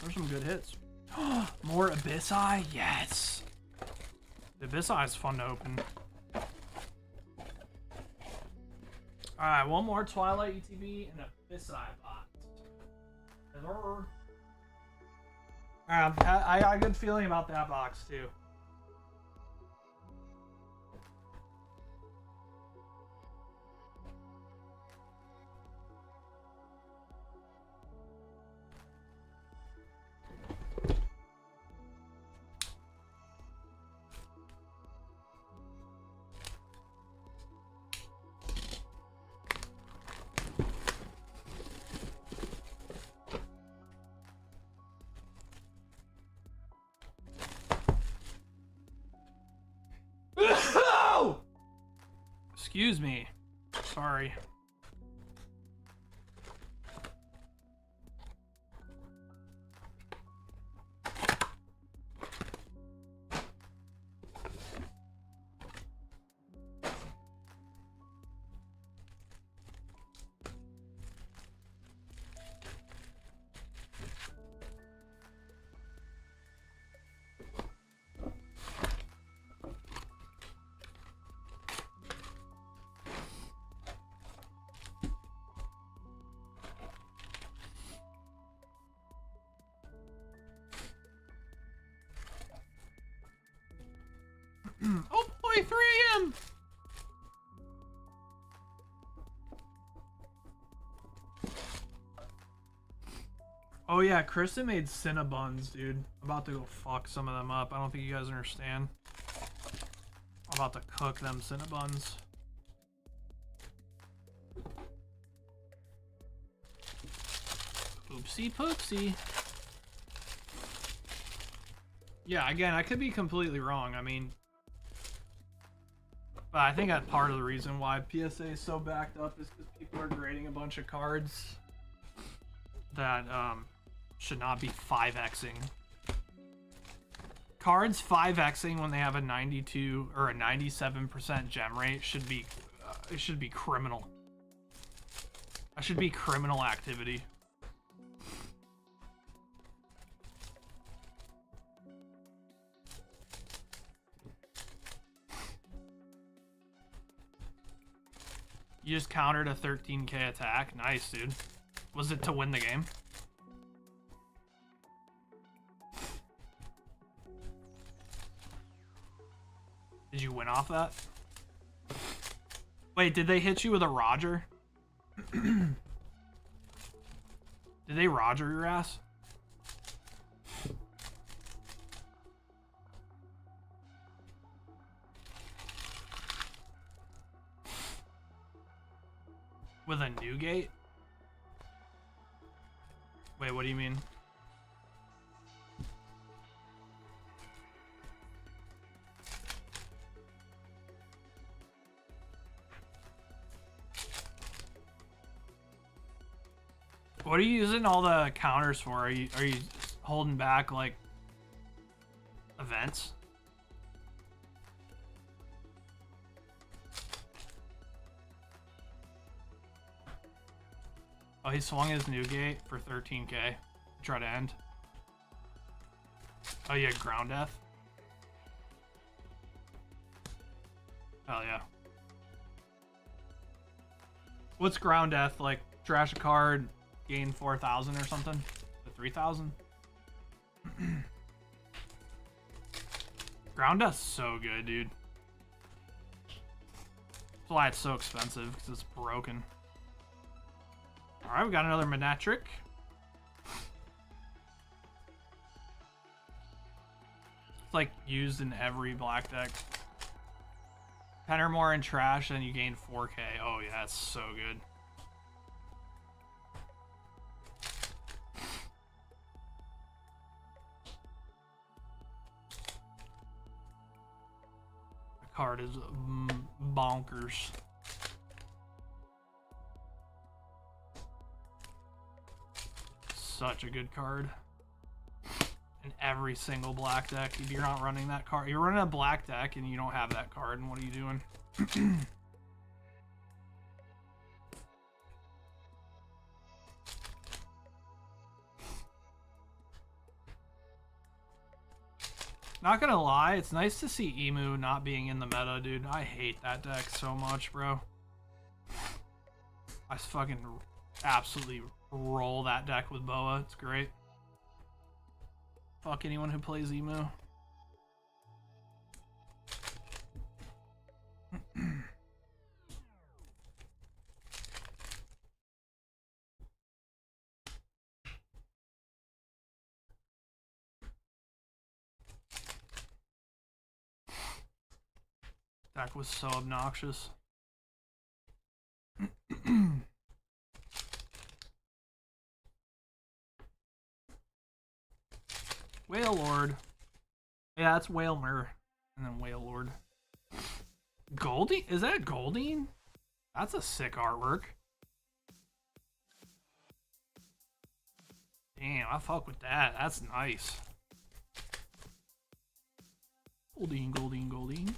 Those are some good hits. More Abyssai? Yes. The Abyssai is fun to open. Alright, one more Twilight ETB and Abyssai box. I got a good feeling about that box, too. Excuse me. Sorry. Oh boy, 3 a.m. Oh yeah, Kristen made Cinnabuns, dude. I'm about to go fuck some of them up. I don't think you guys understand. I'm about to cook them Cinnabuns. Oopsie poopsie. Yeah, again, I could be completely wrong. I mean, but I think that part of the reason why PSA is so backed up is because people are grading a bunch of cards that should not be 5xing. Cards 5xing when they have a 92 or a 97% gem rate should be it should be criminal. That should be criminal activity. You just countered a 13k attack. Nice, dude. Was it to win the game? Did you win off that? Wait, did they hit you with a Roger? Did they Roger your ass? With a Newgate? Wait, what do you mean? What are you using all the counters for? Are you holding back like events? Oh, he swung his new gate for 13k. Try to end. Oh, yeah, ground death. Hell yeah. What's ground death? Like trash a card, gain 4,000 or something? To 3,000? Ground death's so good, dude. That's why it's so expensive, because it's broken. Alright, we got another Manatric. It's like used in every black deck. 10 or more in trash, and you gain 4k. Oh yeah, that's so good. The card is bonkers. Such a good card. In every single black deck. If you're not running that card, you're running a black deck and you don't have that card, and what are you doing? Not gonna lie, it's nice to see Emu not being in the meta, dude. I hate that deck so much, bro. I fucking absolutely roll that deck with Boa. It's great. Fuck anyone who plays Emu. Deck was so obnoxious. Whale Lord. Yeah, that's Whalmer. And then Whale Lord. Goldie? Is that Goldine? That's a sick artwork. Damn, I fuck with that. That's nice. Goldine, Goldine, Goldine.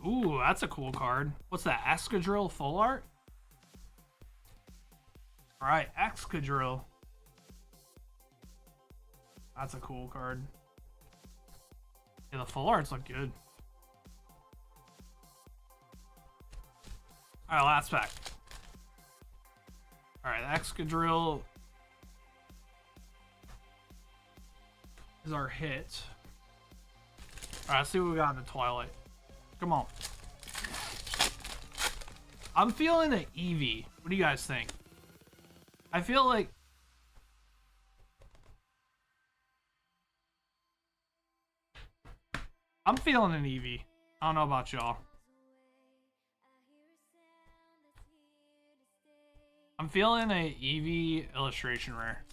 Ooh, that's a cool card. What's that? Excadrill full art? Alright, Excadrill. That's a cool card. Yeah, the full arts look good. Alright, last pack. Alright, Excadrill is our hit. Alright, let's see what we got in the Twilight. Come on. I'm feeling an Eevee. What do you guys think? I feel like... I'm feeling an Eevee. I don't know about y'all. I'm feeling a Eevee illustration rare.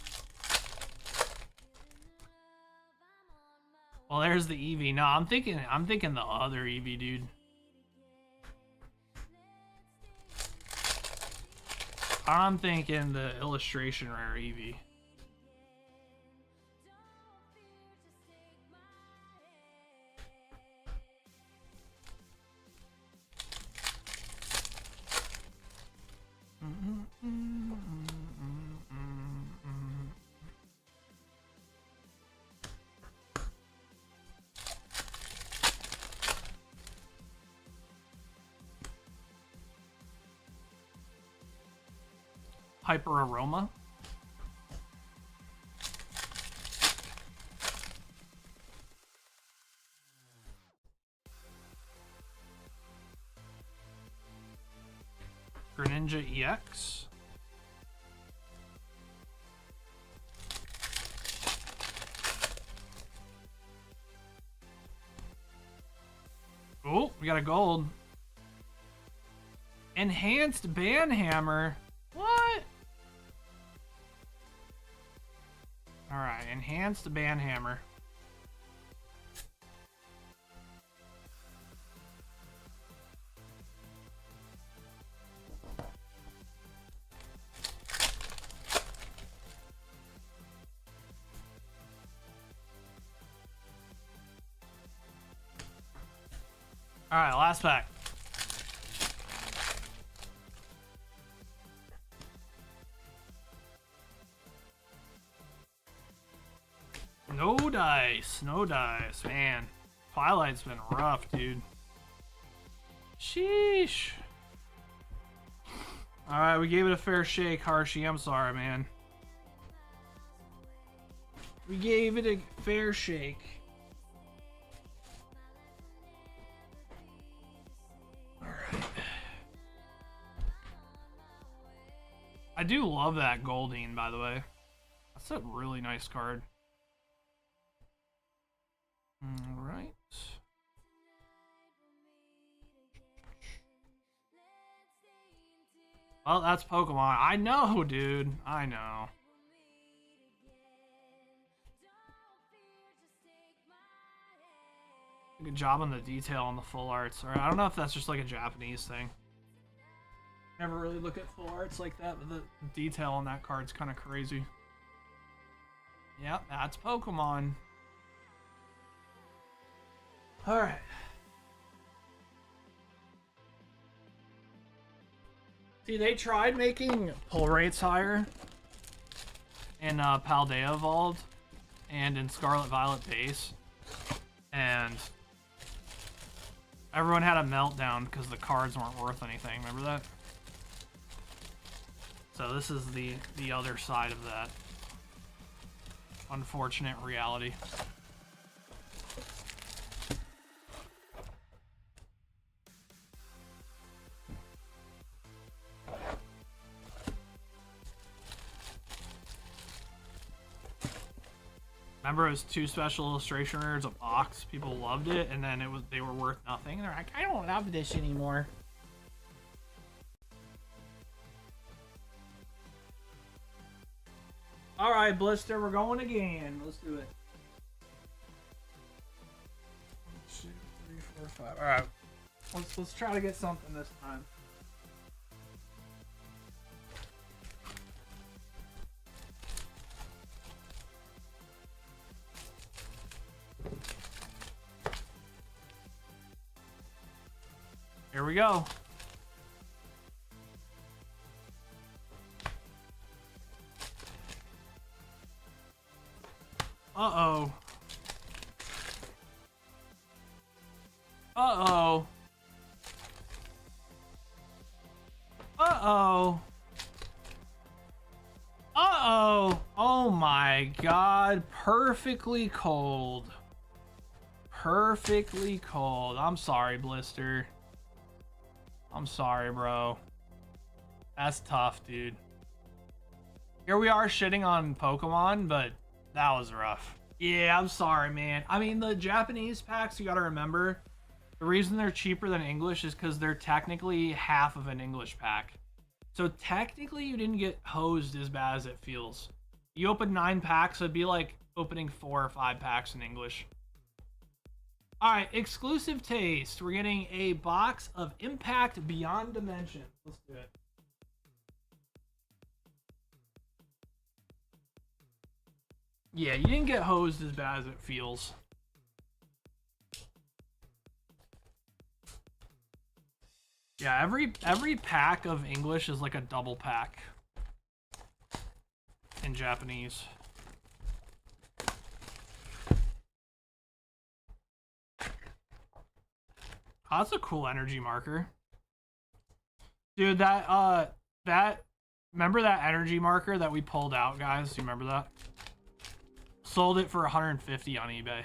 Well, there's the Eevee. No, I'm thinking the other Eevee, dude. I'm thinking the illustration rare Eevee. Hyper Aroma. Greninja EX. Oh, we got a gold. Enhanced Banhammer. What? Alright, enhanced Banhammer. All right, last pack. No dice, no dice, man. Twilight's been rough, dude. Sheesh. All right, we gave it a fair shake, Harshy. I'm sorry, man. We gave it a fair shake. All right. I do love that Goldeen, by the way. That's a really nice card. All right. Well, that's Pokemon. I know, dude. I know. Good job on the detail on the full arts. Or I don't know if that's just like a Japanese thing. Never really look at full arts like that, but the detail on that card's kind of crazy. Yep, that's Pokemon. Alright. See, they tried making pull rates higher in Paldea Evolved and in Scarlet Violet Base. And everyone had a meltdown because the cards weren't worth anything. Remember that? So this is the other side of that unfortunate reality. Remember, it was 2 special illustration rares a box. People loved it, and then they were worth nothing. And they're like, I don't have this anymore. All right, Blister, we're going again. Let's do it. 1, 2, 3, 4, 5. All right, let's try to get something this time. Here we go. Uh-oh. Uh-oh. Uh-oh. Uh-oh. Oh my god. Perfectly cold. Perfectly cold. I'm sorry, Blister. I'm sorry, bro. That's tough, dude. Here we are shitting on Pokemon, but that was rough. Yeah, I'm sorry, man. I mean, the Japanese packs, you gotta remember, the reason they're cheaper than English is because they're technically half of an English pack. So technically, you didn't get hosed as bad as it feels. You open 9 packs, it'd be like opening 4 or 5 packs in English. Alright, exclusive taste. We're getting a box of Impact Beyond Dimension. Let's do it. Yeah, you didn't get hosed as bad as it feels. Yeah, every pack of English is like a double pack in Japanese. Oh, that's a cool energy marker. Dude, that remember that energy marker that we pulled out, guys? Do you remember that? Sold it for 150 on eBay.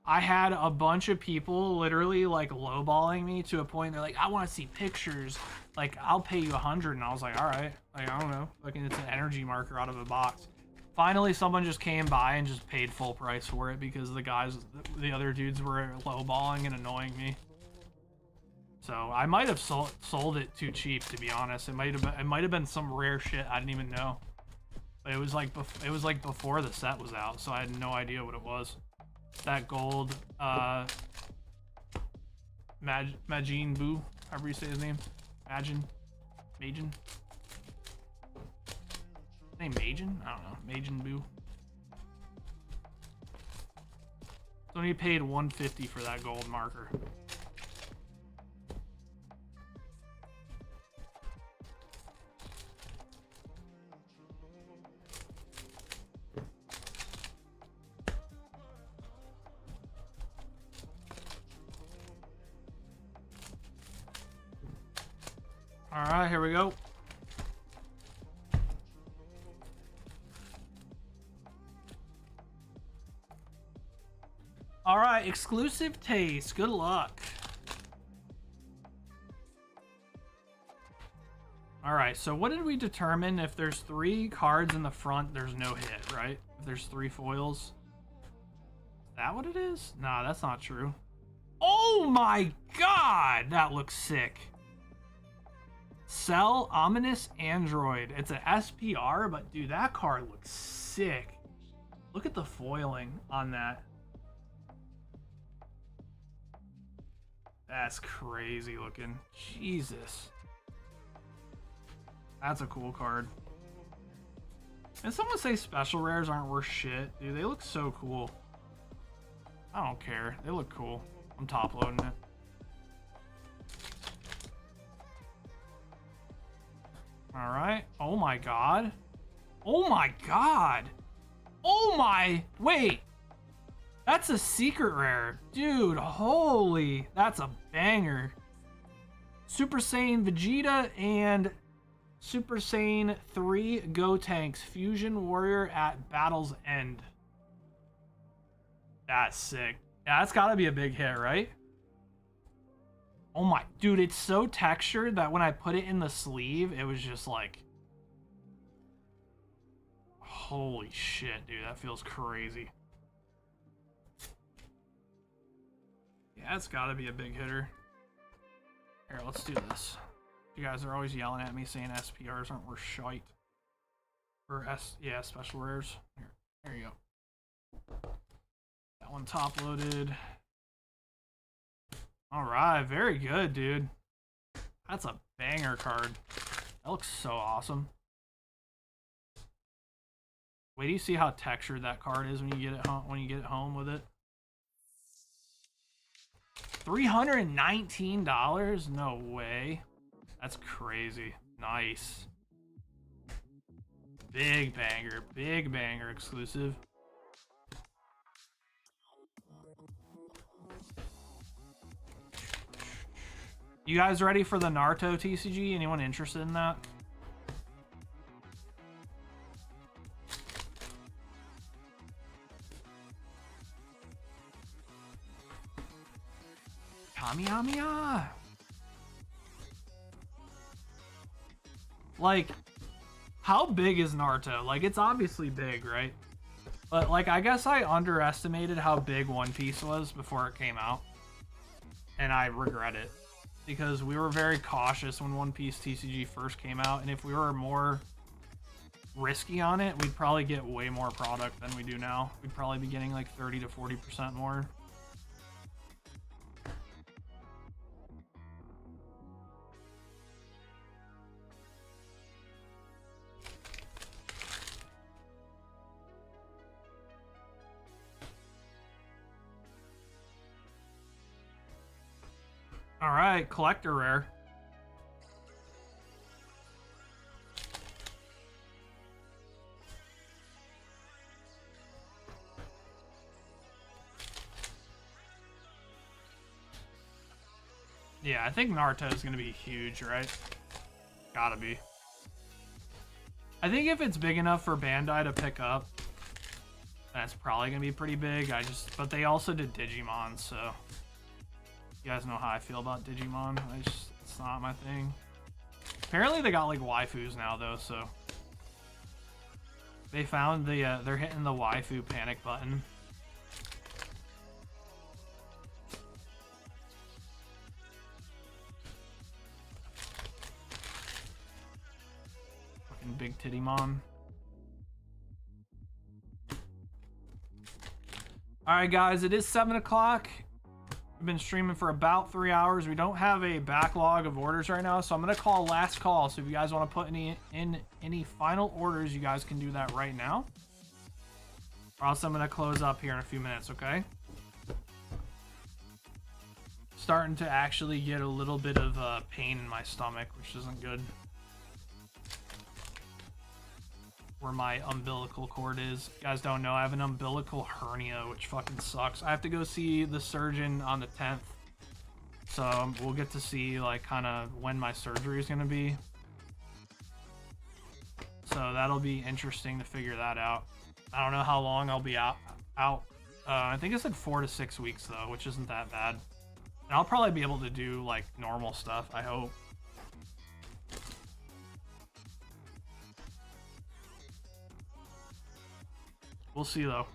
I had a bunch of people literally like lowballing me to a point. They're like, I want to see pictures. Like, I'll pay you 100. And I was like, all right. Like, I don't know. Like, it's an energy marker out of a box. Finally, someone just came by and just paid full price for it because the other dudes were lowballing and annoying me. So I might have sold it too cheap, to be honest. It might have been some rare shit I didn't even know. But it was like before the set was out, so I had no idea what it was. That gold Majin Buu, however you say his name. Majin. Name Majin? I don't know. Majin Buu. Somebody paid $150 for that gold marker. All right, here we go. All right, exclusive taste. Good luck. All right, so what did we determine? If there's 3 cards in the front, there's no hit, right? If there's 3 foils. Is that what it is? Nah, that's not true. Oh my god, that looks sick. Sell Ominous Android. It's an SPR, but dude, that card looks sick. Look at the foiling on that. That's crazy looking. Jesus. That's a cool card. And someone say special rares aren't worth shit. Dude, they look so cool. I don't care. They look cool. I'm top loading it. All right. Oh my god. Oh my god. Oh my. Wait. That's a secret rare. Dude, holy. That's a banger. Super Saiyan Vegeta and Super Saiyan 3 Gotenks. Fusion Warrior at Battle's End. That's sick. Yeah, that's gotta be a big hit, right? Oh my, dude, it's so textured that when I put it in the sleeve, it was just like, holy shit, dude, that feels crazy. Yeah, it's gotta be a big hitter. Here, let's do this. You guys are always yelling at me saying SPRs aren't worth shite. Or yeah, special rares. Here, there you go. That one top loaded. All right, very good, dude. That's a banger card. That looks so awesome. Wait, do you see how textured that card is when you get it home? When you get it home with it, $319? No way. That's crazy. Nice. Big banger exclusive. You guys ready for the Naruto TCG? Anyone interested in that? Kamehameha! Like, how big is Naruto? Like, it's obviously big, right? But, like, I guess I underestimated how big One Piece was before it came out. And I regret it. Because we were very cautious when One Piece TCG first came out, and if we were more risky on it, we'd probably get way more product than we do now. We'd probably be getting like 30 to 40% more. All right, collector rare. Yeah, I think Naruto is going to be huge, right? Gotta be. I think if it's big enough for Bandai to pick up, that's probably going to be pretty big. But they also did Digimon, so you guys know how I feel about Digimon. It's not my thing. Apparently they got like waifus now though, so they found the they're hitting the waifu panic button. Fucking big titty mom. All right, guys, it is 7 o'clock. We've been streaming for about 3 hours. We don't have a backlog of orders right now, so I'm gonna call last call. So if you guys want to put any final orders, you guys can do that right now. Or else I'm gonna close up here in a few minutes, okay? starting to actually get a little bit of pain in my stomach, which isn't good. Where my umbilical cord is. You guys don't know, I have an umbilical hernia, which fucking sucks. I have to go see the surgeon on the 10th. So we'll get to see like kind of when my surgery is going to be. So that'll be interesting to figure that out. I don't know how long I'll be out. I think it's like 4 to 6 weeks though, which isn't that bad. And I'll probably be able to do like normal stuff, I hope. We'll see though.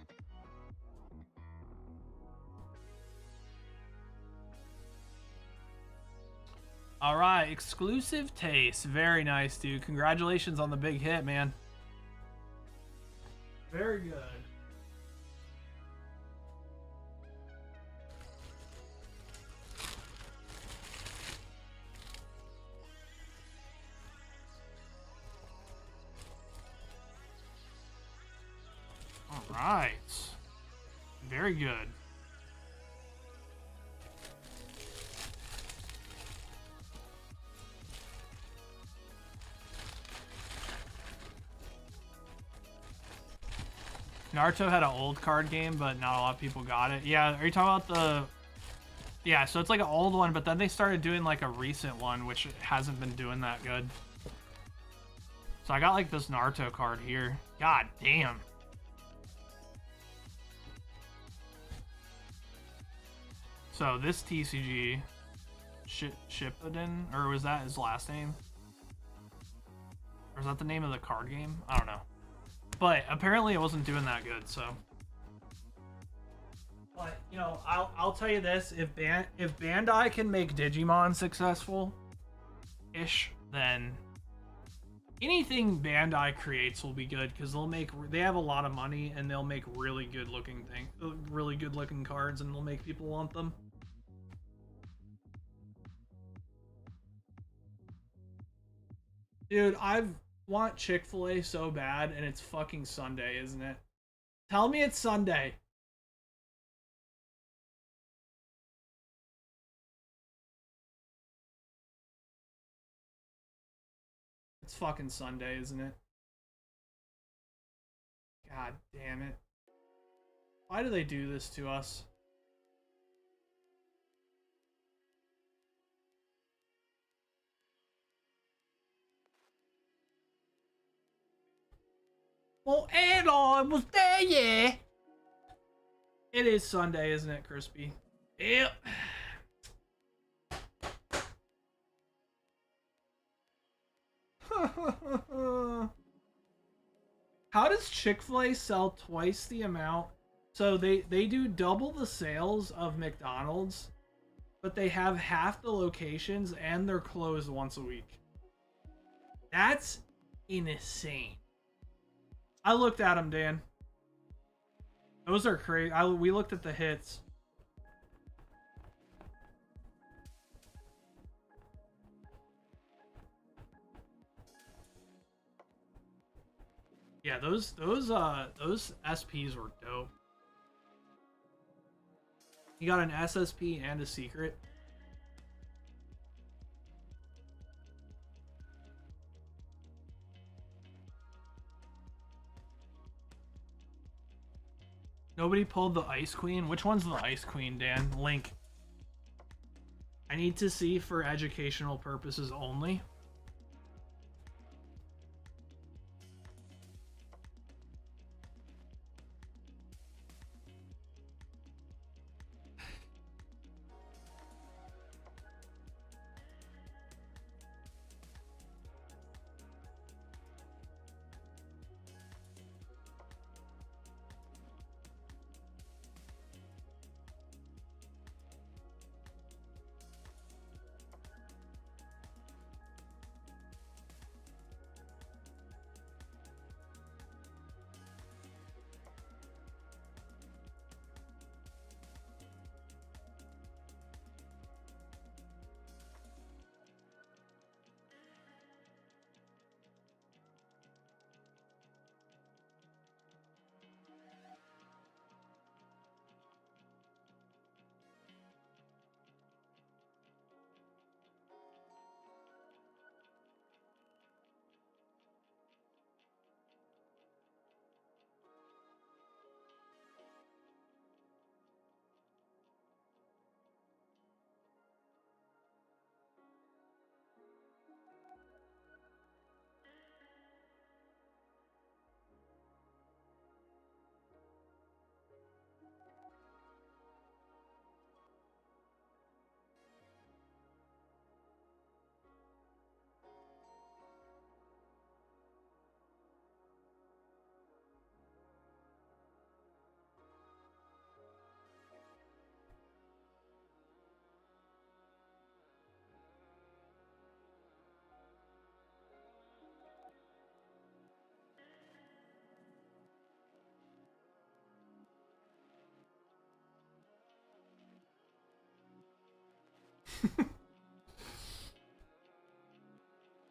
All right, exclusive taste. Very nice, dude. Congratulations on the big hit, man. Very good. All right. Very good. Naruto had an old card game, but not a lot of people got it. Yeah, are you talking about the... Yeah, so it's like an old one, but then they started doing like a recent one, which hasn't been doing that good. So I got like this Naruto card here. God damn. So this TCG... Shippuden? Or was that his last name? Or is that the name of the card game? I don't know. But apparently it wasn't doing that good, so. But, you know, I'll tell you this, if Bandai can make Digimon successful-ish, then anything Bandai creates will be good, because they have a lot of money, and they'll make really good looking cards, and they'll make people want them. Dude, I want Chick-fil-A so bad, and it's fucking Sunday, isn't it? Tell me it's Sunday. It's fucking Sunday, isn't it? God damn it. Why do they do this to us? Well, and I was there, yeah. It is Sunday, isn't it, Crispy? Yep. How does Chick-fil-A sell twice the amount? So they do double the sales of McDonald's, but they have half the locations and they're closed once a week. That's insane. I looked at them, Dan. Those are crazy. We looked at the hits. Yeah, those SPs were dope. You got an SSP and a secret. Nobody pulled the Ice Queen. Which one's the Ice Queen, Dan? Link. I need to see for educational purposes only.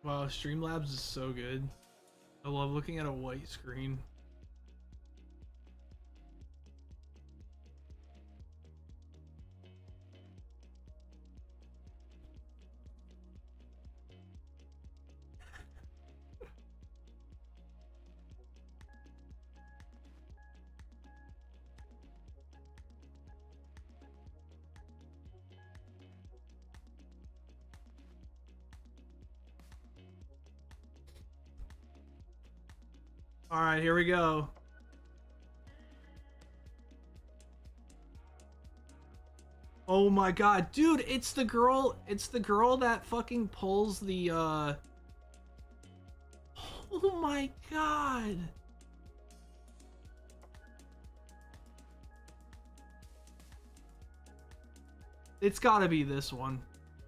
Wow, Streamlabs is so good. I love looking at a white screen. All right, here we go. Oh my god, dude, it's the girl that fucking pulls the oh my god. It's got to be this one.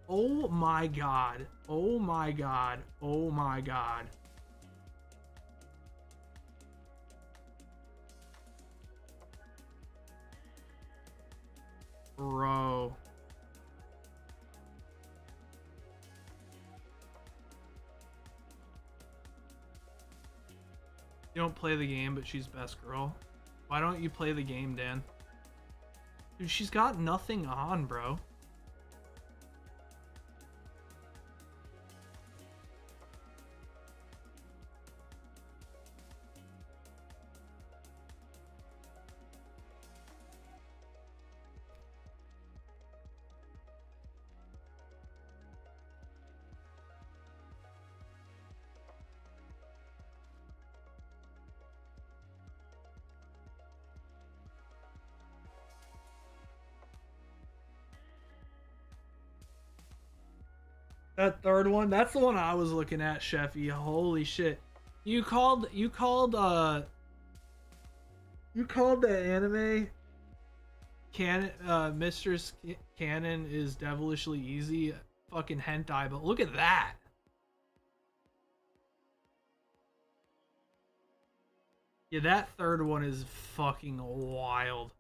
Oh my god. Oh my god. Oh my god. Bro. You don't play the game, but she's best girl. Why don't you play the game, Dan? Dude, she's got nothing on, bro. That third one, that's the one I was looking at, Sheffy. Holy shit. You called the anime Mistress Canon is devilishly easy fucking hentai, but look at that. Yeah, that third one is fucking wild.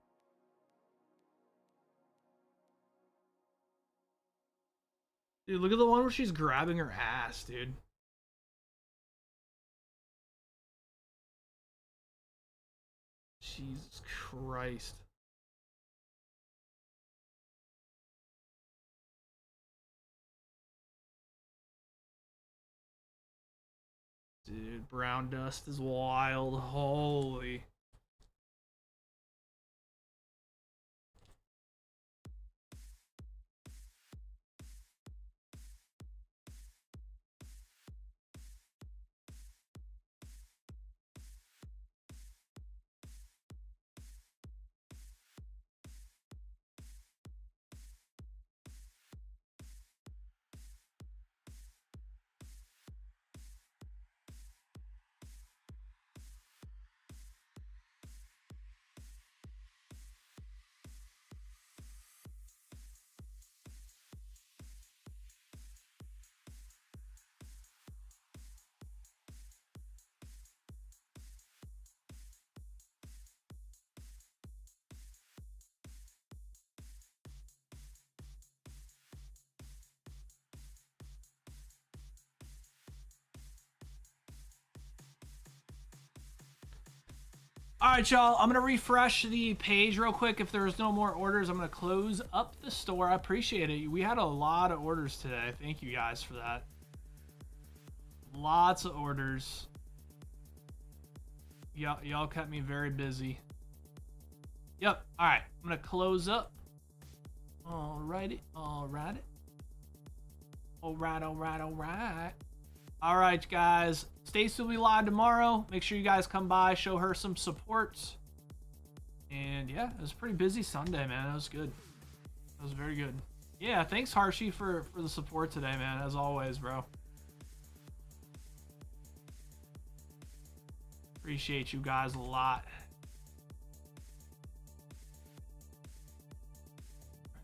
Dude, look at the one where she's grabbing her ass, dude. Jesus Christ. Dude, brown dust is wild. Holy. All right, y'all. I'm gonna refresh the page real quick. If there's no more orders, I'm gonna close up the store. I appreciate it. We had a lot of orders today. Thank you guys for that. Lots of orders. Y'all kept me very busy. Yep. All right. I'm gonna close up. Alrighty. Alrighty. Alright. All right, guys. Stacy will be live tomorrow. Make sure you guys come by, show her some support. And yeah, it was a pretty busy Sunday, man. That was good. That was very good. Yeah, thanks, Harshi, for the support today, man. As always, bro. Appreciate you guys a lot.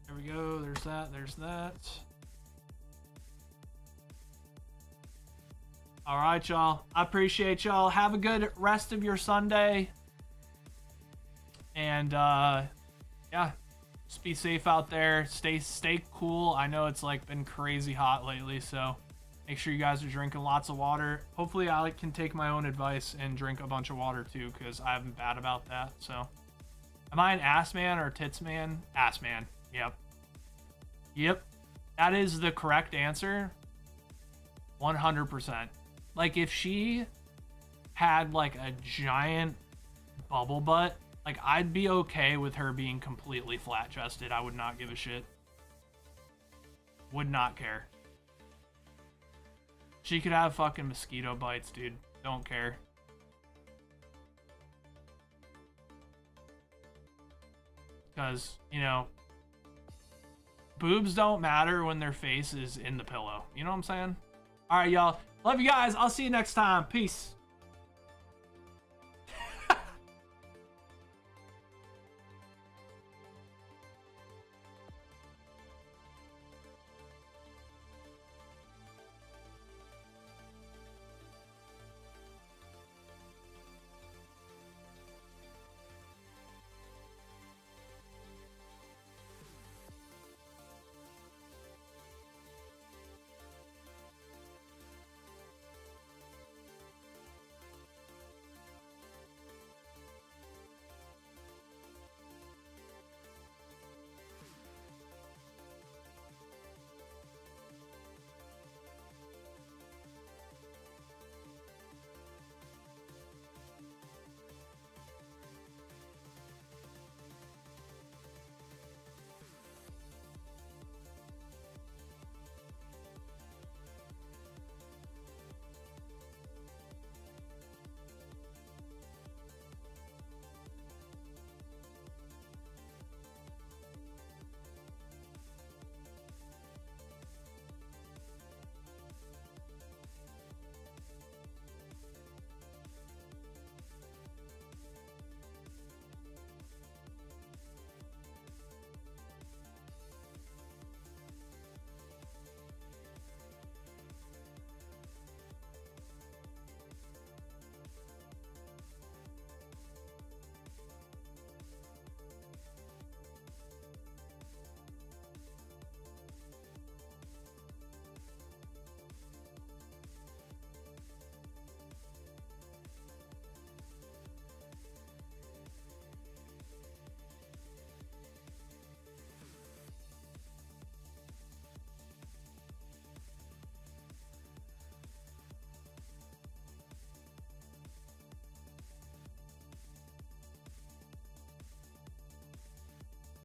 There we go. There's that. There's that. All right, y'all. I appreciate y'all. Have a good rest of your Sunday. And, yeah. Just be safe out there. Stay cool. I know it's like been crazy hot lately, so make sure you guys are drinking lots of water. Hopefully I can take my own advice and drink a bunch of water too, because I'm bad about that. So am I an ass man or tits man? Ass man. Yep. That is the correct answer. 100%. Like, if she had like a giant bubble butt, like, I'd be okay with her being completely flat chested. I would not give a shit. Would not care. She could have fucking mosquito bites, dude. Don't care. Because, you know, boobs don't matter when their face is in the pillow. You know what I'm saying? All right, y'all. Love you guys. I'll see you next time. Peace.